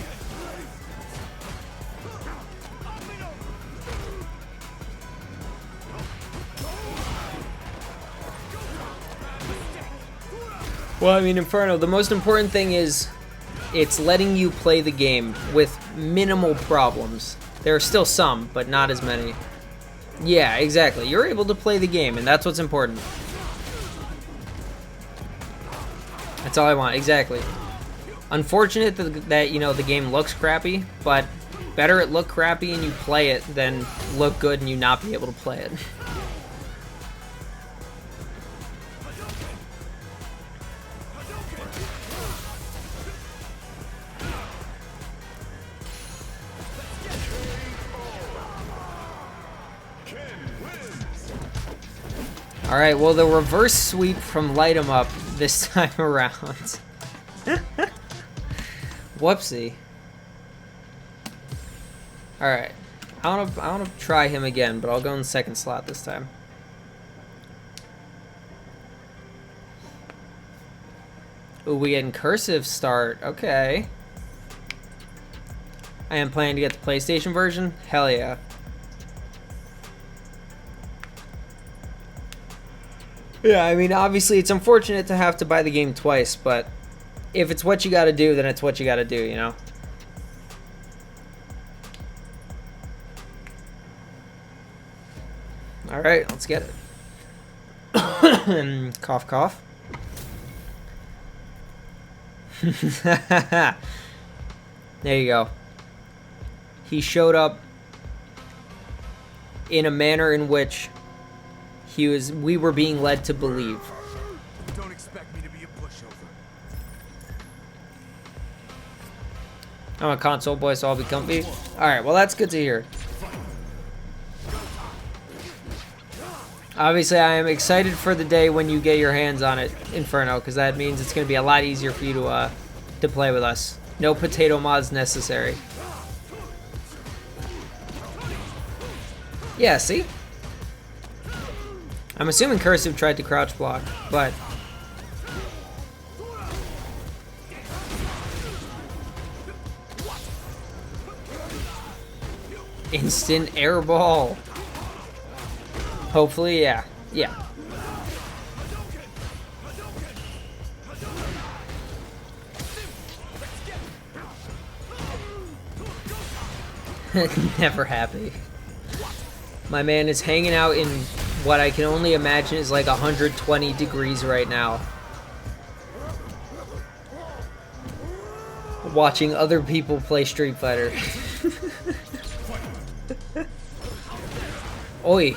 Well, I mean, Inferno, the most important thing is it's letting you play the game with minimal problems. There are still some, but not as many. Yeah, exactly. You're able to play the game, and that's what's important. That's all I want, exactly. Unfortunate that you know, the game looks crappy, but better it look crappy and you play it than look good and you not be able to play it. Alright, well, the reverse sweep from Light 'em Up this time around. Whoopsie. Alright. I wanna try him again, but I'll go in the second slot this time. Ooh, we get in cursive start. Okay. I am planning to get the PlayStation version. Hell yeah. Yeah, I mean, obviously it's unfortunate to have to buy the game twice, but if it's what you gotta do, then it's what you gotta do, you know? Alright, let's get it. Cough, cough. There you go. He showed up in a manner in which we were being led to believe. Don't expect me to be a pushover. I'm a console boy, so I'll be comfy. Alright, well, that's good to hear. Obviously, I am excited for the day when you get your hands on it, Inferno, because that means it's going to be a lot easier for you to play with us. No potato mods necessary. Yeah, see? I'm assuming Cursive tried to crouch block, but... Instant air ball. Hopefully, yeah. Yeah. Never happy. My man is hanging out in what I can only imagine is like 120 degrees right now. Watching other people play Street Fighter. Oi.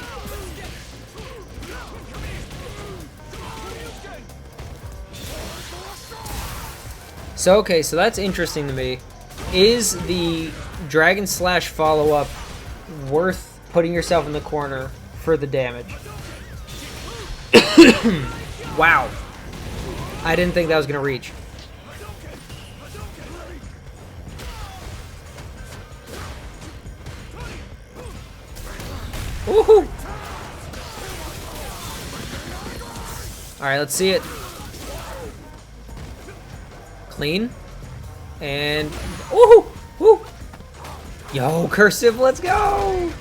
So, okay, so that's interesting to me. Is the Dragon Slash follow-up worth putting yourself in the corner for the damage? Wow. I didn't think that was going to reach. Woohoo! Alright, let's see it. Clean. And... Woohoo! Woo! Yo, cursive, let's go!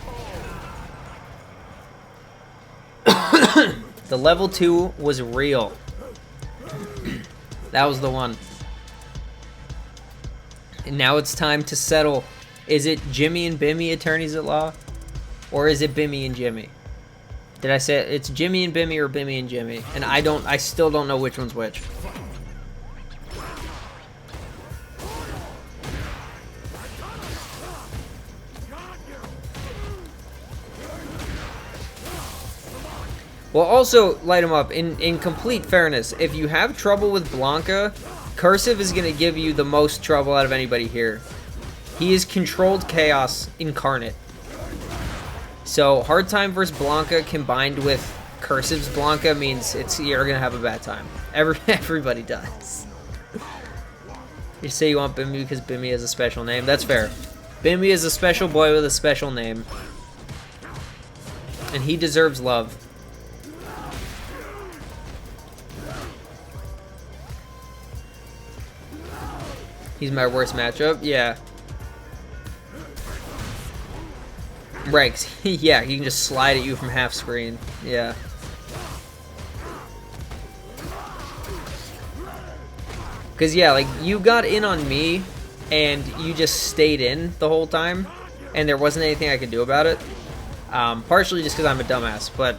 The level 2 was real. That was the one. And now it's time to settle. Is it Jimmy and Bimmy attorneys at law? Or is it Bimmy and Jimmy? Did I say it? It's Jimmy and Bimmy or Bimmy and Jimmy? And I still don't know which one's which. Well, also, light him up. In complete fairness, if you have trouble with Blanca, Cursive is going to give you the most trouble out of anybody here. He is controlled chaos incarnate. So, hard time versus Blanca combined with Cursive's Blanca means you're going to have a bad time. Everybody does. You say you want Bimmy because Bimmy has a special name. That's fair. Bimmy is a special boy with a special name. And he deserves love. He's my worst matchup? Yeah. Right, 'cause yeah, he can just slide at you from half screen. Yeah. Because, yeah, like, you got in on me, and you just stayed in the whole time, and there wasn't anything I could do about it. Partially just because I'm a dumbass, but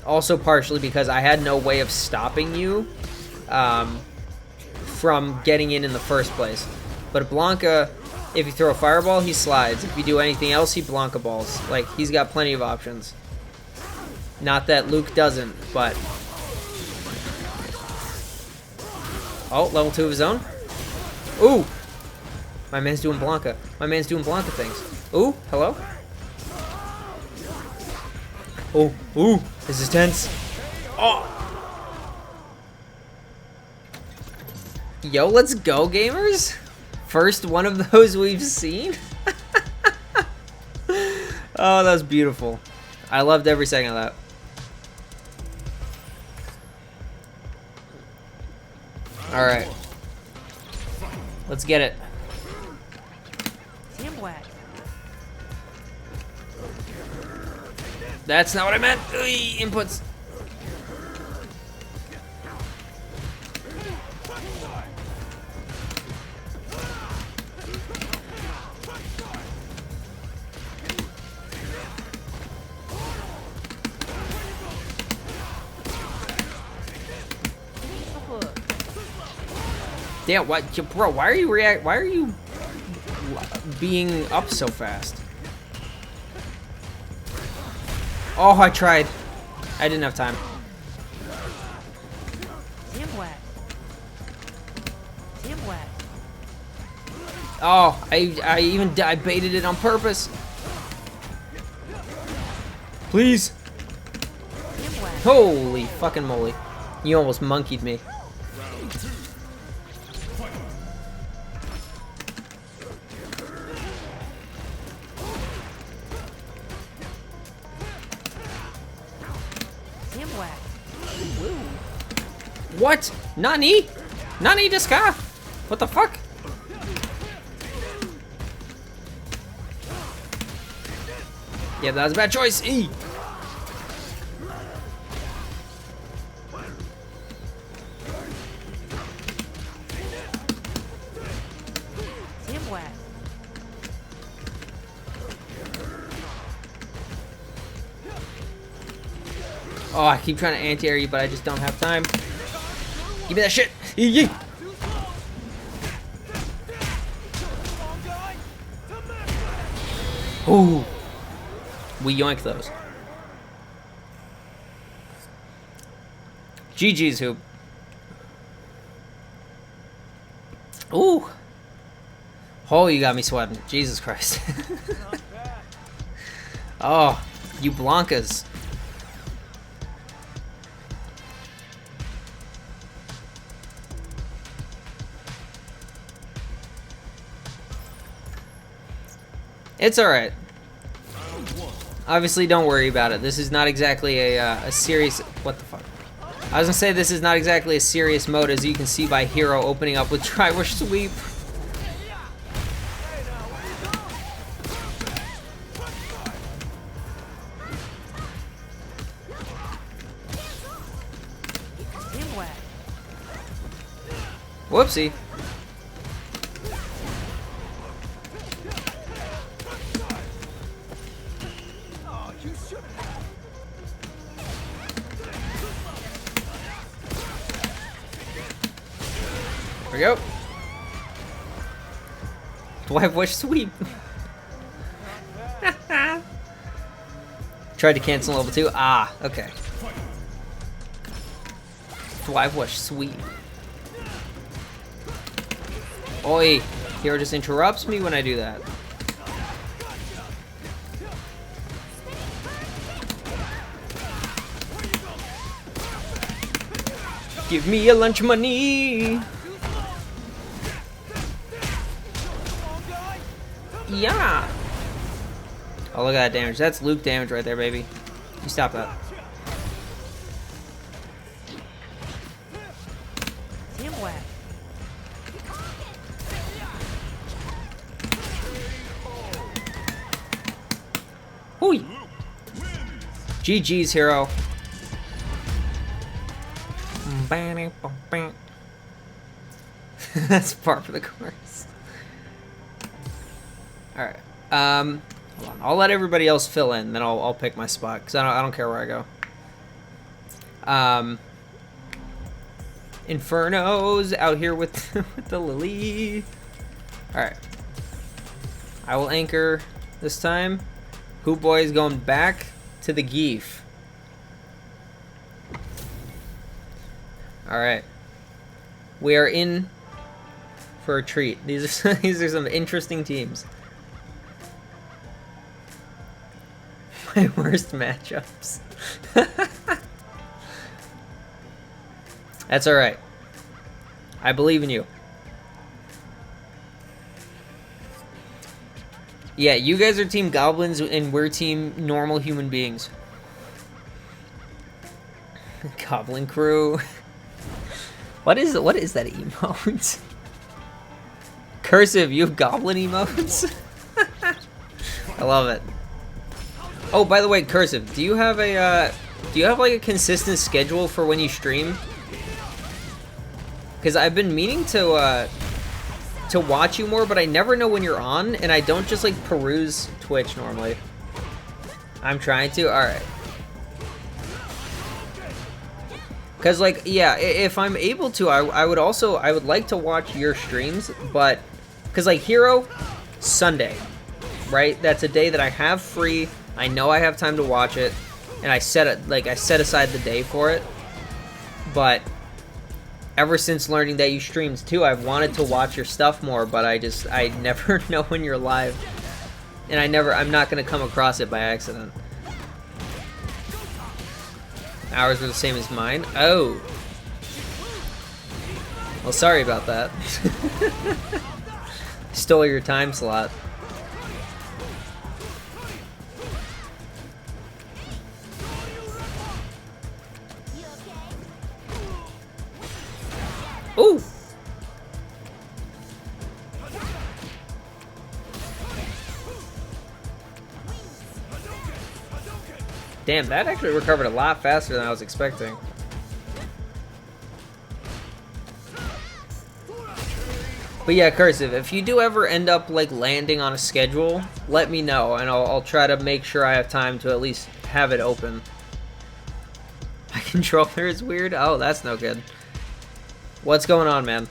also partially because I had no way of stopping you. From getting in the first place. But Blanca, if you throw a fireball, he slides. If you do anything else, he Blanca balls. Like, he's got plenty of options. Not that Luke doesn't, but... Oh, level 2 of his own. Ooh! My man's doing Blanca. My man's doing Blanca things. Ooh, hello? Oh, ooh, this is tense. Oh! Yo, let's go, gamers! First one of those we've seen? Oh, that was beautiful. I loved every second of that. Alright. Let's get it. That's not what I meant! Inputs. Yeah, what, bro? Why are you being up so fast? Oh, I tried. I didn't have time. Oh, I baited it on purpose. Please. Holy fucking moly! You almost monkeyed me. What? Nani? Nani desu ka? What the fuck? Yeah, that was a bad choice. E. Oh, I keep trying to anti-air you, but I just don't have time. Give me that shit! Yee! Ooh! We yoink those. GG's hoop. Ooh! Oh, you got me sweating. Jesus Christ. Oh, you Blancas. It's alright. Obviously, don't worry about it. This is not exactly a serious... What the fuck? I was gonna say this is not exactly a serious mode, as you can see by Hero opening up with Tri-Wish Sweep. Whoopsie. There we go. Tri-Wish Sweep. Tried to cancel level 2. Ah, okay. Tri-Wish Sweep. Oi! Hero just interrupts me when I do that. Give me your lunch money! Yeah! Oh, look at that damage. That's Luke damage right there, baby. You stop that. Hooey! GG's, Hero. That's par for the course. Alright. Hold on. I'll let everybody else fill in, then I'll pick my spot, because I don't care where I go. Inferno's out here with, with the Lily. Alright. I will anchor this time. Hoop Boy is going back to the Geef. Alright. We are in for a treat. These are these are some interesting teams. My worst matchups. That's alright. I believe in you. Yeah, you guys are team goblins and we're team normal human beings. Goblin crew. What is that emote? Cursive, you have goblin emotes? I love it. Oh, by the way, Cursive, do you have like a consistent schedule for when you stream? Because I've been meaning to watch you more, but I never know when you're on, and I don't just like peruse Twitch normally. I'm trying to. All right. Because like, yeah, if I'm able to, I would like to watch your streams, but because like Hero Sunday, right? That's a day that I have free. I know I have time to watch it, and I set aside the day for it. But ever since learning that you streams too, I've wanted to watch your stuff more, but I never know when you're live, and I'm not gonna come across it by accident. Hours were the same as mine. Oh, well, sorry about that. Stole your time slot. Ooh! Damn, that actually recovered a lot faster than I was expecting. But yeah, Cursive, if you do ever end up like landing on a schedule, let me know, and I'll try to make sure I have time to at least have it open. My controller is weird? Oh, that's no good. What's going on, man?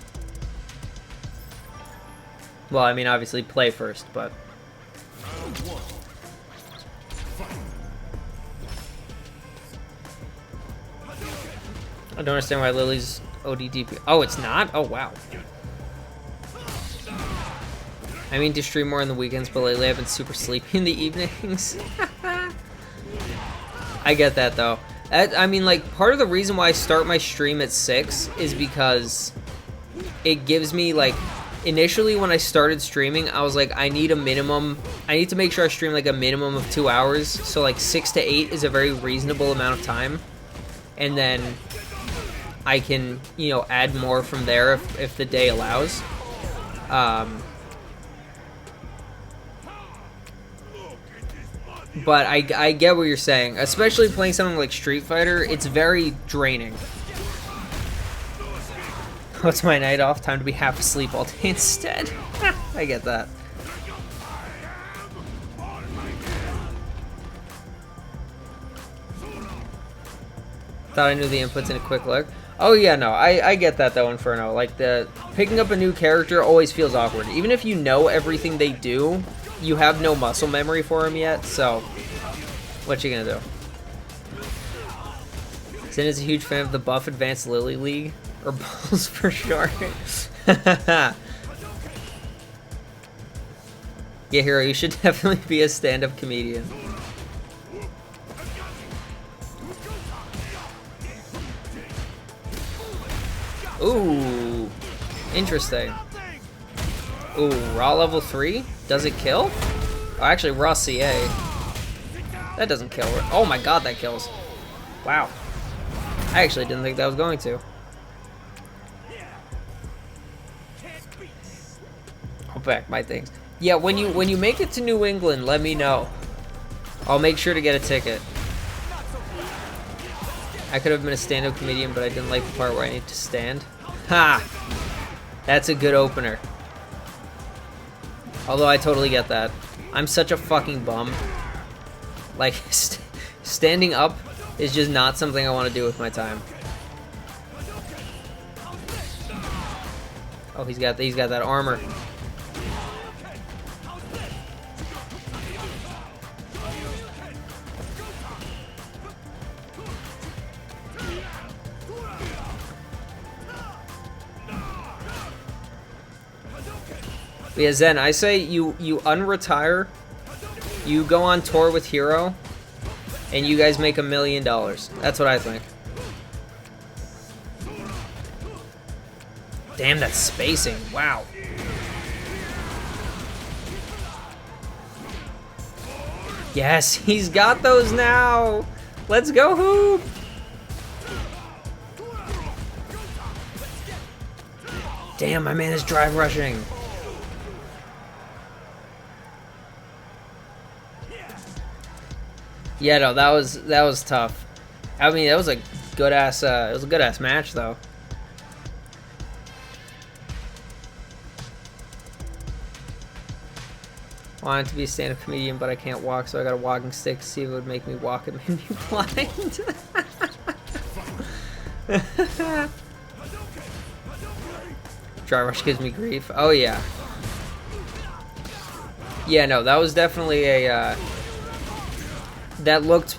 Well, I mean, obviously play first, but... I don't understand why Lily's ODDP... Oh, it's not? Oh, wow. I mean to stream more on the weekends, but lately I've been super sleepy in the evenings. I get that, though. I mean, like, part of the reason why I start my stream at 6 is because it gives me, like, initially when I started streaming, I was like, I need to make sure I stream like a minimum of 2 hours. So like 6 to 8 is a very reasonable amount of time. And then I can, you know, add more from there if the day allows. But I get what you're saying. Especially playing something like Street Fighter, it's very draining. What's my night off? Time to be half asleep all day instead. I get that. Thought I knew the inputs in a quick look. Oh yeah, no, I get that though, Inferno. Like, picking up a new character always feels awkward. Even if you know everything they do, you have no muscle memory for them yet, so what you gonna do? Sin is a huge fan of the Buff Advanced Lily League. Or Bulls for sure. Yeah, Hero, you should definitely be a stand-up comedian. Ooh, interesting. Ooh, raw level 3? Does it kill? Oh, actually, raw CA. That doesn't kill. Oh my god, that kills. Wow. I actually didn't think that was going to. I'll back my things. Yeah, when you make it to New England, let me know. I'll make sure to get a ticket. I could have been a stand-up comedian, but I didn't like the part where I need to stand. Ha! That's a good opener. Although I totally get that. I'm such a fucking bum. Like, standing up is just not something I want to do with my time. Oh, he's got that armor. But yeah, Zen, I say you unretire, you go on tour with Hero, and you guys make $1 million. That's what I think. Damn, that's spacing. Wow. Yes, he's got those now. Let's go, Hoop. Damn, my man is drive rushing. Yeah, no, that was tough. I mean, that was a good ass. It was a good ass match, though. Wanted to be a stand-up comedian, but I can't walk, so I got a walking stick to see if it would make me walk. It made me blind. Dry rush gives me grief. Oh yeah. Yeah, no, that was definitely a. That looked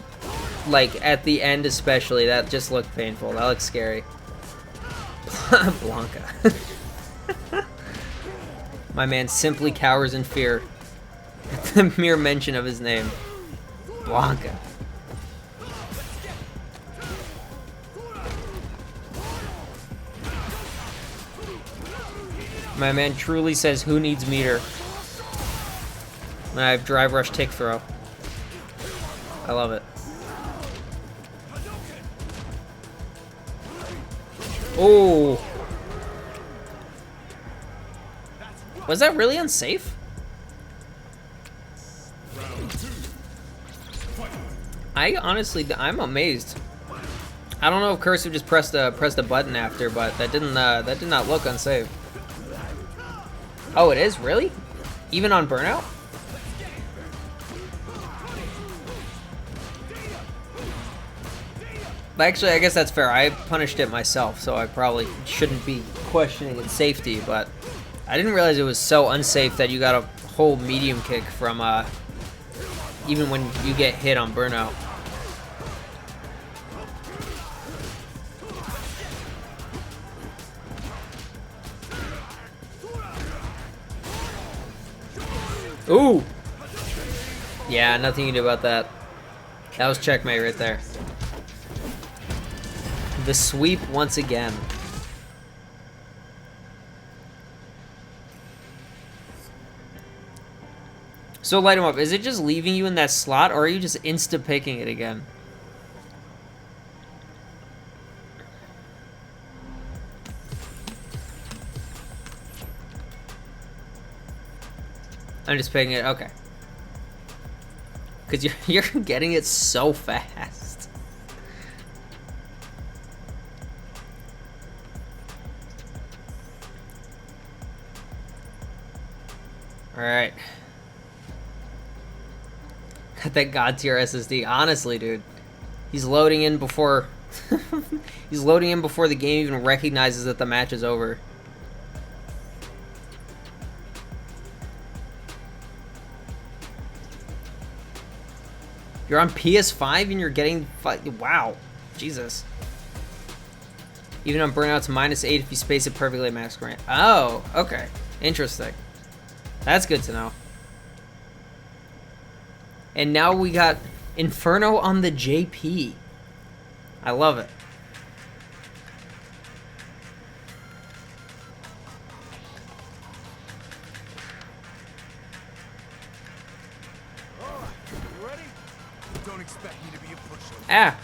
like at the end, especially. That just looked painful. That looked scary. Blanca. My man simply cowers in fear at the mere mention of his name. Blanca. My man truly says, who needs meter? And I have drive rush tick throw. I love it. Oh. Was that really unsafe? I'm amazed. I don't know if Cursive just pressed the button after, but that did not look unsafe. Oh, it is? Really? Even on Burnout? Actually, I guess that's fair. I punished it myself, so I probably shouldn't be questioning its safety, but I didn't realize it was so unsafe that you got a whole medium kick from even when you get hit on Burnout. Ooh! Yeah, nothing you can do about that. That was checkmate right there. The sweep once again. So light him up. Is it just leaving you in that slot, or are you just insta-picking it again? I'm just picking it. Okay. Because you're getting it so fast. Alright. Got that god tier SSD. Honestly, dude. He's loading in before... he's loading in before the game even recognizes that the match is over. You're on PS5 and you're getting... Wow. Jesus. Even on Burnout's -8 if you space it perfectly at max range. Oh, okay. Interesting. That's good to know. And now we got Inferno on the JP. I love it. Ah!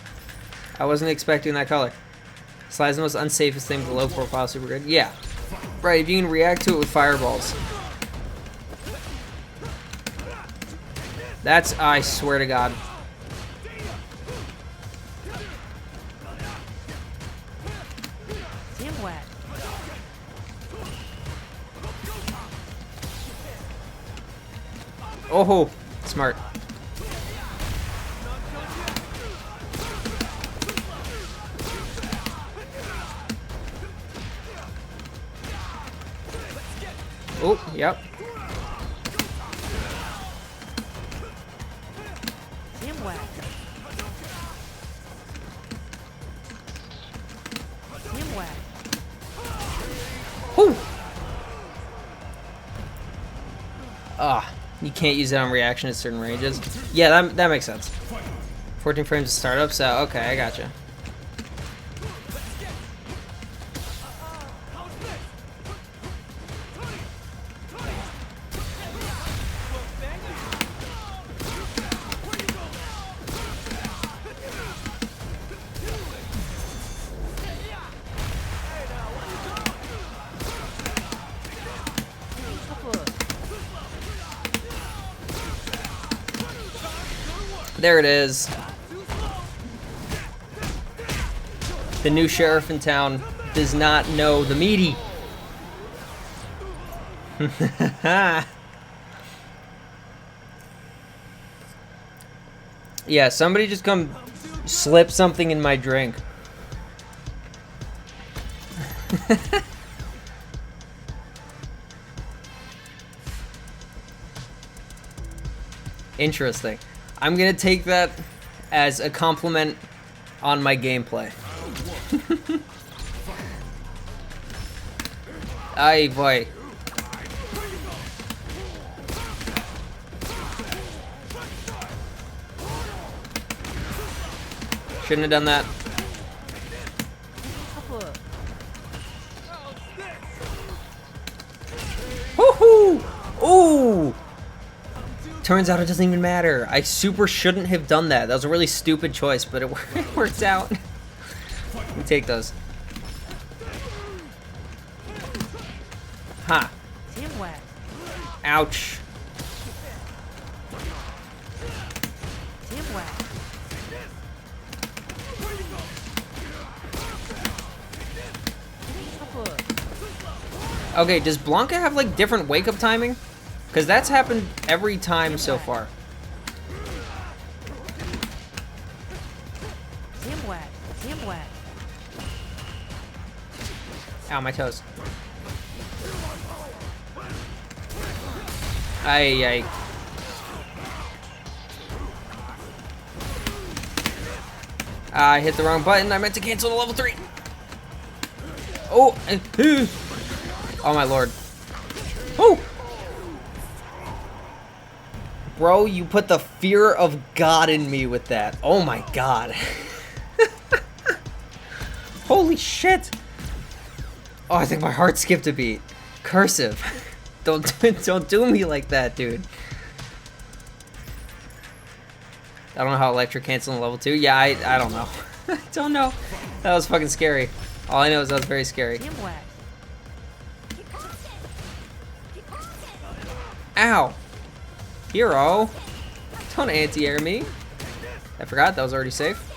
I wasn't expecting that color. Slide's the most unsafest thing, the low profile super good. Yeah. Right, if you can react to it with fireballs. That's, I swear to God. Oh, smart. Oh, yep. Whew. You can't use that on reaction at certain ranges. Yeah, that makes sense. 14 frames to startup, so okay, I gotcha. There it is. The new sheriff in town does not know the meaty. Yeah, somebody just come slip something in my drink. Interesting. I'm gonna take that as a compliment on my gameplay. Ay boy. Shouldn't have done that. Woohoo! Ooh! Turns out it doesn't even matter. I super shouldn't have done that. That was a really stupid choice, but it worked out. Let me take those. Ha! Ouch. Okay, does Blanca have like different wake-up timing? Because that's happened every time so far. Ow, my toes. Ay. I hit the wrong button. I meant to cancel the level 3. Oh, oh my lord. Oh! Bro, you put the fear of God in me with that. Oh my God. Holy shit. Oh, I think my heart skipped a beat. Cursive. Don't do me like that, dude. I don't know how electric cancel in level 2. Yeah, I don't know. I don't know. That was fucking scary. All I know is that was very scary. Ow! Hero! Don't anti-air me. I forgot that was already safe.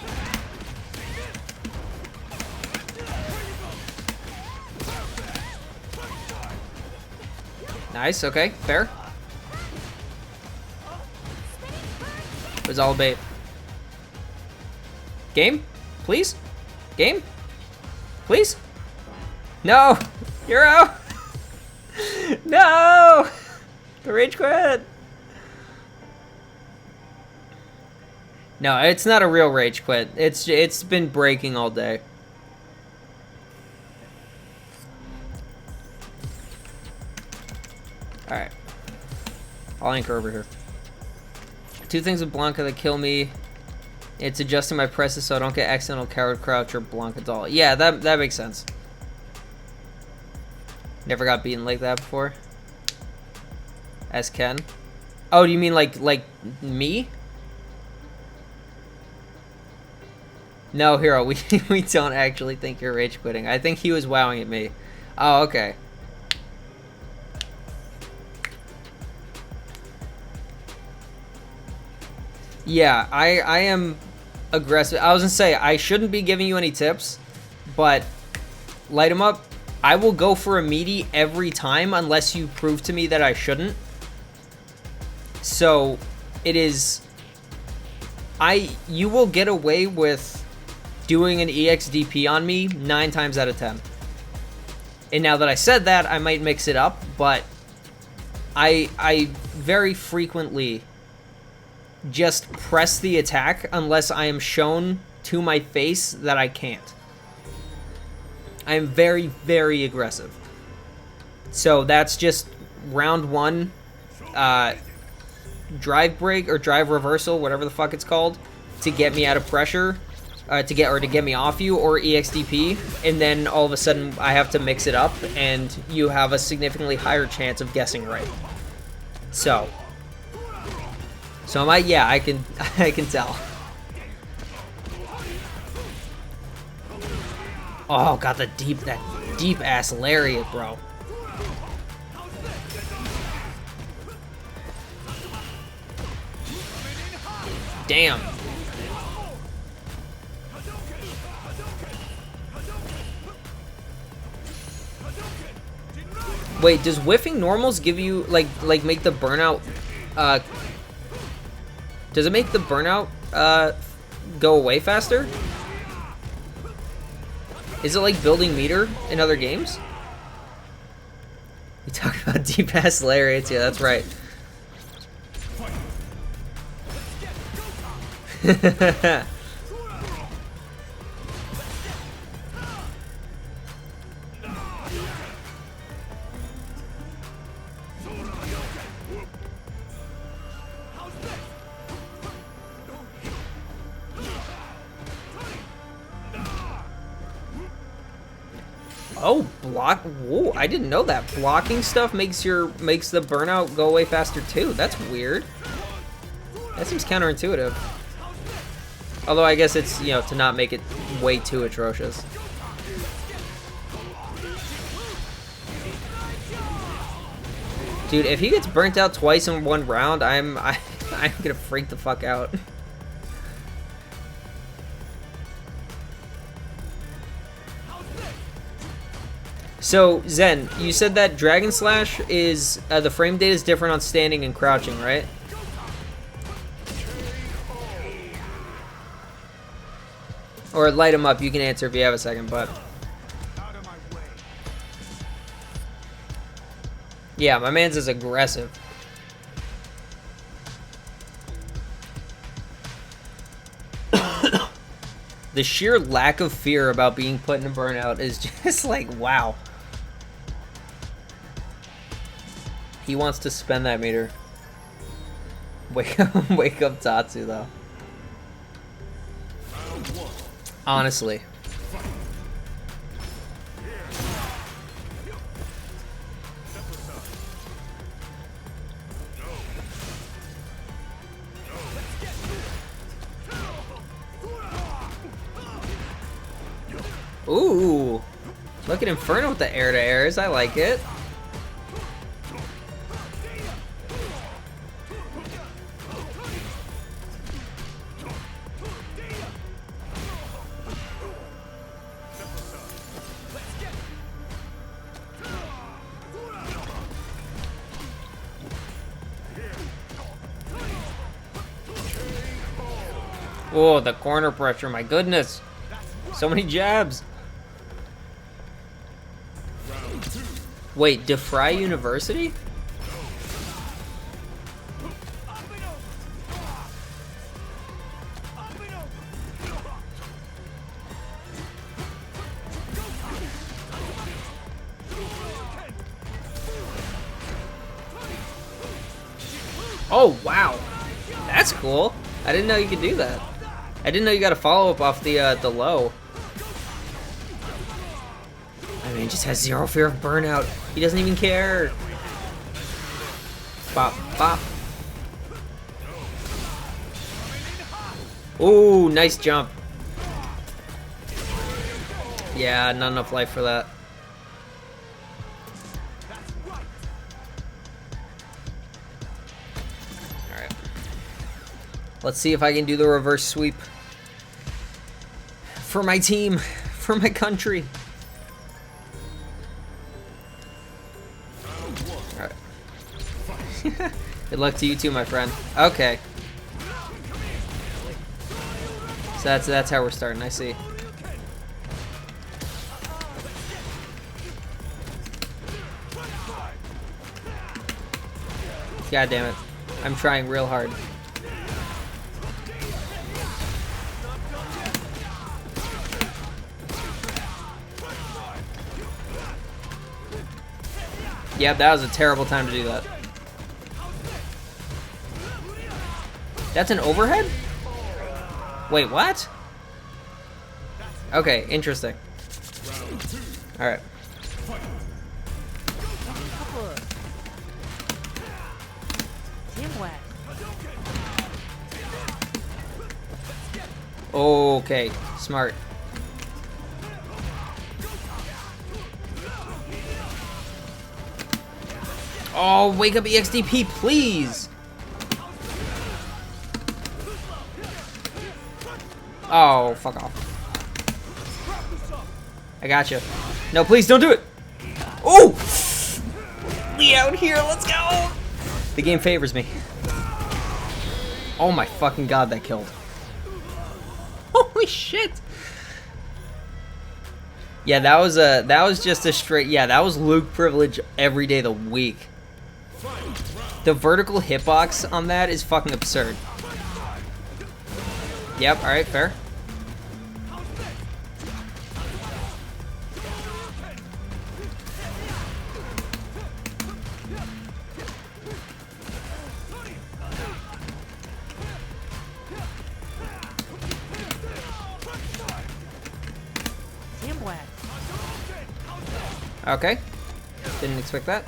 Nice, okay, fair. It was all bait. Game? Please? Game? Please? No! Hero! No! The rage quit! No, it's not a real rage quit. It's been breaking all day. Alright. I'll anchor over here. 2 things with Blanca that kill me. It's adjusting my presses so I don't get accidental coward crouch or Blanca doll. Yeah, that makes sense. Never got beaten like that before. As Ken. Oh, do you mean like me? No, Hero, we don't actually think you're rage quitting. I think he was wowing at me. Oh, okay. Yeah, I am aggressive. I was gonna say, I shouldn't be giving you any tips, but light him up. I will go for a meaty every time unless you prove to me that I shouldn't. So, it is... You will get away with doing an EXDP on me 9 times out of 10. And now that I said that, I might mix it up, but I very frequently just press the attack unless I am shown to my face that I can't. I am very, very aggressive. So that's just round 1, drive break or drive reversal, whatever the fuck it's called, to get me out of pressure, to get me off you, or EXDP, and then all of a sudden I have to mix it up, and you have a significantly higher chance of guessing right. So yeah, I can tell. Oh, got that deep ass lariat, bro. Damn. Wait, does whiffing normals give you like make the burnout does it make the burnout go away faster? Is it like building meter in other games? We talk about deep ass lariats, yeah, that's right. Oh, block. Whoa, I didn't know that. Blocking stuff makes the burnout go away faster too. That's weird. That seems counterintuitive. Although I guess it's, you know, to not make it way too atrocious. Dude, if he gets burnt out twice in one round, I'm gonna freak the fuck out. So, Zen, you said that Dragon Slash is, the frame data is different on standing and crouching, right? Or light him up, you can answer if you have a second, but... Yeah, my man's is aggressive. The sheer lack of fear about being put in a burnout is just like, wow. He wants to spend that meter. Wake up Tatsu, though. Honestly. Ooh. Look at Inferno with the air-to-airs. I like it. Oh, the corner pressure, my goodness. So many jabs. Wait, Defry University? Oh, wow. That's cool. I didn't know you could do that. I didn't know you got a follow-up off the low. I mean, he just has zero fear of burnout. He doesn't even care. Bop, bop. Ooh, nice jump. Yeah, not enough life for that. Alright. Let's see if I can do the reverse sweep. For my team. For my country. Alright. Good luck to you too, my friend. Okay. So that's how we're starting, I see. God damn it. I'm trying real hard. Yep, that was a terrible time to do that. That's an overhead? Wait, what? Okay, interesting. Alright. Okay, smart. Oh, wake up EXDP, please! Oh, fuck off. I got you. No, please don't do it! Oh! We out here, let's go! The game favors me. Oh my fucking god, that killed. Holy shit! Yeah, that was just a straight, yeah, that was Luke privilege every day of the week. The vertical hitbox on that is fucking absurd. Yep, alright, fair. Okay. Didn't expect that.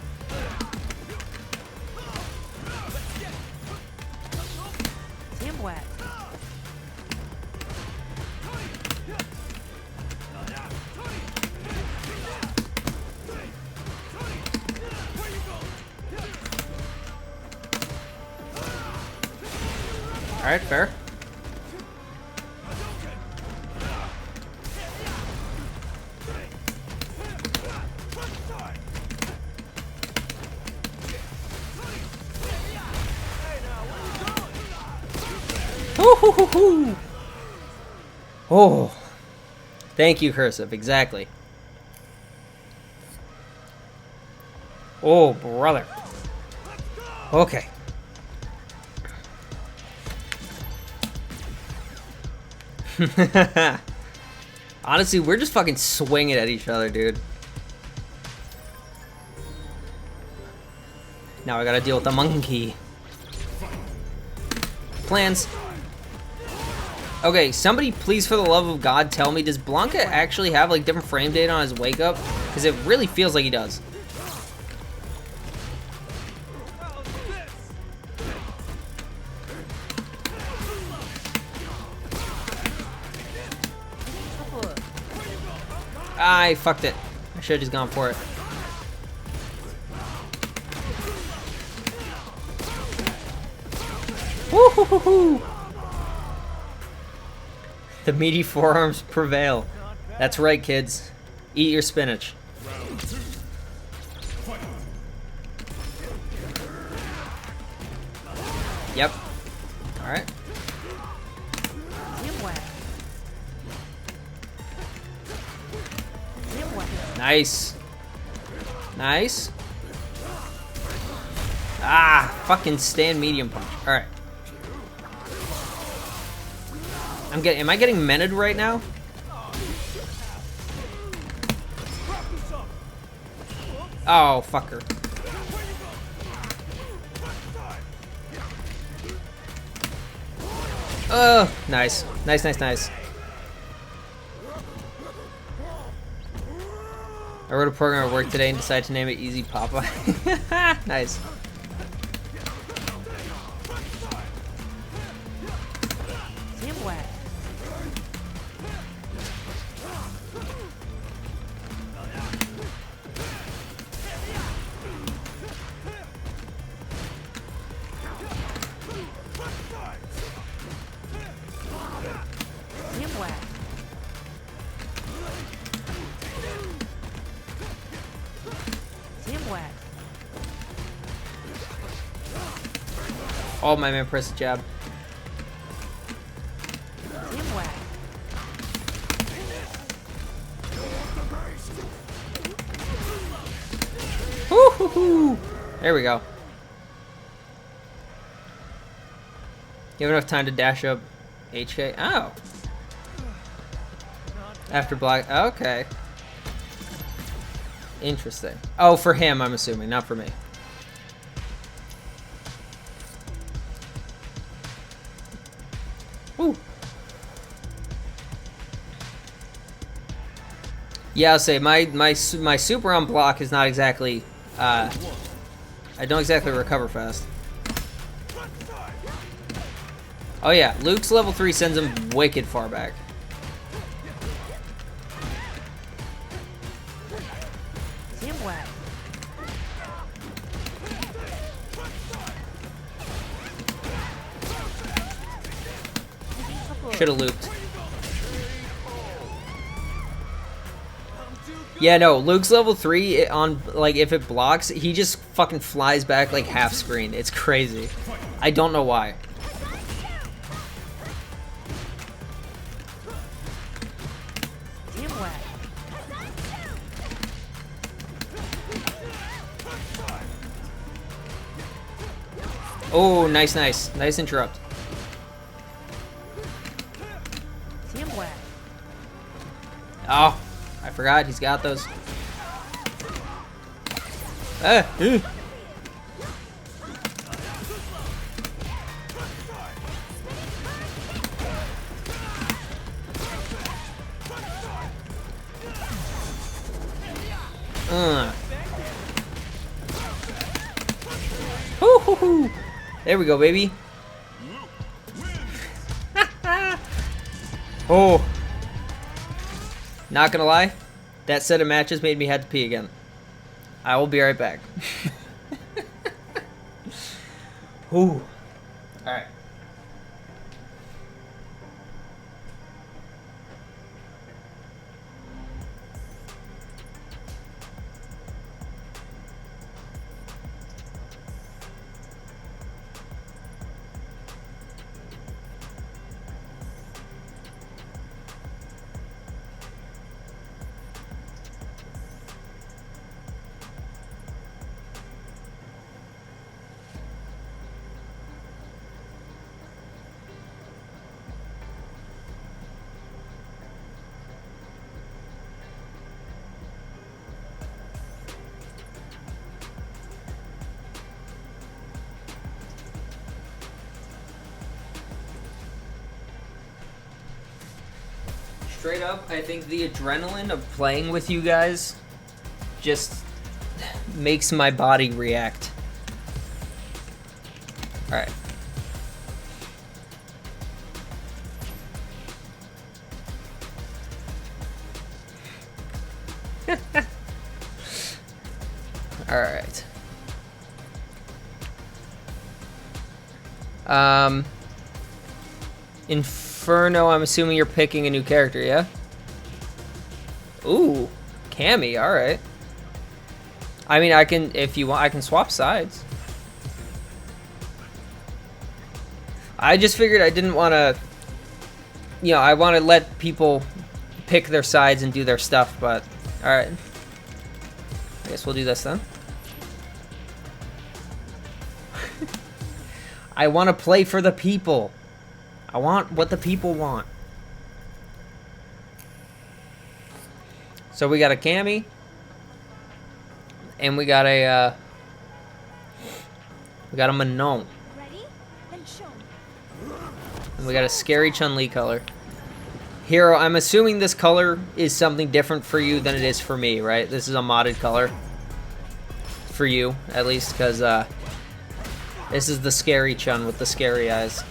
Alright, fair. Oh, thank you, Cursive. Exactly. Oh, brother. Okay. Honestly, we're just fucking swinging at each other, dude. Now I gotta deal with the monkey. Plans. Okay, somebody please, for the love of God, tell me, does Blanca actually have like different frame data on his wake up? Because it really feels like he does. I fucked it. I should have just gone for it. Woo-hoo-hoo-hoo. The meaty forearms prevail. That's right, kids. Eat your spinach. Yep. Alright. Nice. Nice. Ah, fucking stand medium punch. Alright. Am I getting mented right now? Oh, fucker. Oh, nice. Nice, nice, nice. I wrote a program at work today and decided to name it Easy Papa. Nice. Oh, my man pressed a jab. Woo-hoo-hoo. There we go. You have enough time to dash up HK? Oh. After block. Okay. Interesting. Oh, for him, I'm assuming, not for me. Woo. Yeah, I'll say my super on block is not exactly. I don't exactly recover fast. Oh yeah, Luke's level 3 sends him wicked far back. Should have looped. Yeah, no, Luke's level 3 on, like, if it blocks, he just fucking flies back like half screen. It's crazy. I don't know why. Oh, nice, nice. Nice interrupt. Oh, I forgot he's got those. Hoo-hoo-hoo. There we go, baby. Oh. Not gonna lie, that set of matches made me have to pee again. I will be right back. Ooh. Alright. Straight up, I think the adrenaline of playing with you guys just makes my body react. Alright. Alright. Inferno, I'm assuming you're picking a new character, yeah? Ooh, Cammy, alright. I mean, I can, if you want, I can swap sides. I just figured I didn't want to, you know, I want to let people pick their sides and do their stuff, but, alright. I guess we'll do this then. I want to play for the people. I want what the people want. So we got a Cammy. And we got a Manon. Ready? Then show me. And we got a scary Chun-Li color. Hero, I'm assuming this color is something different for you than it is for me, right? This is a modded color. For you, at least, because this is the scary Chun with the scary eyes.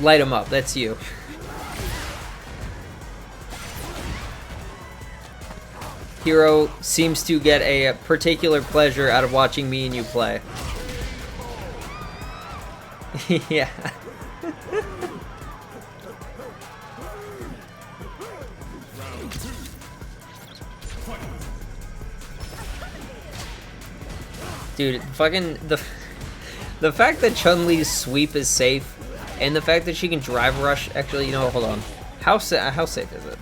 Light him up, that's you. Hero seems to get a particular pleasure out of watching me and you play. Yeah. Dude, fucking the fact that Chun-Li's sweep is safe, and the fact that she can drive rush, actually, you know what, hold on. How safe is it?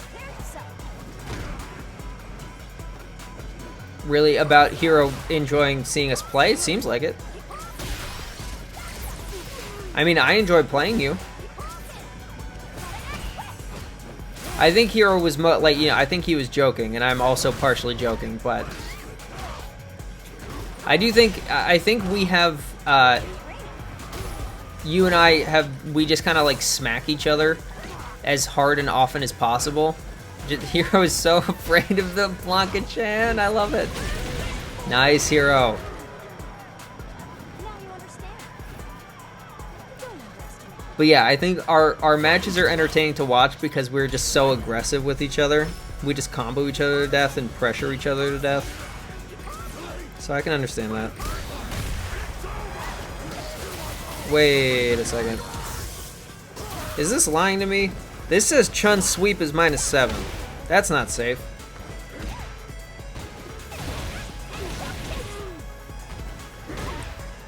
Really about Hero enjoying seeing us play? It seems like it. I mean, I enjoy playing you. I think Hero was like, you know, I think he was joking, and I'm also partially joking, but I think we have, you and I we just kind of like smack each other as hard and often as possible. Hero is so afraid of the Blanca-chan. I love it. Nice, Hero. Now you understand. Don't underestimate. But yeah, I think our matches are entertaining to watch because we're just so aggressive with each other. We just combo each other to death and pressure each other to death. So I can understand that. Wait a second. Is this lying to me? This says Chun sweep is -7. That's not safe.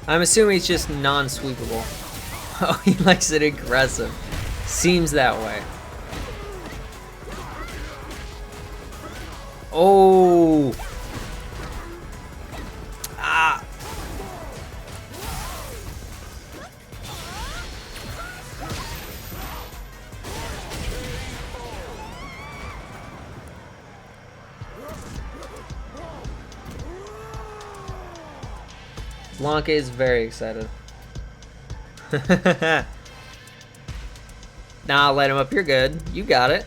I'm assuming it's just non-sweepable. Oh, he likes it aggressive. Seems that way. Oh! Ah! Blanca is very excited. Nah, light him up. You're good. You got it.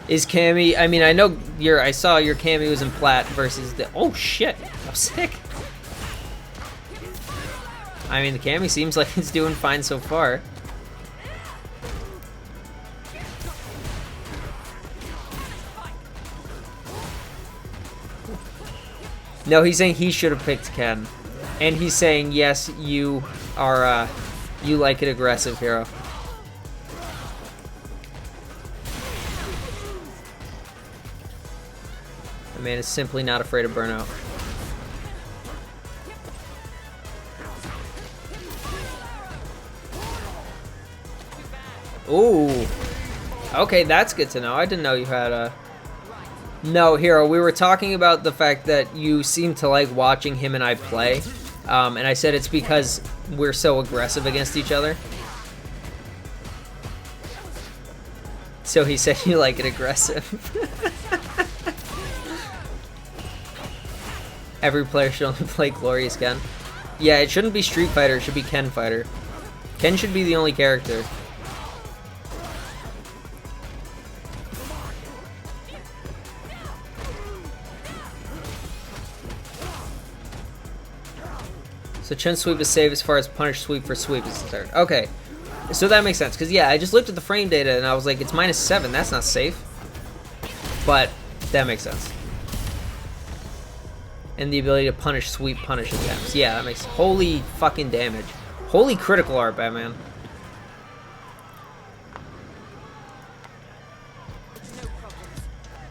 Is Cammy? I mean, I know I saw your Cammy was in plat versus the. Oh shit! I'm sick. I mean, the Cammy seems like it's doing fine so far. No, he's saying he should have picked Ken. And he's saying, yes, you are, you like it aggressive, Hero. The man is simply not afraid of burnout. Ooh. Okay, that's good to know. I didn't know you had a... No, Hero, we were talking about the fact that you seem to like watching him and I play. And I said it's because we're so aggressive against each other. So he said you like it aggressive. Every player should only play Glorious Ken. Yeah, it shouldn't be Street Fighter, it should be Ken Fighter. Ken should be the only character. So Chen sweep is safe as far as punish sweep for sweep is concerned. Okay, so that makes sense. Because, yeah, I just looked at the frame data and I was like, it's -7. That's not safe. But that makes sense. And the ability to punish sweep punish attempts. Yeah, that makes holy fucking damage. Holy critical art, Batman.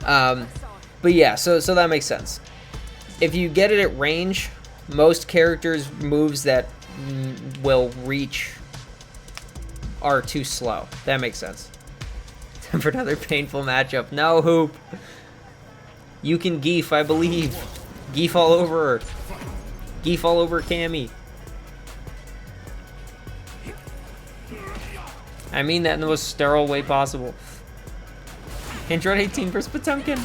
But yeah, so that makes sense. If you get it at range, most characters' moves that will reach are too slow. That makes sense. Time for another painful matchup. No, Hoop. You can geef, I believe. Geef all over her. Geef all over Cammy. I mean that in the most sterile way possible. Android 18 versus Potemkin.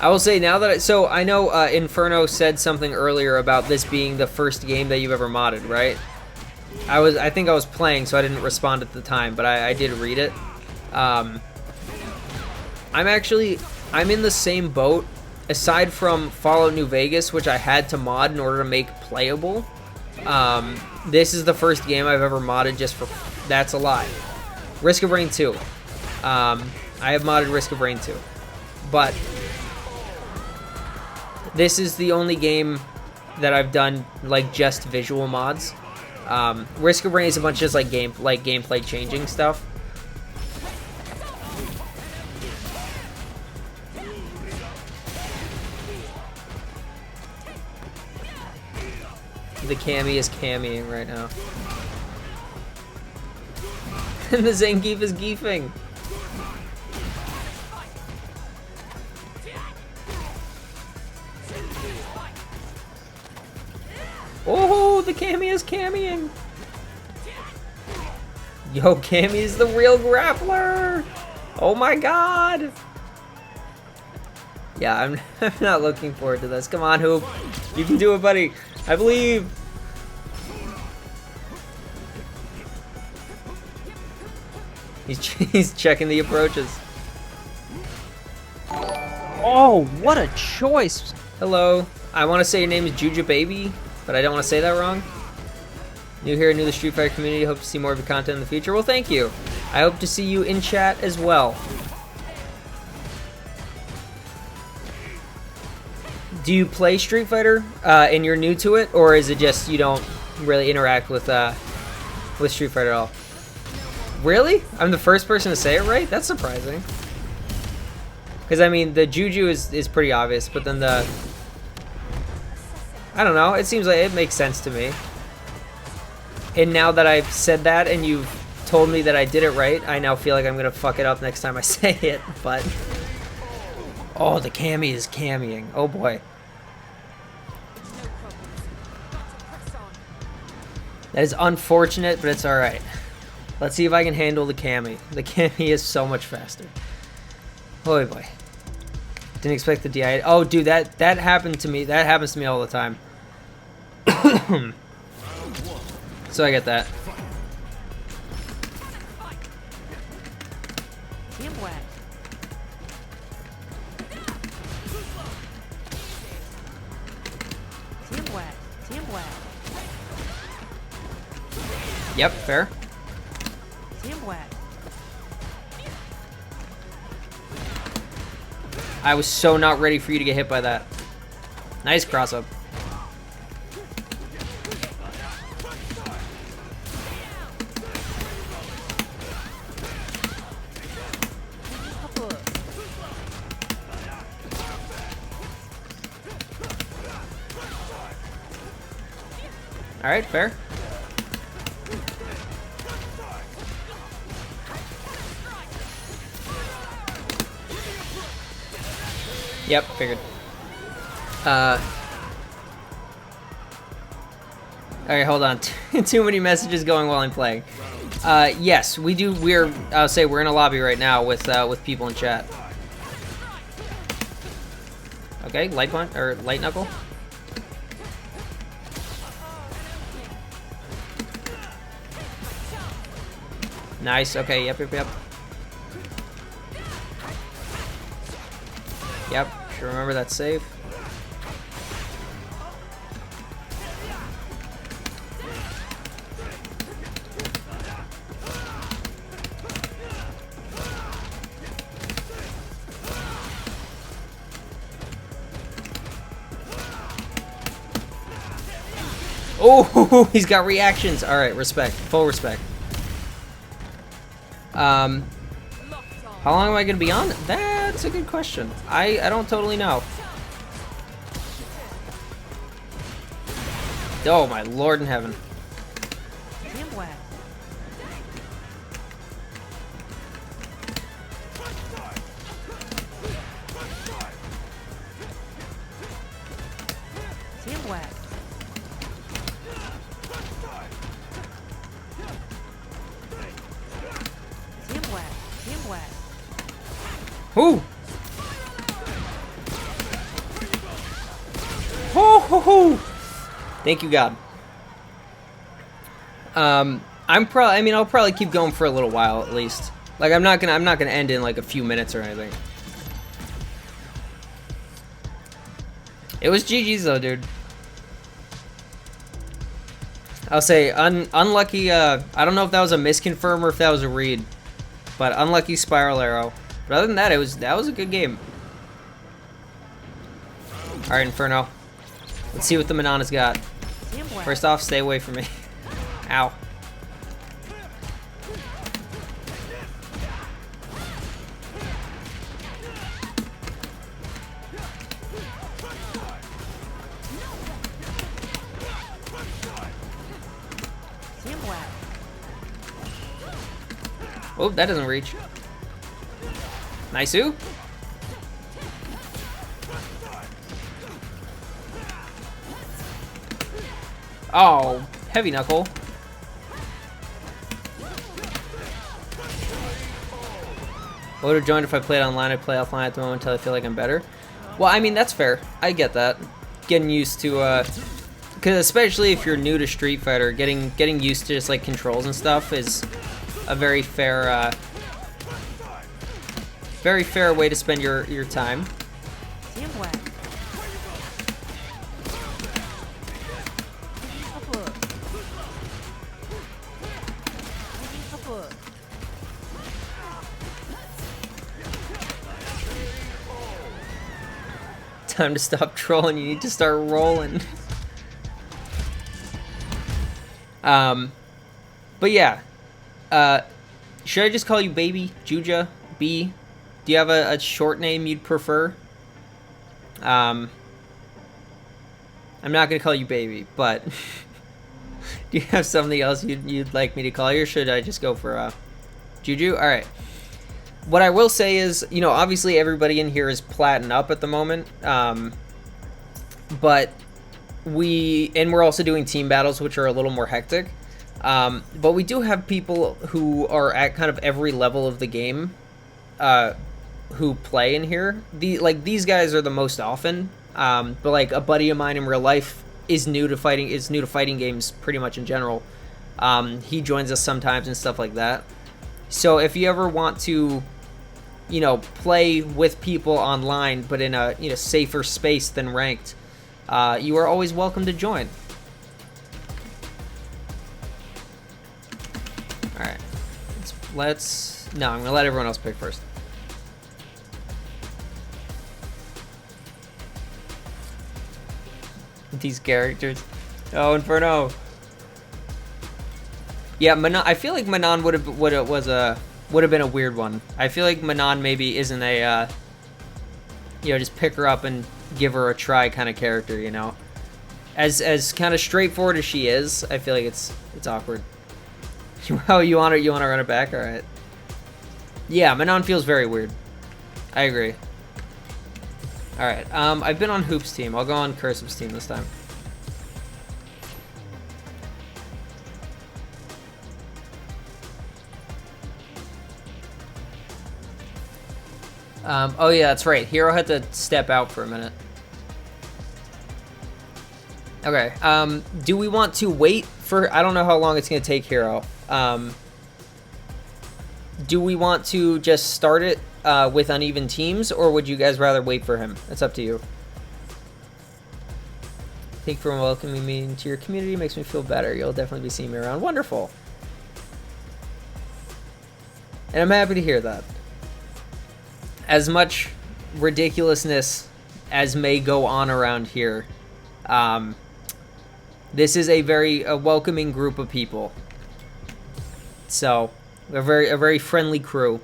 I will say now that so I know Inferno said something earlier about this being the first game that you've ever modded, right? I think I was playing, so I didn't respond at the time, but I did read it. I'm in the same boat. Aside from Fallout New Vegas, which I had to mod in order to make playable, this is the first game I've ever modded just for... That's a lie. Risk of Rain 2. I have modded Risk of Rain 2. But this is the only game that I've done, like, just visual mods. Risk of Rain is a bunch of just, like, gameplay changing stuff. The Cammy is cammying right now. And the Zangief is geefing. Oh, the Cammy is cammying. Yo, Cammy is the real grappler. Oh my god. Yeah, I'm not looking forward to this. Come on, Hoop. You can do it, buddy. I believe. He's checking the approaches. Oh, what a choice. Hello. I want to say your name is Juju Baby, but I don't want to say that wrong. New here, new to the Street Fighter community. Hope to see more of your content in the future. Well, thank you. I hope to see you in chat as well. Do you play Street Fighter and you're new to it, or is it just you don't really interact with Street Fighter at all? Really? I'm the first person to say it right? That's surprising. Because, I mean, the Juju is pretty obvious, but then the... I don't know. It seems like it makes sense to me. And now that I've said that and you've told me that I did it right, I now feel like I'm going to fuck it up next time I say it, but... Oh, the Cammy is cammying. Oh, boy. That is unfortunate, but it's alright. Let's see if I can handle the Cammy. The Cammy is so much faster. Oh boy. Didn't expect the DI. Oh, dude, that happened to me. That happens to me all the time. So I get that. Yep, fair. I was so not ready for you to get hit by that. Nice cross up. All right, fair. Yep, figured. Alright, hold on. Too many messages going while I'm playing. Yes, we do. I'll say we're in a lobby right now with people in chat. Okay, light punch or light knuckle. Nice. Okay. Yep. Yep. Should remember that's safe. Oh, he's got reactions. All right, respect. Full respect. How long am I gonna be on? That's a good question. I don't totally know. Oh my Lord in heaven. Ooh! Ho ho ho! Thank you, God. I'll probably keep going for a little while at least. Like I'm not gonna end in like a few minutes or anything. It was GG's though, dude. I'll say unlucky. I don't know if that was a misconfirm or if that was a read, but unlucky spiral arrow. But other than that, that was a good game. All right, Inferno. Let's see what the Manana's got. First off, stay away from me. Ow. Oh, that doesn't reach. Nice-oo. Oh, heavy knuckle. Would have joined if I played online. I play offline at the moment until I feel like I'm better. Well, I mean, that's fair. I get that. Getting used to, because especially if you're new to Street Fighter, getting used to just like controls and stuff is a very fair way to spend your time. Time to stop trolling. You need to start rolling. But yeah. Should I just call you Baby? Juja? B? Do you have a short name you'd prefer? I'm not gonna call you Baby, but do you have something else you'd like me to call you, or should I just go for Juju? All right. What I will say is, you know, obviously everybody in here is platin up at the moment, but we're also doing team battles, which are a little more hectic. But we do have people who are at kind of every level of the game, who play in here. These guys are the most often. But like a buddy of mine in real life is new to fighting games pretty much in general. He joins us sometimes and stuff like that. So if you ever want to, you know, play with people online, but in a, you know, safer space than ranked, you are always welcome to join. All right, no, I'm gonna let everyone else pick first. These characters. Oh, Inferno. Yeah, Manon. I feel like Manon would have been a weird one. I feel like Manon maybe isn't a, you know, just pick her up and give her a try kind of character. You know, as kind of straightforward as she is, I feel like it's awkward. Oh, you want to run it back? All right. Yeah, Manon feels very weird. I agree. All right. I've been on Hoop's team. I'll go on Cursive's team this time. Oh yeah, that's right. Hero had to step out for a minute. Okay. Do we want to wait for? I don't know how long it's gonna take Hero. Do we want to just start it with uneven teams, or would you guys rather wait for him? It's up to you. Thank you for welcoming me into your community. Makes me feel better. You'll definitely be seeing me around. Wonderful. And I'm happy to hear that. As much ridiculousness as may go on around here, this is a very welcoming group of people. So, a very friendly crew.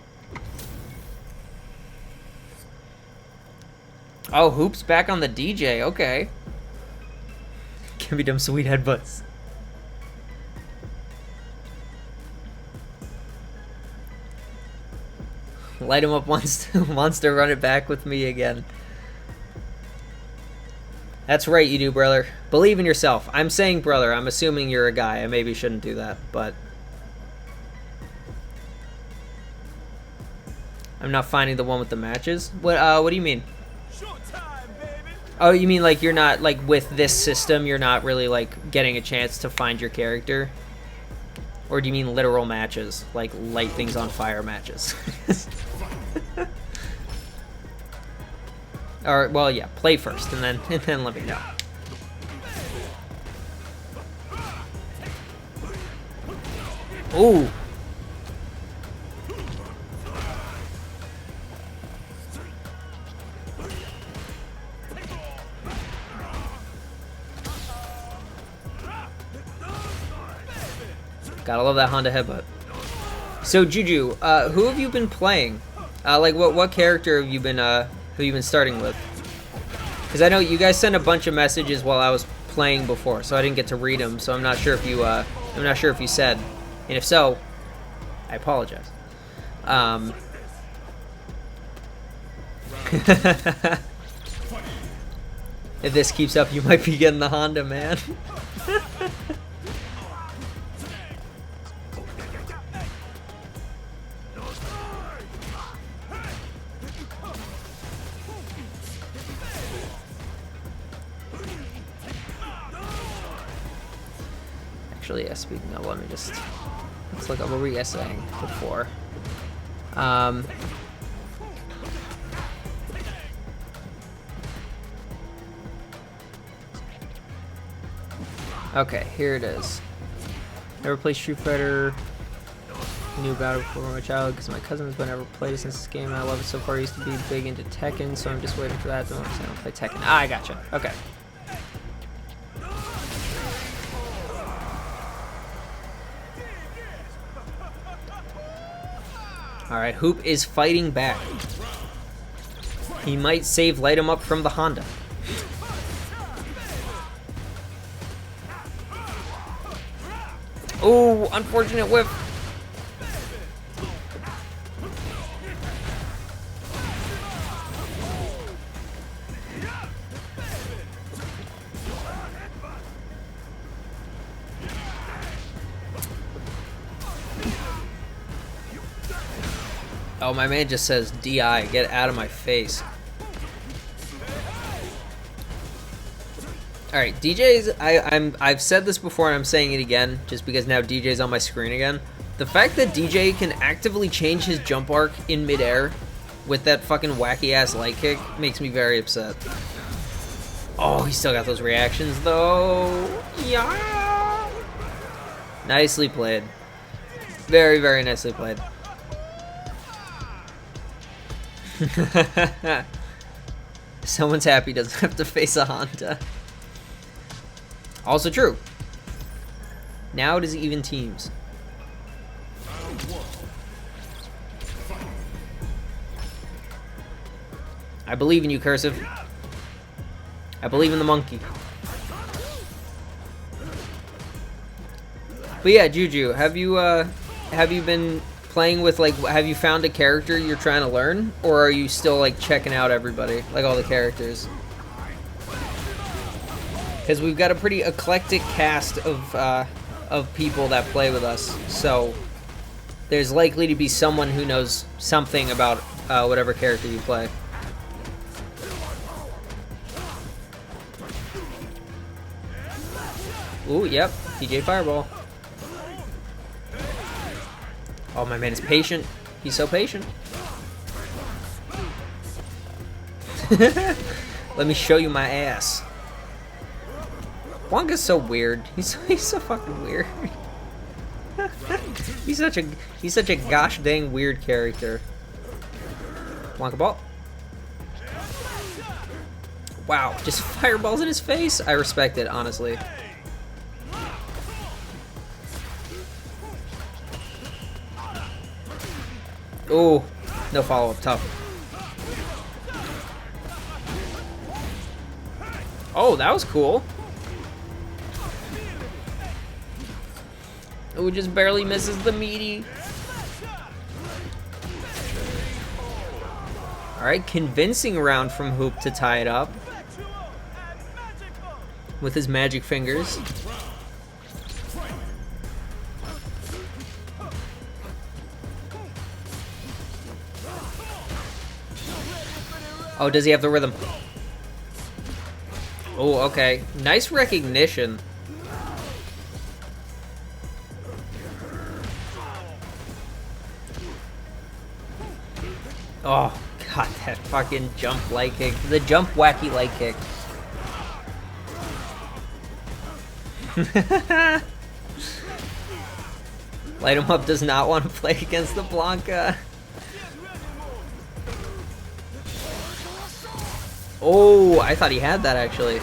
Oh, Hoop's back on the DJ. Okay. Give me them sweet headbutts. Light him up once wants to run it back with me again. That's right, you do, brother. Believe in yourself. I'm saying brother. I'm assuming you're a guy. I maybe shouldn't do that, but I'm not finding the one with the matches. What do you mean? Oh, you mean like you're not like with this system, you're not really like getting a chance to find your character? Or do you mean literal matches, like light things on fire matches? Or well, yeah, play first and then let me know. Ooh. Gotta love that Honda headbutt. So Juju, who have you been playing? Like what character have you been starting with? Because I know you guys sent a bunch of messages while I was playing before, so I didn't get to read them. So I'm not sure if you said, and if so, I apologize. If this keeps up, you might be getting the Honda, man. Actually, yeah, speaking of, let me just, let's look up what were you guys saying before. Okay, here it is. Never played Street Fighter. Knew about it before my child because my cousin's been never played it since this game. I love it so far. I used to be big into Tekken, so I'm just waiting for that. Don't play Tekken. Ah, I gotcha. Okay. Alright, Hoop is fighting back. He might save Light 'em Up from the Honda. Oh, unfortunate whiff. Oh, my man just says DI, get out of my face. Alright, DJ's, I've said this before and I'm saying it again, just because now DJ's on my screen again. The fact that DJ can actively change his jump arc in midair with that fucking wacky ass light kick makes me very upset. Oh, he still got those reactions though. Yeah. Nicely played. Very, very nicely played. Someone's happy doesn't have to face a Honda. Also true. Now it is even teams. I believe in you, Cursive. I believe in the monkey. But yeah, Juju, have you been playing with, like, have you found a character you're trying to learn, or are you still like checking out everybody, like all the characters? Because we've got a pretty eclectic cast of people that play with us, so there's likely to be someone who knows something about whatever character you play. Ooh, yep, PJ Fireball. Oh, my man is patient. He's so patient. Let me show you my ass. Wonka's so weird. He's so fucking weird. he's such a gosh dang weird character. Wonka ball. Wow, just fireballs in his face. I respect it, honestly. Oh, no follow-up, tough. Oh, that was cool. Oh, just barely misses the meaty. Alright, convincing round from Hoop to tie it up. With his magic fingers. Oh, does he have the rhythm? Oh, okay. Nice recognition. Oh, God, that fucking jump light kick. The jump wacky light kick. Light him up does not want to play against the Blanca. Oh, I thought he had that actually.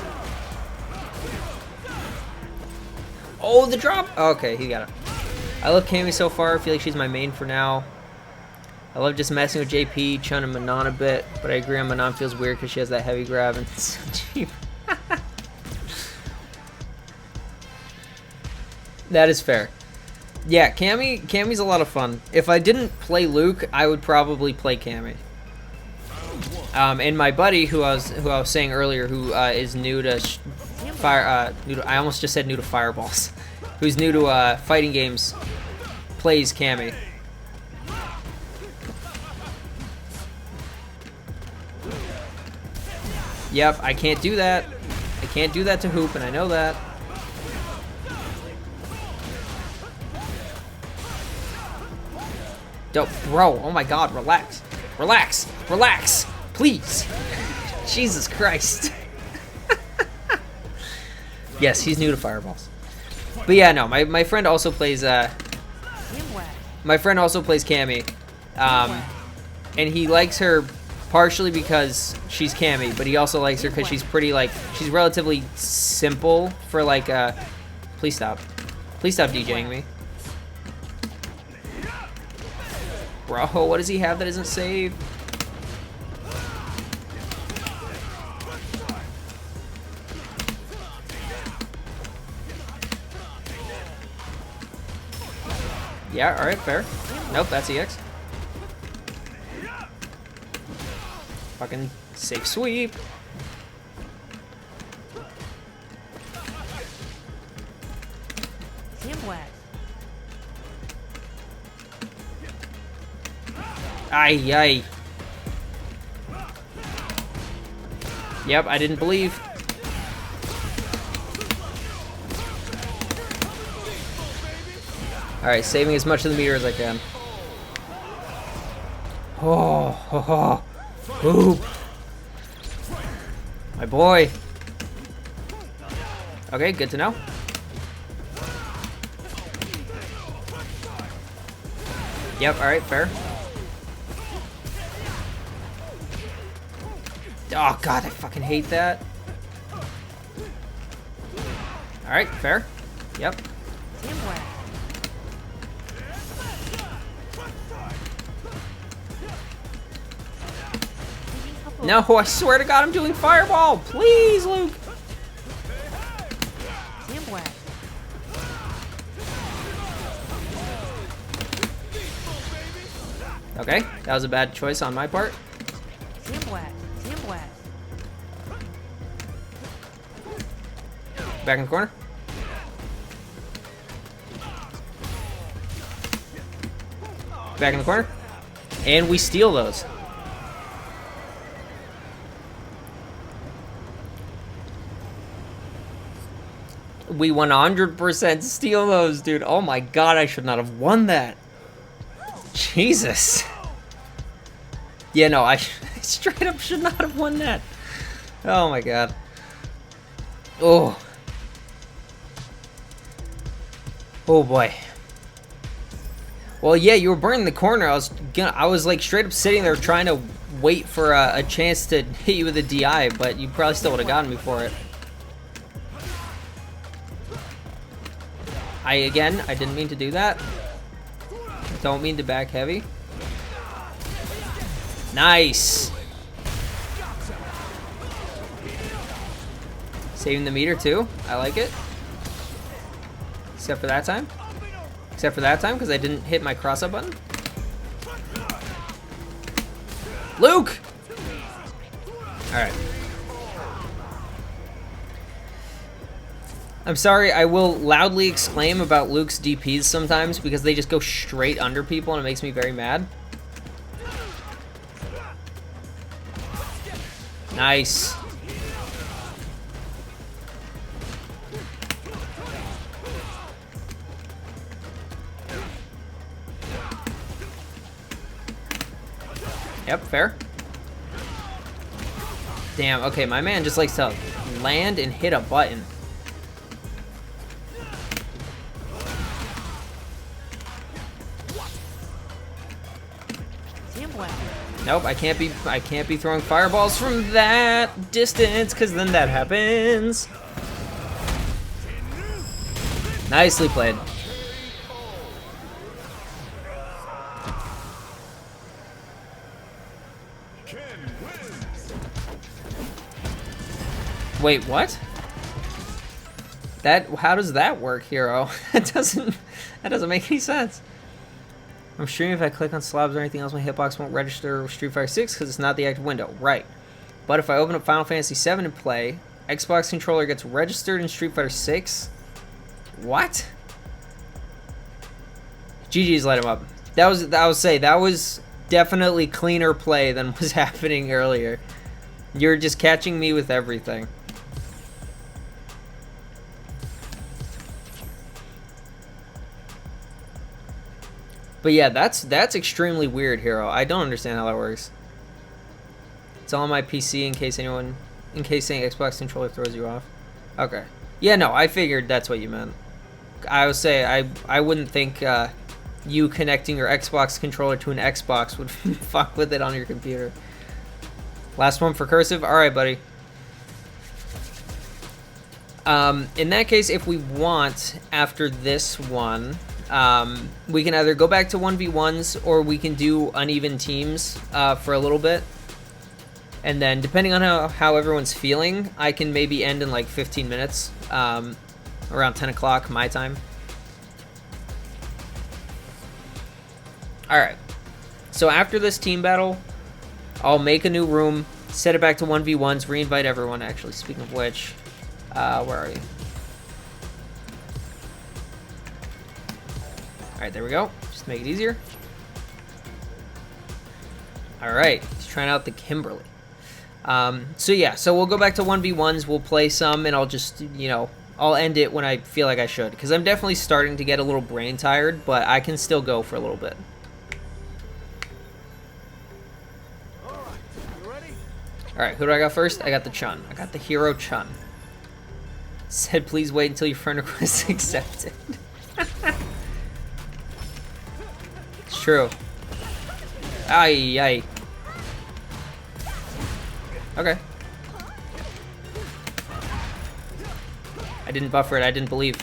Oh, the drop. Okay, he got it. I love Cammy so far. I feel like she's my main for now. I love just messing with JP, Chun, and Manon a bit, but I agree on Manon feels weird because she has that heavy grab and it's so cheap. That is fair. Yeah, Cammy's a lot of fun. If I didn't play Luke, I would probably play Cammy. And my buddy, who I was saying earlier, who is new to I almost just said new to fireballs, who's new to fighting games, plays Cammy. Yep, I can't do that. I can't do that to Hoop, and I know that. Dope, bro. Oh my God, relax, relax, relax, please. Jesus Christ. Yes, he's new to fireballs. But yeah, no, my friend also plays my friend also plays Cammy, and he likes her partially because she's Cammy, but he also likes her because she's pretty, like, she's relatively simple for like please stop DJing me, bro. What does he have that isn't saved? Yeah, alright, fair. Nope, that's EX. Fucking safe sweep. Ay, ay. Yep, I didn't believe. Alright, saving as much of the meter as I can. Oh. Ooh. My boy. Okay, good to know. Yep, alright, fair. Oh God, I fucking hate that. Alright, fair. Yep. No, I swear to God, I'm doing fireball. Please, Luke. Okay, that was a bad choice on my part. Back in the corner. Back in the corner. And we steal those. We 100% steal those, dude. Oh my god, I should not have won that. Jesus. Yeah, no, I straight up should not have won that. Oh my god. Oh. Oh boy. Well, yeah, you were burning the corner. I was like straight up sitting there trying to wait for a chance to hit you with a DI, but you probably still would have gotten me for it. I didn't mean to do that. Don't mean to back heavy. Nice. Saving the meter too. I like it. Except for that time. Except for that time because I didn't hit my cross-up button. Luke! Alright. I'm sorry, I will loudly exclaim about Luke's DPs sometimes because they just go straight under people and it makes me very mad. Nice. Yep, fair. Damn, okay, my man just likes to land and hit a button. Nope, I can't be throwing fireballs from that distance, because then that happens. Nicely played. Wait, what? How does that work, Hero? That doesn't make any sense. I'm streaming. If I click on slabs or anything else, my hitbox won't register Street Fighter 6 because it's not the active window. Right. But if I open up Final Fantasy 7 and play, Xbox controller gets registered in Street Fighter 6? What? GG's light him up. That was definitely cleaner play than was happening earlier. You're just catching me with everything. But yeah, that's extremely weird, Hero. I don't understand how that works. It's all on my PC in case saying Xbox controller throws you off. Okay. Yeah, no, I figured that's what you meant. I would say I wouldn't think you connecting your Xbox controller to an Xbox would fuck with it on your computer. Last one for cursive. All right, buddy. In that case, if we want after this one. We can either go back to 1v1s or we can do uneven teams for a little bit. And then depending on how everyone's feeling, I can maybe end in like 15 minutes, around 10 o'clock my time. Alright, so after this team battle, I'll make a new room, set it back to 1v1s, re-invite everyone. Actually, speaking of which, where are you? Alright, there we go. Just to make it easier. Alright, he's trying out the Kimberly. So yeah, so we'll go back to 1v1s, we'll play some, and I'll just, you know, I'll end it when I feel like I should. Because I'm definitely starting to get a little brain tired, but I can still go for a little bit. Alright, who do I got first? I got the Chun. I got the Hero Chun. Said please wait until your friend request is accepted. True. Ay, ay. Okay. I didn't buffer it. I didn't believe.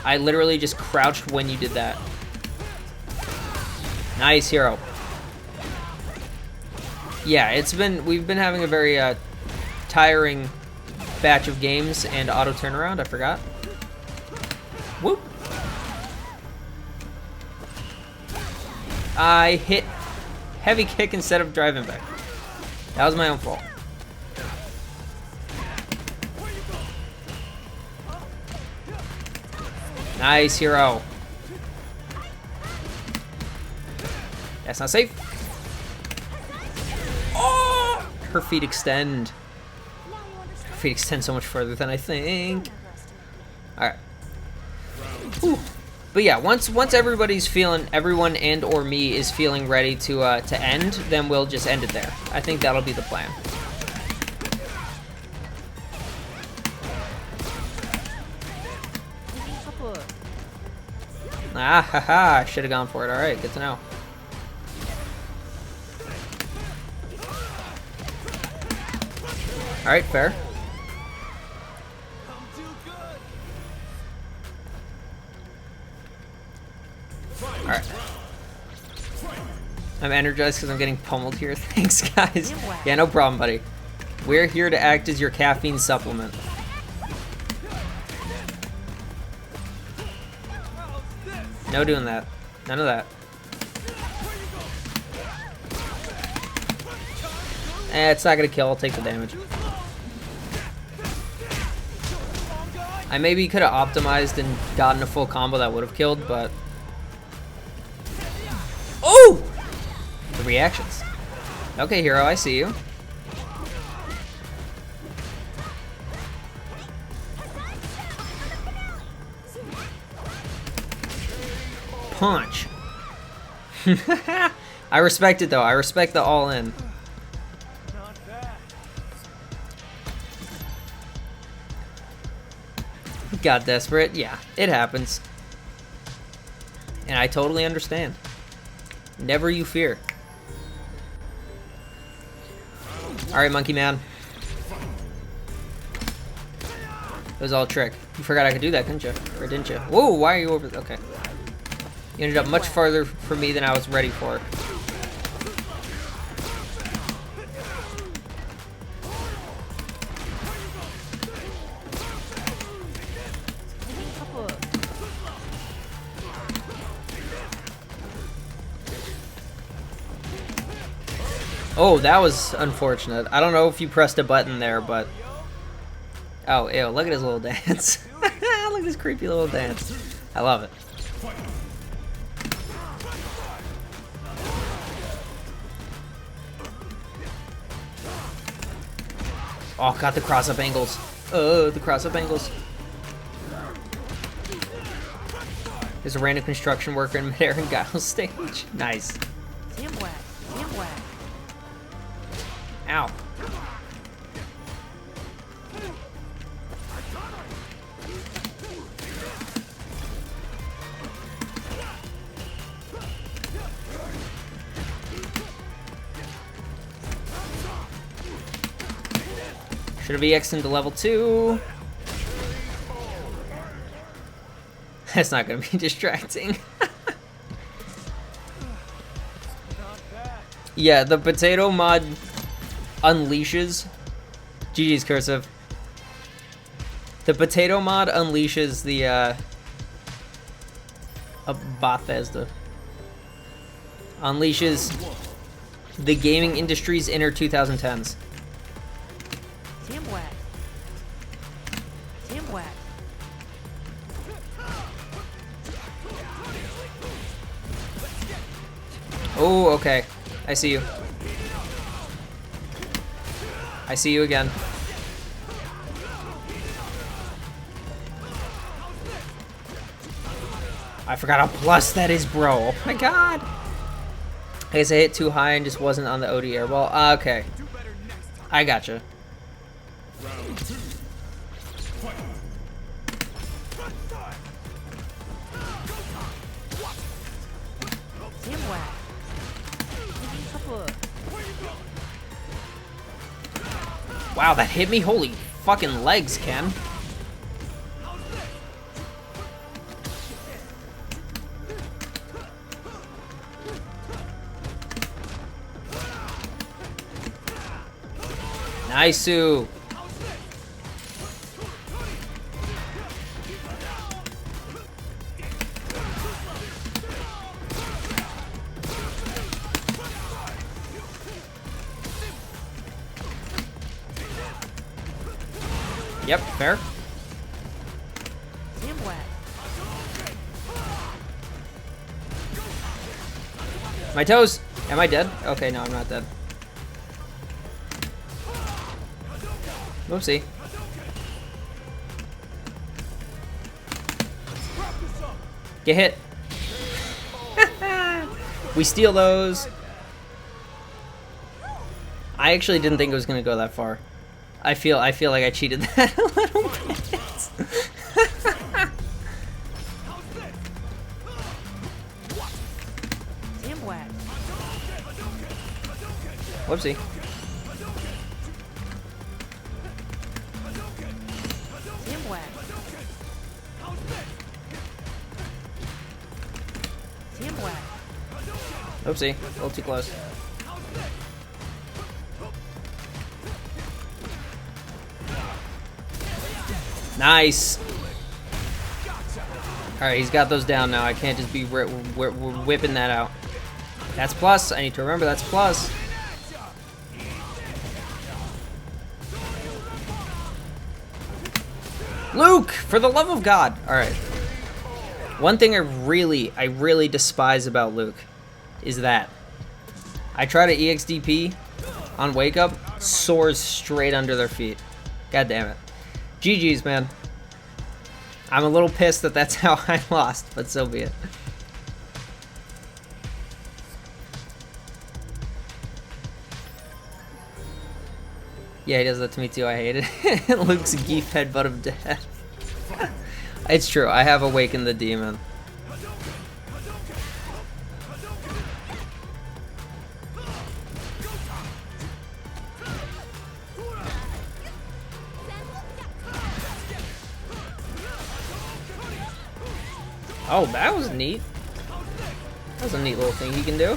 I literally just crouched when you did that. Nice, Hero. Yeah, we've been having a very tiring batch of games and auto turnaround. I forgot. Whoop. I hit heavy kick instead of driving back. That was my own fault. Nice, Hero. That's not safe. Oh! Her feet extend. Now you Her understand. feet extend so much further than I think. Don't underestimate me. Alright. Whew. But yeah, once everybody's feeling, everyone and or me is feeling ready to end, then we'll just end it there. I think that'll be the plan. Ah, haha, I should have gone for it. Alright, good to know. Alright, fair. Alright. I'm energized because I'm getting pummeled here. Thanks, guys. Yeah, no problem, buddy. We're here to act as your caffeine supplement. No doing that. None of that. It's not gonna kill. I'll take the damage. I maybe could have optimized and gotten a full combo that would have killed, but... Oh! The reactions. Okay, hero, I see you. Punch. I respect it, though. I respect the all-in. Got desperate. Yeah, it happens. And I totally understand. Never you fear. Alright, Monkey Man. It was all a trick. You forgot I could do that, couldn't you? Or didn't you? Whoa, why are you over... Okay. You ended up much farther from me than I was ready for. Oh, that was unfortunate. I don't know if you pressed a button there, but... Oh, ew, look at his little dance. Look at his creepy little dance. I love it. Oh, got the cross-up angles. Oh, the cross-up angles. There's a random construction worker in midair and Guile's stage. Nice. Ow. Should have EX'd into level 2. That's not gonna be distracting. Yeah, the potato mod unleashes... GG's cursive. The potato mod unleashes the, Bethesda. Unleashes the gaming industry's inner 2010s. Oh, okay. I see you. I see you again. I forgot how plus that is, bro. Oh my god. I guess I hit too high and just wasn't on the OD airball. Okay. I gotcha. Wow, that hit me? Holy fucking legs, Ken. Nice-oo. Yep, fair. Am My toes! Am I dead? Okay, no, I'm not dead. Whoopsie. Get hit. We steal those. I actually didn't think it was gonna go that far. I feel like I cheated that a little bit. Whoopsie. Oopsie, a little too close. Nice. Alright, he's got those down now. I can't just be whipping that out. That's plus. I need to remember that's plus. Luke, for the love of God. Alright. One thing I really despise about Luke is that I try to EXDP on Wake Up, soars straight under their feet. God damn it. GG's, man. I'm a little pissed that that's how I lost, but so be it. Yeah, he does that to me too. I hate it. Luke's geef headbutt of death. It's true. I have awakened the demon. Oh, that was neat. That was a neat little thing he can do.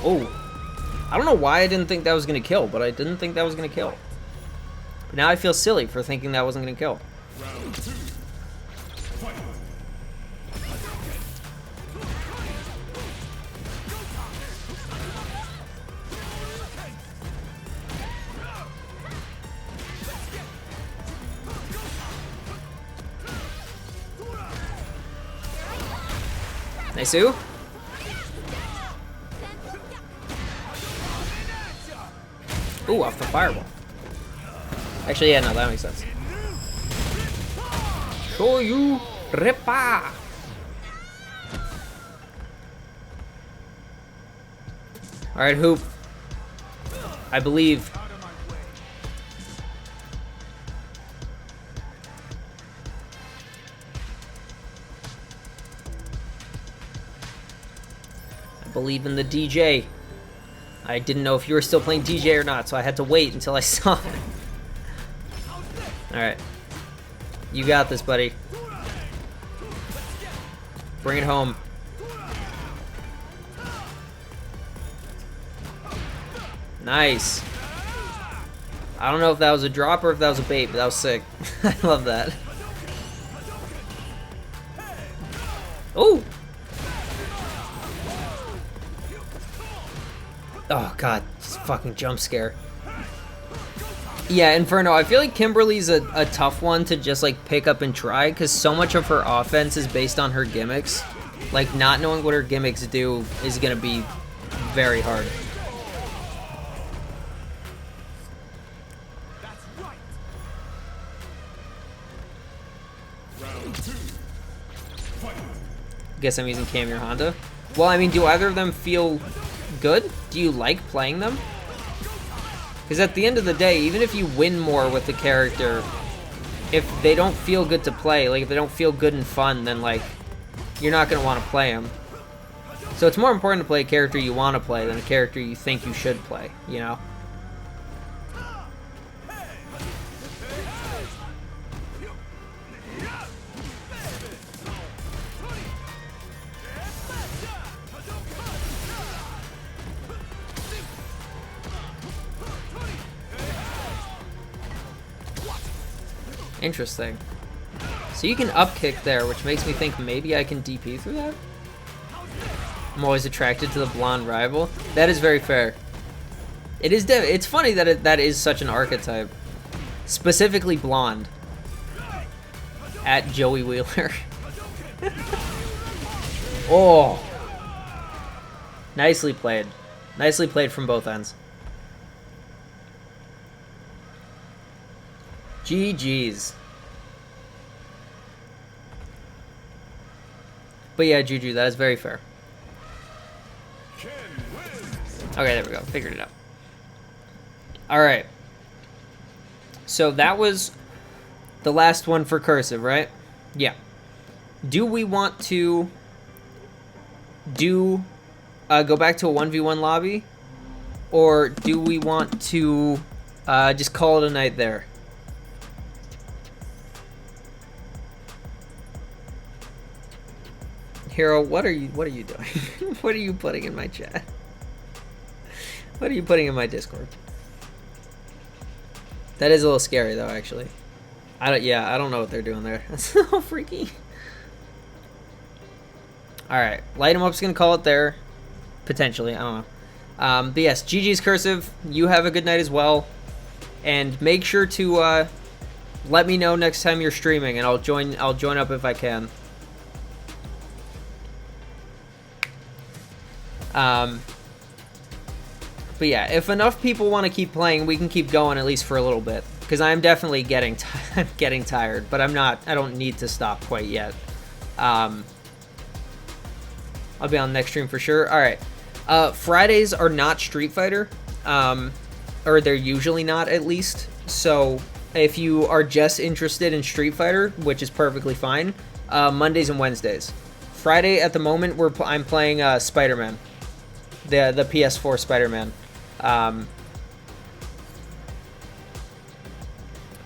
Oh, I don't know why I didn't think that was gonna kill, but I didn't think that was gonna kill. But now I feel silly for thinking that wasn't gonna kill. Nice. Ooh, off the fireball. Actually, yeah, no, that makes sense. Show you Repa. Alright, Hoop. I believe. I believe in the DJ. I didn't know if you were still playing DJ or not, so I had to wait until I saw it. Alright. You got this, buddy. Bring it home. Nice. I don't know if that was a drop or if that was a bait, but that was sick. I love that. Ooh! Oh god, just fucking jump scare. Yeah, Inferno, I feel like Kimberly's a tough one to just like pick up and try because so much of her offense is based on her gimmicks. Like not knowing what her gimmicks do is gonna be very hard. Guess I'm using Cam your Honda. Well, I mean, do either of them feel good? Do you like playing them? Because at the end of the day, even if you win more with the character, if they don't feel good to play, like if they don't feel good and fun, then like you're not going to want to play them. So it's more important to play a character you want to play than a character you think you should play, you know? Interesting. So you can up kick there, which makes me think maybe I can DP through that? I'm always attracted to the blonde rival. That is very fair. It is. It's funny that that is such an archetype, specifically blonde. At Joey Wheeler. Oh, nicely played. Nicely played from both ends. GG's. But yeah, Juju, that is very fair. Okay, there we go. Figured it out. Alright. So that was the last one for cursive, right? Yeah. Do we want to go back to a 1v1 lobby? Or do we want to just call it a night there? Hero, what are you doing? What are you putting in my chat? What are you putting in my Discord? That is a little scary though, actually. I don't know what they're doing there. That's a little freaky. Alright, light 'em up's gonna call it there. Potentially, I don't know. But yes, GG's cursive. You have a good night as well. And make sure to let me know next time you're streaming and I'll join up if I can. But yeah, if enough people want to keep playing, we can keep going at least for a little bit. Because I'm definitely getting tired, but I don't need to stop quite yet. I'll be on the next stream for sure. Alright. Fridays are not Street Fighter. Or they're usually not, at least. So, if you are just interested in Street Fighter, which is perfectly fine, Mondays and Wednesdays. Friday, at the moment, I'm playing Spider-Man. The PS4 Spider-Man.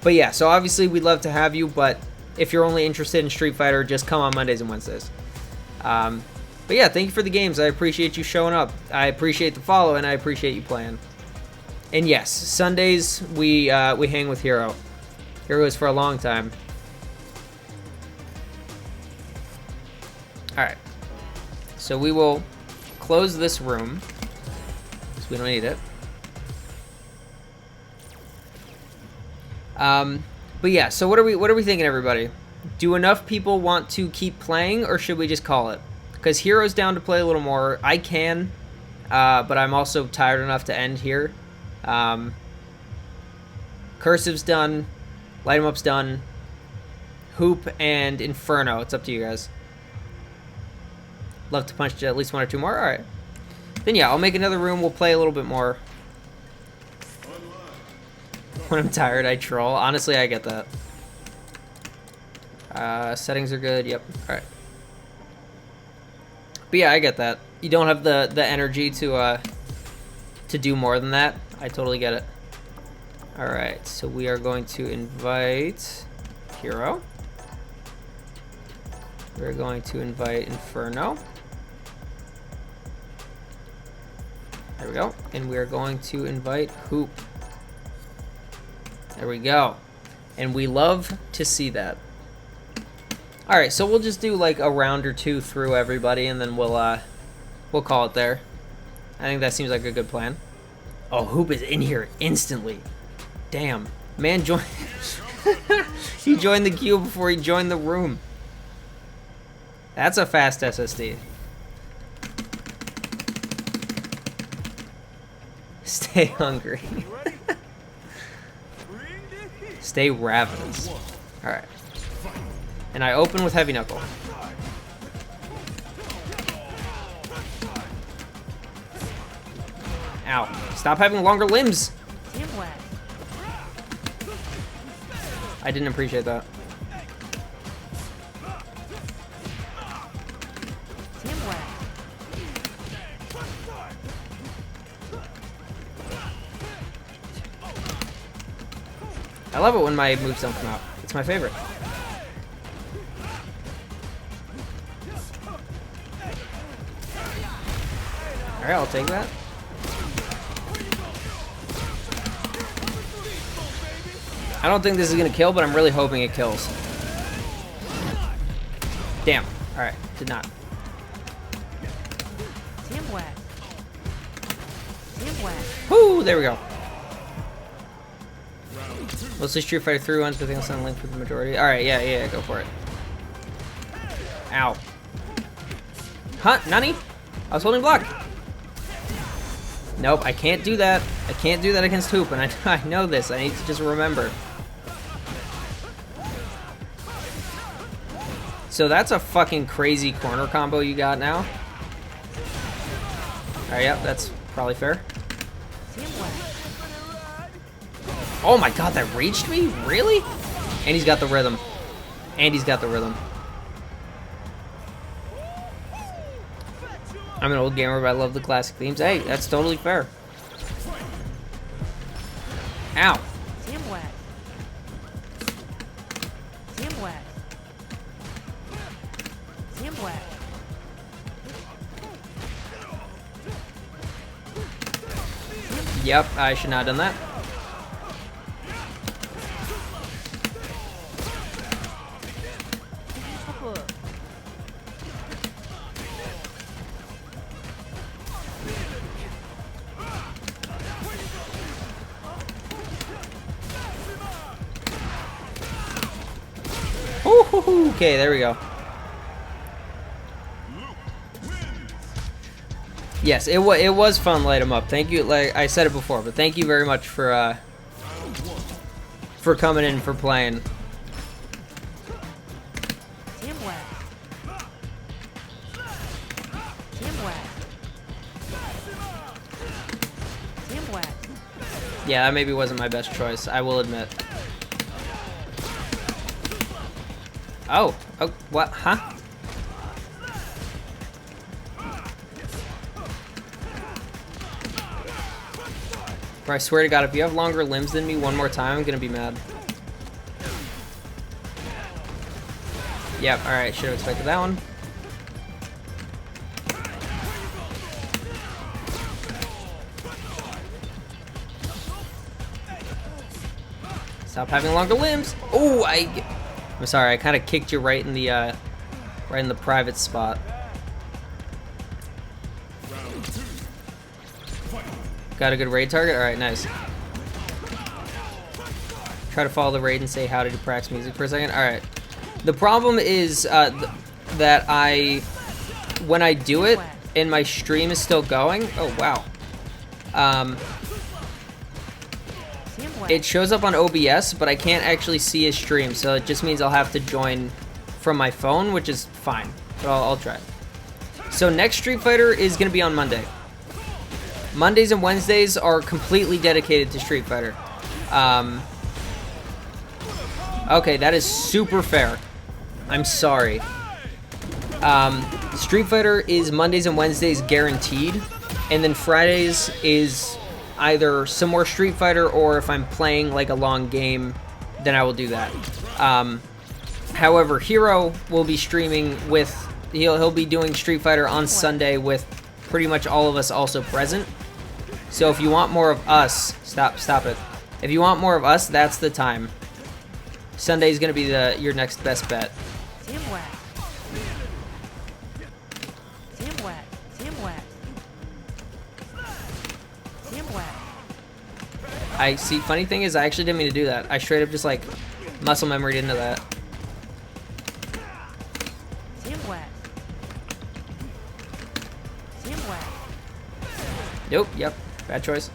But yeah, so obviously we'd love to have you, but if you're only interested in Street Fighter, just come on Mondays and Wednesdays. But yeah, thank you for the games. I appreciate you showing up. I appreciate the follow, and I appreciate you playing. And yes, Sundays we hang with Hero. Hero is for a long time. Alright. So we will close this room. Because we don't need it. But yeah, so what are we thinking, everybody? Do enough people want to keep playing, or should we just call it? Because Hero's down to play a little more. I can, but I'm also tired enough to end here. Cursive's done. Light 'em up's done. Hoop and Inferno. It's up to you guys. Love to punch at least one or two more. Alright. Then yeah, I'll make another room. We'll play a little bit more. When I'm tired, I troll. Honestly, I get that. Settings are good. Yep. Alright. But yeah, I get that. You don't have the energy to do more than that. I totally get it. Alright, so we are going to invite Hero. We're going to invite Inferno. There we go. And we're going to invite Hoop. There we go. And we love to see that. Alright, so we'll just do like a round or two through everybody, and then we'll call it there. I think that seems like a good plan. Oh, Hoop is in here instantly. Damn. Man joined... He joined the queue before he joined the room. That's a fast SSD. Stay hungry. Stay ravenous. Alright. And I open with Heavy Knuckle. Ow. Stop having longer limbs! I didn't appreciate that. I love it when my moves don't come out. It's my favorite. Alright, I'll take that. I don't think this is gonna kill, but I'm really hoping it kills. Damn. Alright, did not. Woo! There we go. Mostly Street Fighter 3 ones, but I think I'll send a link for the majority. Alright, yeah, go for it. Ow. Huh? Nani? I was holding block. Nope, I can't do that. I can't do that against Hoop, and I know this. I need to just remember. So that's a fucking crazy corner combo you got now. Alright, yep, that's probably fair. Oh my god, that reached me? Really? And he's got the rhythm. And he's got the rhythm. I'm an old gamer, but I love the classic themes. Hey, that's totally fair. Ow. Yep, I should not have done that. Okay, there we go. Yes, it was fun to light him up. Thank you. Like I said it before, but thank you very much for coming in, for playing. Yeah, that maybe wasn't my best choice, I will admit. Oh, what? Huh? Bro, I swear to God, if you have longer limbs than me one more time, I'm gonna be mad. Yep, alright, should have expected that one. Stop having longer limbs! Oh, I'm sorry, I kind of kicked you right in the private spot. Got a good raid target? Alright, nice. Try to follow the raid and say how to do Prax music for a second. Alright. The problem is that when I do it and my stream is still going, oh wow. It shows up on OBS, but I can't actually see his stream, so it just means I'll have to join from my phone, which is fine. But I'll try. So next Street Fighter is going to be on Monday. Mondays and Wednesdays are completely dedicated to Street Fighter. Okay, that is super fair. I'm sorry. Street Fighter is Mondays and Wednesdays guaranteed, and then Fridays is either some more Street Fighter, or if I'm playing like a long game, then I will do that. However, Hero will be streaming with, he'll be doing Street Fighter on Sunday with pretty much all of us also present. So if you want more of us, stop it. If you want more of us, that's the time. Sunday is going to be your next best bet. I see, funny thing is, I actually didn't mean to do that. I straight up just like muscle memoried into that. Nope, yep, bad choice.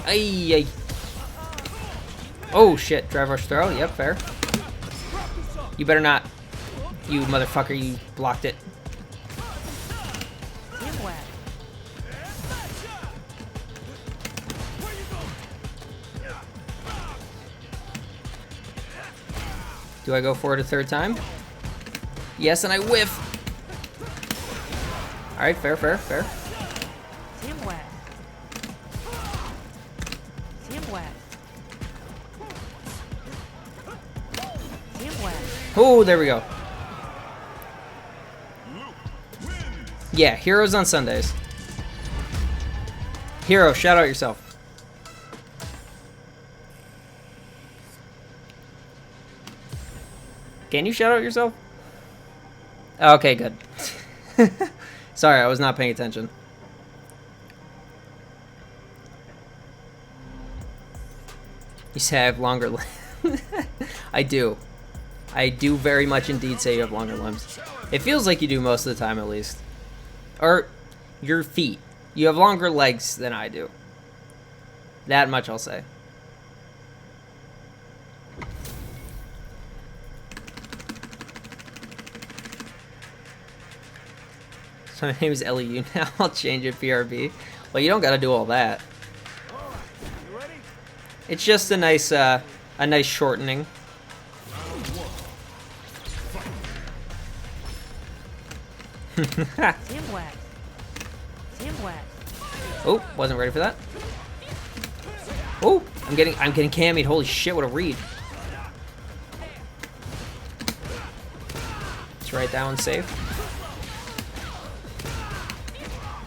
Ay. Oh shit, drive rush throw, yep, fair. You better not, you motherfucker, you blocked it. Do I go for it a third time? Yes, and I whiff. Alright, fair. Oh, there we go. Yeah, Heroes on Sundays. Hero, shout out yourself. Can you shout out yourself? Okay, good. Sorry, I was not paying attention. You say I have longer limbs. I do. I do very much indeed say you have longer limbs. It feels like you do most of the time, at least. Or your feet. You have longer legs than I do. That much I'll say. So my name is LEU now. I'll change it PRB. Well, you don't gotta do all that. It's just a nice shortening. Oh, wasn't ready for that. Oh, I'm getting cammied. Holy shit, what a read. Let's write that one safe.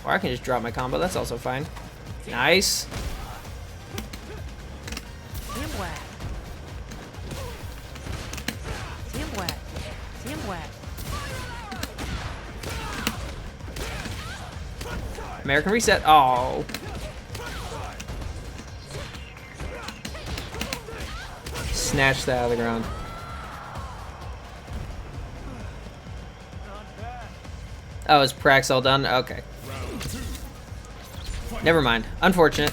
Or I can just drop my combo, that's also fine. Nice. American reset. Oh. Snatch that out of the ground. Oh, is Prax all done? Okay. Never mind. Unfortunate.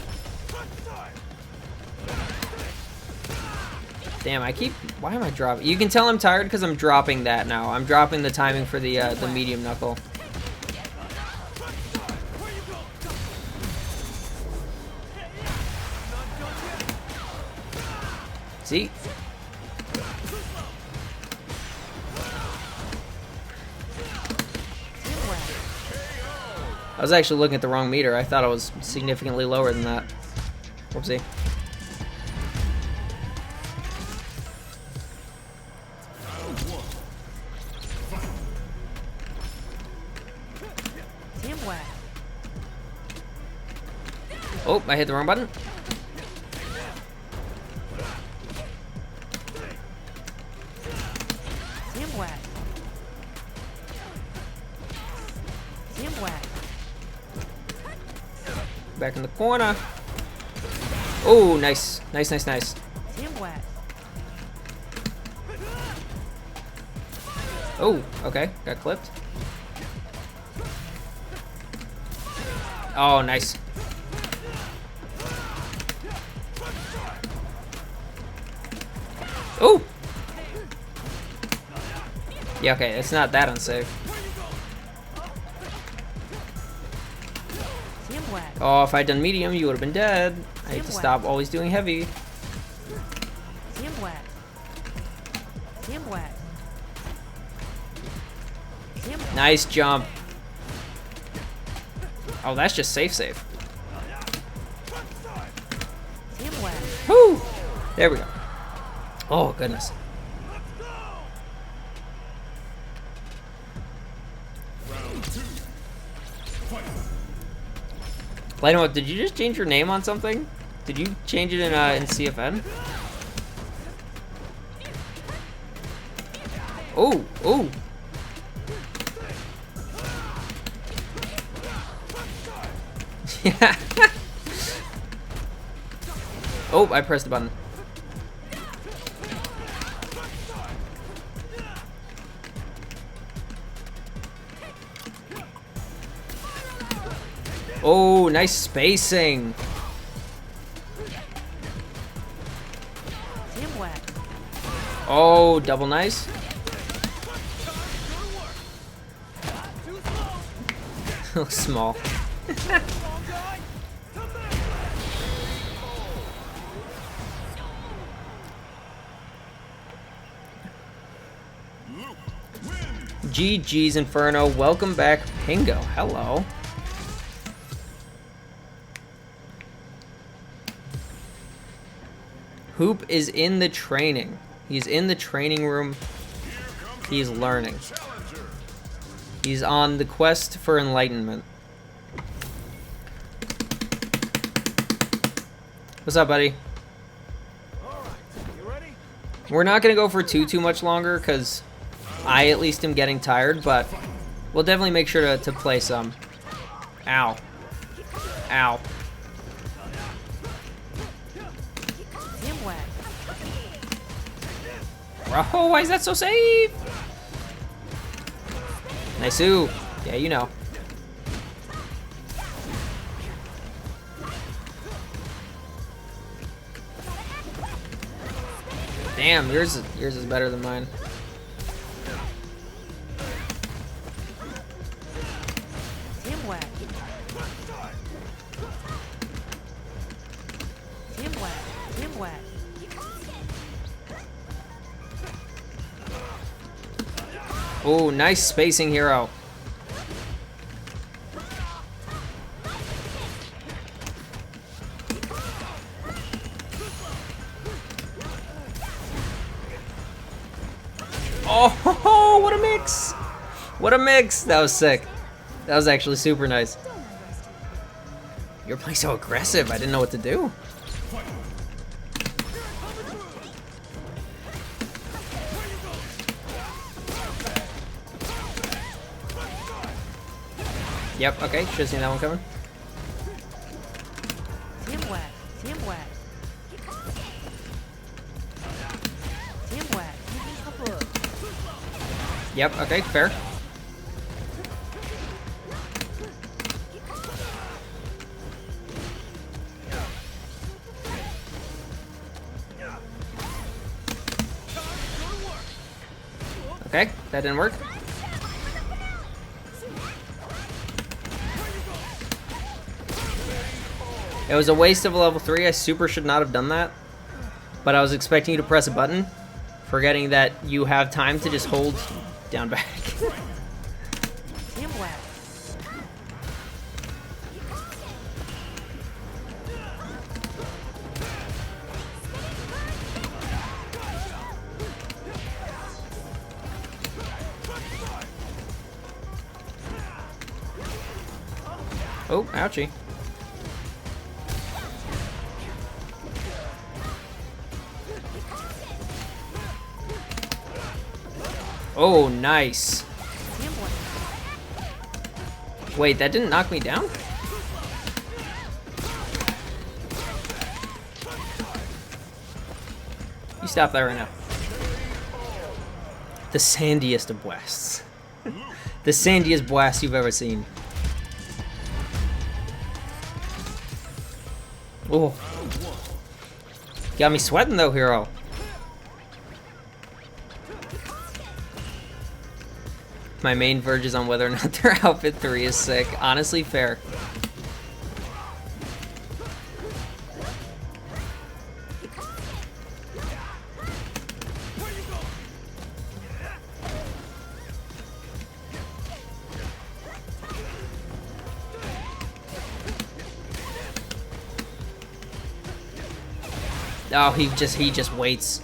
Damn, why am I dropping? You can tell I'm tired because I'm dropping that now. I'm dropping the timing for the medium knuckle. See? I was actually looking at the wrong meter. I thought it was significantly lower than that. Whoopsie. Oh, I hit the wrong button. Back in the corner. Oh, nice. Nice, nice, nice. Oh, okay. Got clipped. Oh, nice. Oh! Yeah, okay. It's not that unsafe. Oh, if I'd done medium, you would have been dead. I need to stop always doing heavy. Nice jump. Oh, that's just safe. Woo! There we go. Oh, goodness. Lino, did you just change your name on something? Did you change it in CFN? Oh, oh. Yeah. Oh, I pressed the button. Oh, nice spacing. Oh, double nice. Looks small. GG's Inferno. Welcome back, Pingo. Hello. Hoop is in the training. He's in the training room. He's learning. He's on the quest for enlightenment. What's up, buddy? We're not gonna go for too much longer because I at least am getting tired, but we'll definitely make sure to play some. Ow. Ow. Bro, why is that so safe? Nice-oo. Yeah, you know. Damn, yours is better than mine. Oh, nice spacing, hero. Oh, what a mix! What a mix! That was sick. That was actually super nice. You're playing so aggressive, I didn't know what to do. Yep, okay, should've seen that one coming. Yep, okay, fair. Okay, that didn't work. It was a waste of a level 3. I super should not have done that. But I was expecting you to press a button, forgetting that you have time to just hold down back. Oh, ouchie. Oh, nice. Wait, that didn't knock me down? You stop that right now. The sandiest of blasts. The sandiest blast you've ever seen. Oh. Got me sweating though, hero. My main verges on whether or not their outfit 3 is sick. Honestly, fair. Oh, he just waits.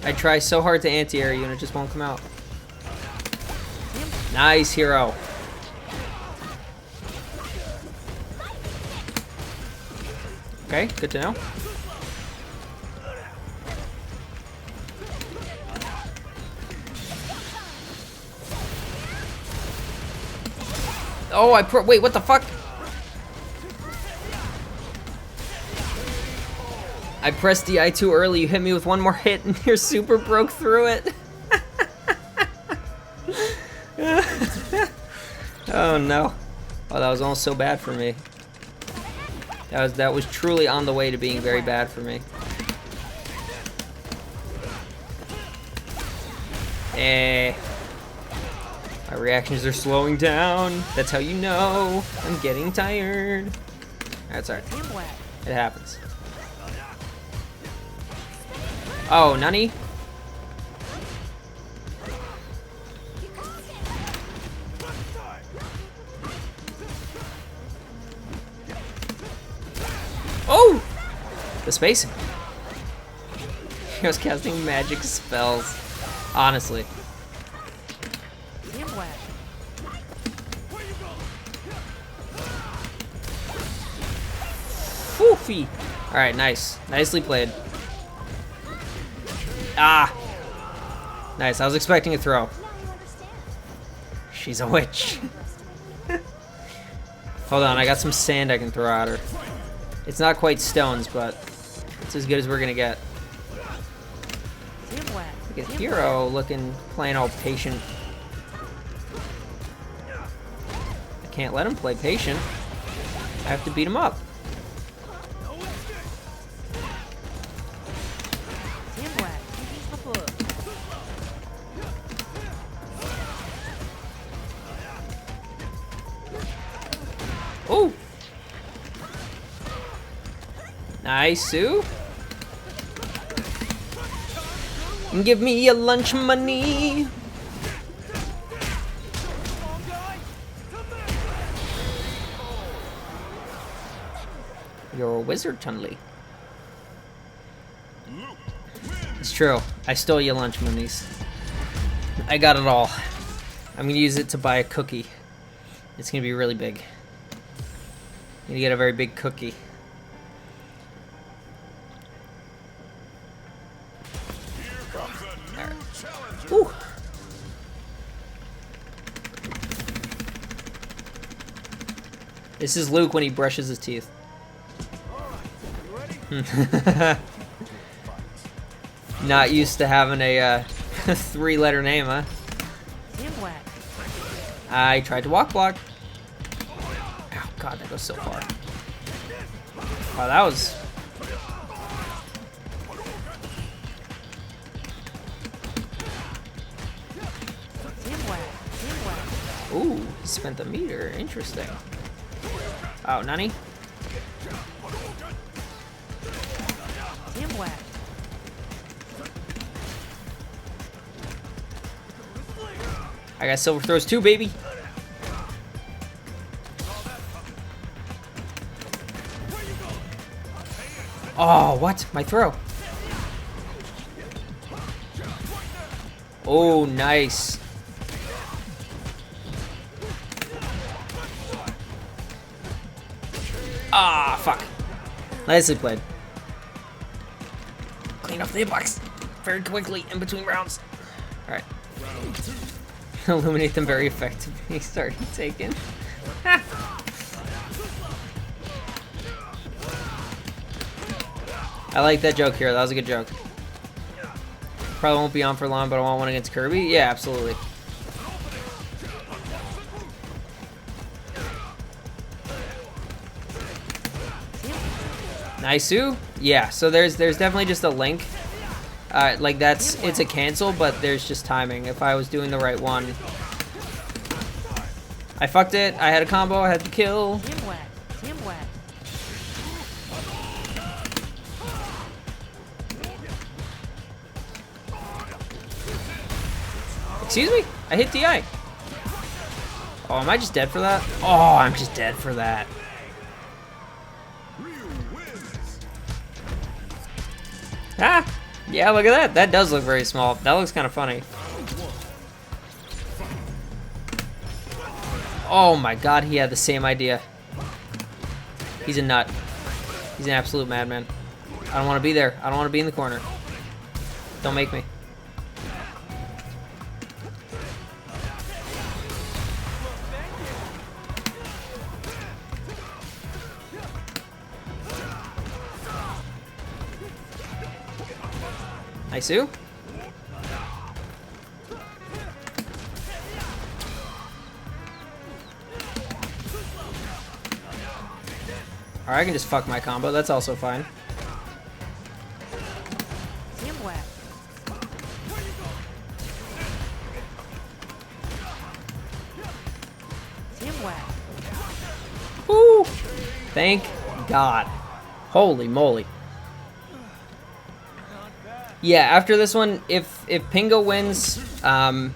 I try so hard to anti-air you and it just won't come out. Nice, hero. Okay, good to know. Oh, wait, what the fuck? I pressed DI too early, you hit me with one more hit and your super broke through it. Oh no. Oh, that was almost so bad for me. That was truly on the way to being very bad for me. My reactions are slowing down. That's how you know I'm getting tired. That's alright. It happens. Oh, nani? Oh! The spacing. He was casting magic spells. Honestly. Woo! Foofy. All right, nice. Nicely played. Ah. Nice. I was expecting a throw. Now you understand. She's a witch. Hold on, I got some sand I can throw at her. It's not quite stones, but it's as good as we're gonna get. Look at Hero looking, playing all patient. I can't let him play patient. I have to beat him up. Oh! Nice, Sue. Give me your lunch money. You're a wizard, Chun-Li. It's true. I stole your lunch monies. I got it all. I'm gonna use it to buy a cookie. It's gonna be really big. I'm gonna get a very big cookie. Whew. This is Luke when he brushes his teeth. Not used to having a 3-letter name, huh? I tried to walk block. Oh god, that goes so far. Wow, that was... Ooh, he spent the meter. Interesting. Oh, Nani? I got silver throws too, baby. Oh, what? My throw. Oh, nice. Ah, fuck. Nicely played. Clean up the hitbox very quickly in between rounds. Alright. Illuminate them very effectively. Starting taken. I like that joke here. That was a good joke. Probably won't be on for long, but I want one against Kirby. Yeah, absolutely. Nice, Sue. Yeah, so there's definitely just a link. Like it's a cancel, but there's just timing. If I was doing the right one. I fucked it. I had a combo. I had to kill. Excuse me? I hit DI. Oh, am I just dead for that? Oh, I'm just dead for that. Ah! Yeah, look at that. That does look very small. That looks kind of funny. Oh my god, he had the same idea. He's a nut. He's an absolute madman. I don't want to be there. I don't want to be in the corner. Don't make me. Nice, Sue. Or I can just fuck my combo. That's also fine. Woo! Thank God. Holy moly. Yeah, after this one, if Pingo wins, well,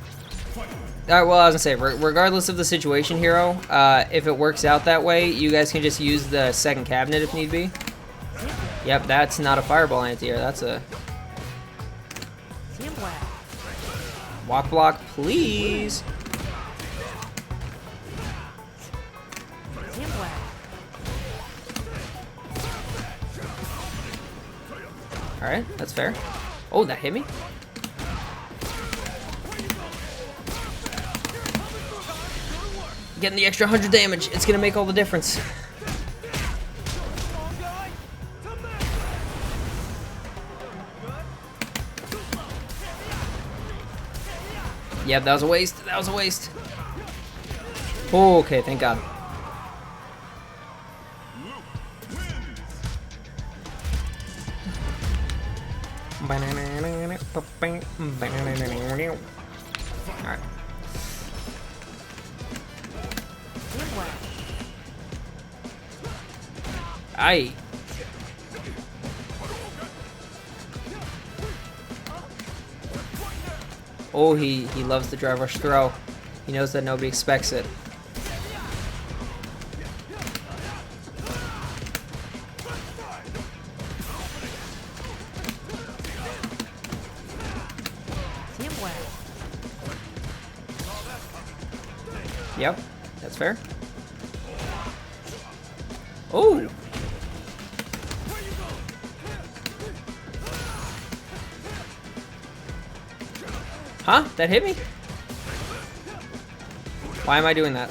I was gonna say, regardless of the situation, Hero, if it works out that way, you guys can just use the second cabinet if need be. Yep, that's not a fireball anti-air, that's a... Walk block, please. Alright, that's fair. Oh, that hit me? Getting the extra 100 damage. It's gonna make all the difference. Yep, that was a waste. That was a waste. Oh, okay, thank God. Alright. Aye. Oh, he loves the drive rush throw. He knows that nobody expects it. Yep, that's fair. Oh! Huh? That hit me? Why am I doing that?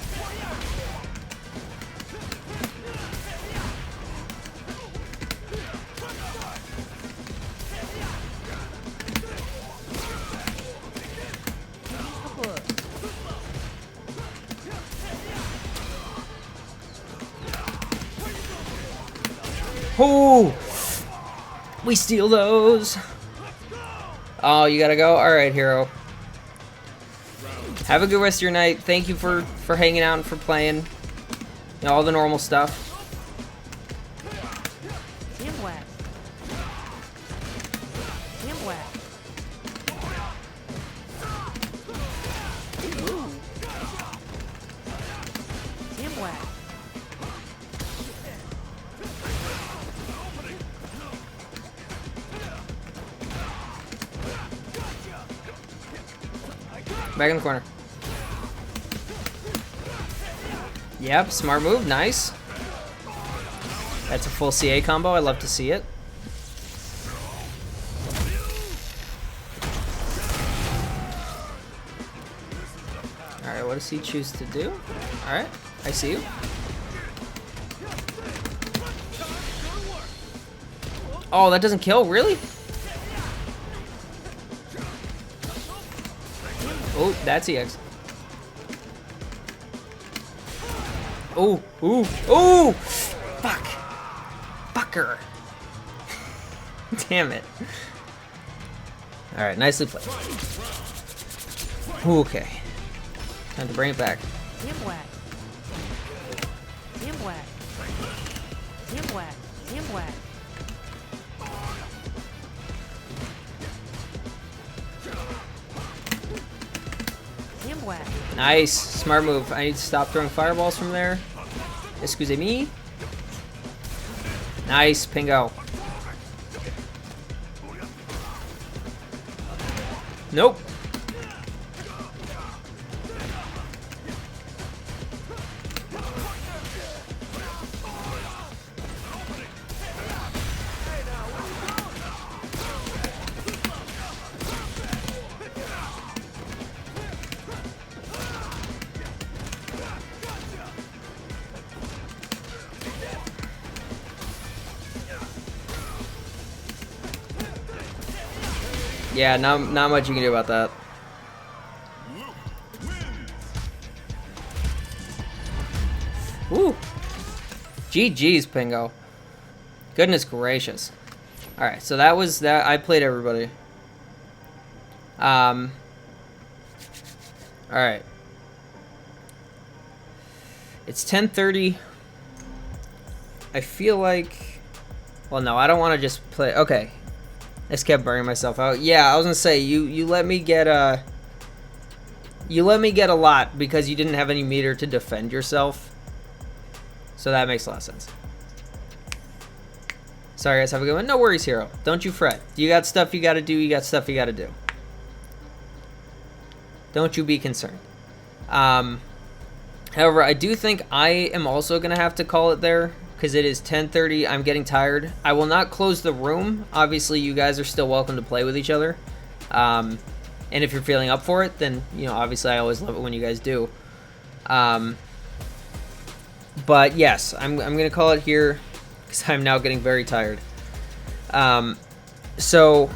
Oh! We steal those! Oh, you gotta go? Alright, hero. Have a good rest of your night. Thank you for hanging out and for playing. You know, all the normal stuff. Back in the corner. Yep, smart move, nice. That's a full CA combo, I love to see it. Alright, what does he choose to do? Alright, I see you. Oh, that doesn't kill, really? Oh, that's EX. Oh, ooh, ooh! Fuck! Fucker! Damn it. Alright, nicely played. Okay. Time to bring it back. Nice. Smart move. I need to stop throwing fireballs from there. Excuse-me. Nice. Pingo. Nope. Yeah, not much you can do about that. Woo! GG's, Pingo. Goodness gracious. Alright, so that was that. I played everybody. Alright. It's 10:30. I feel like... Well, no, I don't want to just play... Okay. I just kept burning myself out. Yeah, I was gonna say, you let me get a... You let me get a lot because you didn't have any meter to defend yourself. So that makes a lot of sense. Sorry guys, have a good one. No worries, hero. Don't you fret. You got stuff you gotta do, you got stuff you gotta do. Don't you be concerned. However, I do think I am also gonna have to call it there because it is 10:30. I'm getting tired. I will not close the room. Obviously, you guys are still welcome to play with each other. And if you're feeling up for it, then, you know, obviously I always love it when you guys do. But yes, I'm going to call it here because I'm now getting very tired. So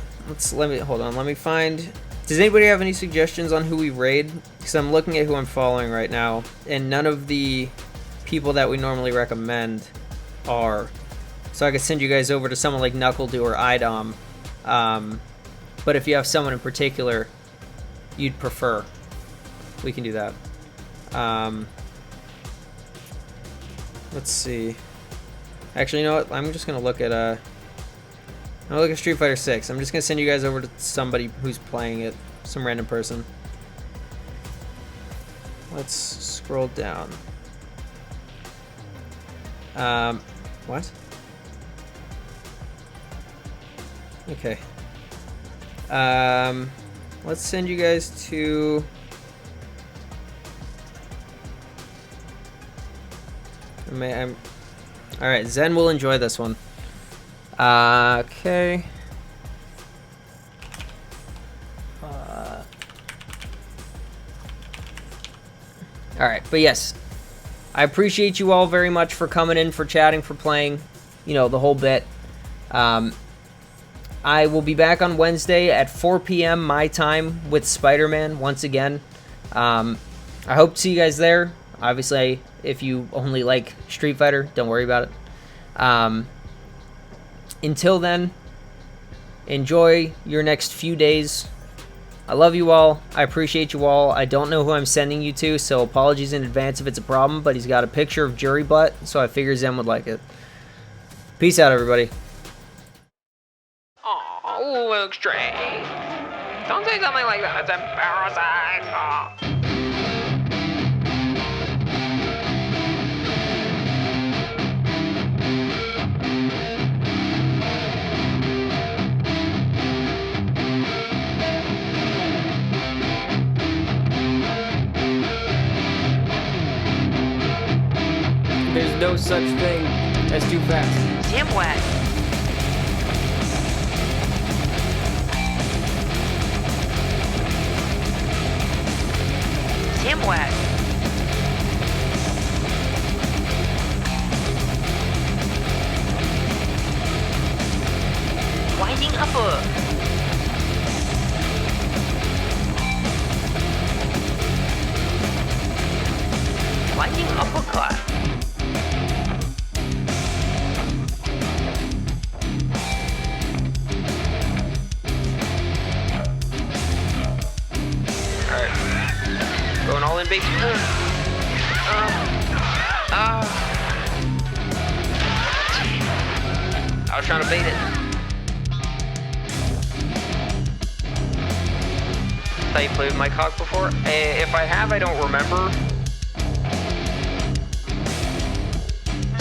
let me find. Does anybody have any suggestions on who we raid? Because I'm looking at who I'm following right now, and none of the people that we normally recommend are. So I could send you guys over to someone like NuckleDo or IDOM. But if you have someone in particular you'd prefer, we can do that. Let's see. Actually, you know what? I'm just gonna look at Street Fighter 6. I'm just gonna send you guys over to somebody who's playing it, some random person. Let's scroll down. What? Okay. Let's send you guys to. All right, Zen will enjoy this one. Okay. All right, but yes, I appreciate you all very much for coming in, for chatting, for playing, you know, the whole bit. I will be back on Wednesday at 4 p.m. my time with Spider-Man once again. I hope to see you guys there. Obviously, if you only like Street Fighter, don't worry about it. Until then, enjoy your next few days. I love you all. I appreciate you all. I don't know who I'm sending you to, so apologies in advance if it's a problem, but he's got a picture of Jury Butt, so I figure Zen would like it. Peace out, everybody. Oh, Luke Stray. Don't say something like that. It's embarrassing. Oh. There's no such thing as too fast. Damn whack. Damn whack. Winding upper. Winding uppercut. Going all in, baby. I was trying to bait it. Thought you played with my cock before? If I have, I don't remember.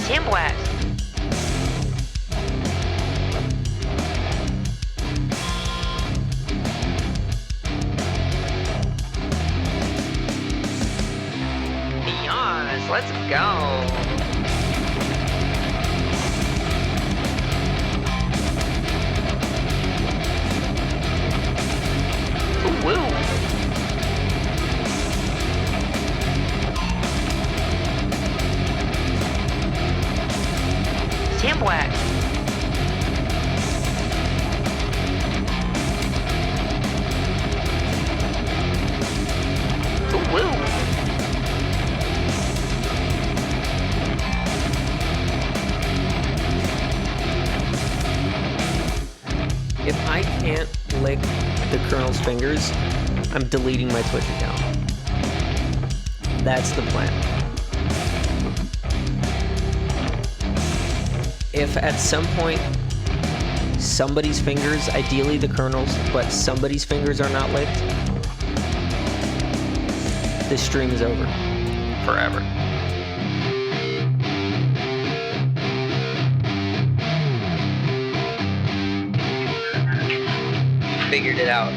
Timwat. Let's go. Ooh, woo. Sandwhack. Ooh, woo. If I can't lick the Colonel's fingers, I'm deleting my Twitch account. That's the plan. If at some point somebody's fingers, ideally the Colonel's, but somebody's fingers are not licked, this stream is over. Forever. Figured it out.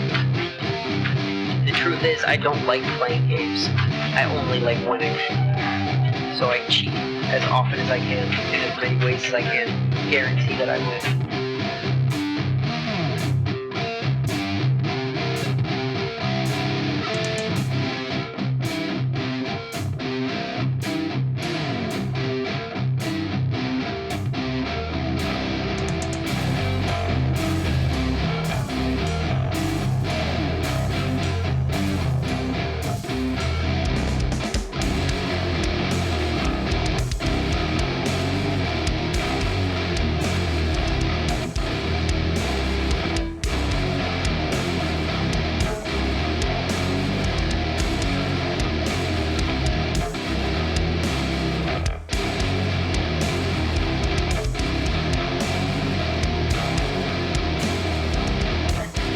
The truth is, I don't like playing games. I only like winning. So I cheat as often as I can, in as many ways as I can, guarantee that I win.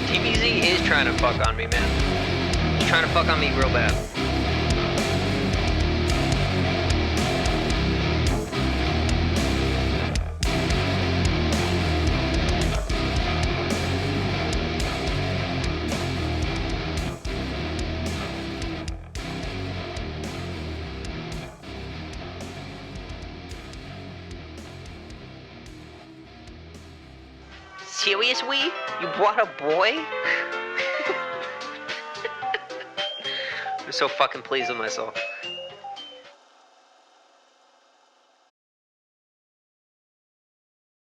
TBZ is trying to fuck on me, man. He's trying to fuck on me real bad. Seriously? You brought a boy? I'm so fucking pleased with myself.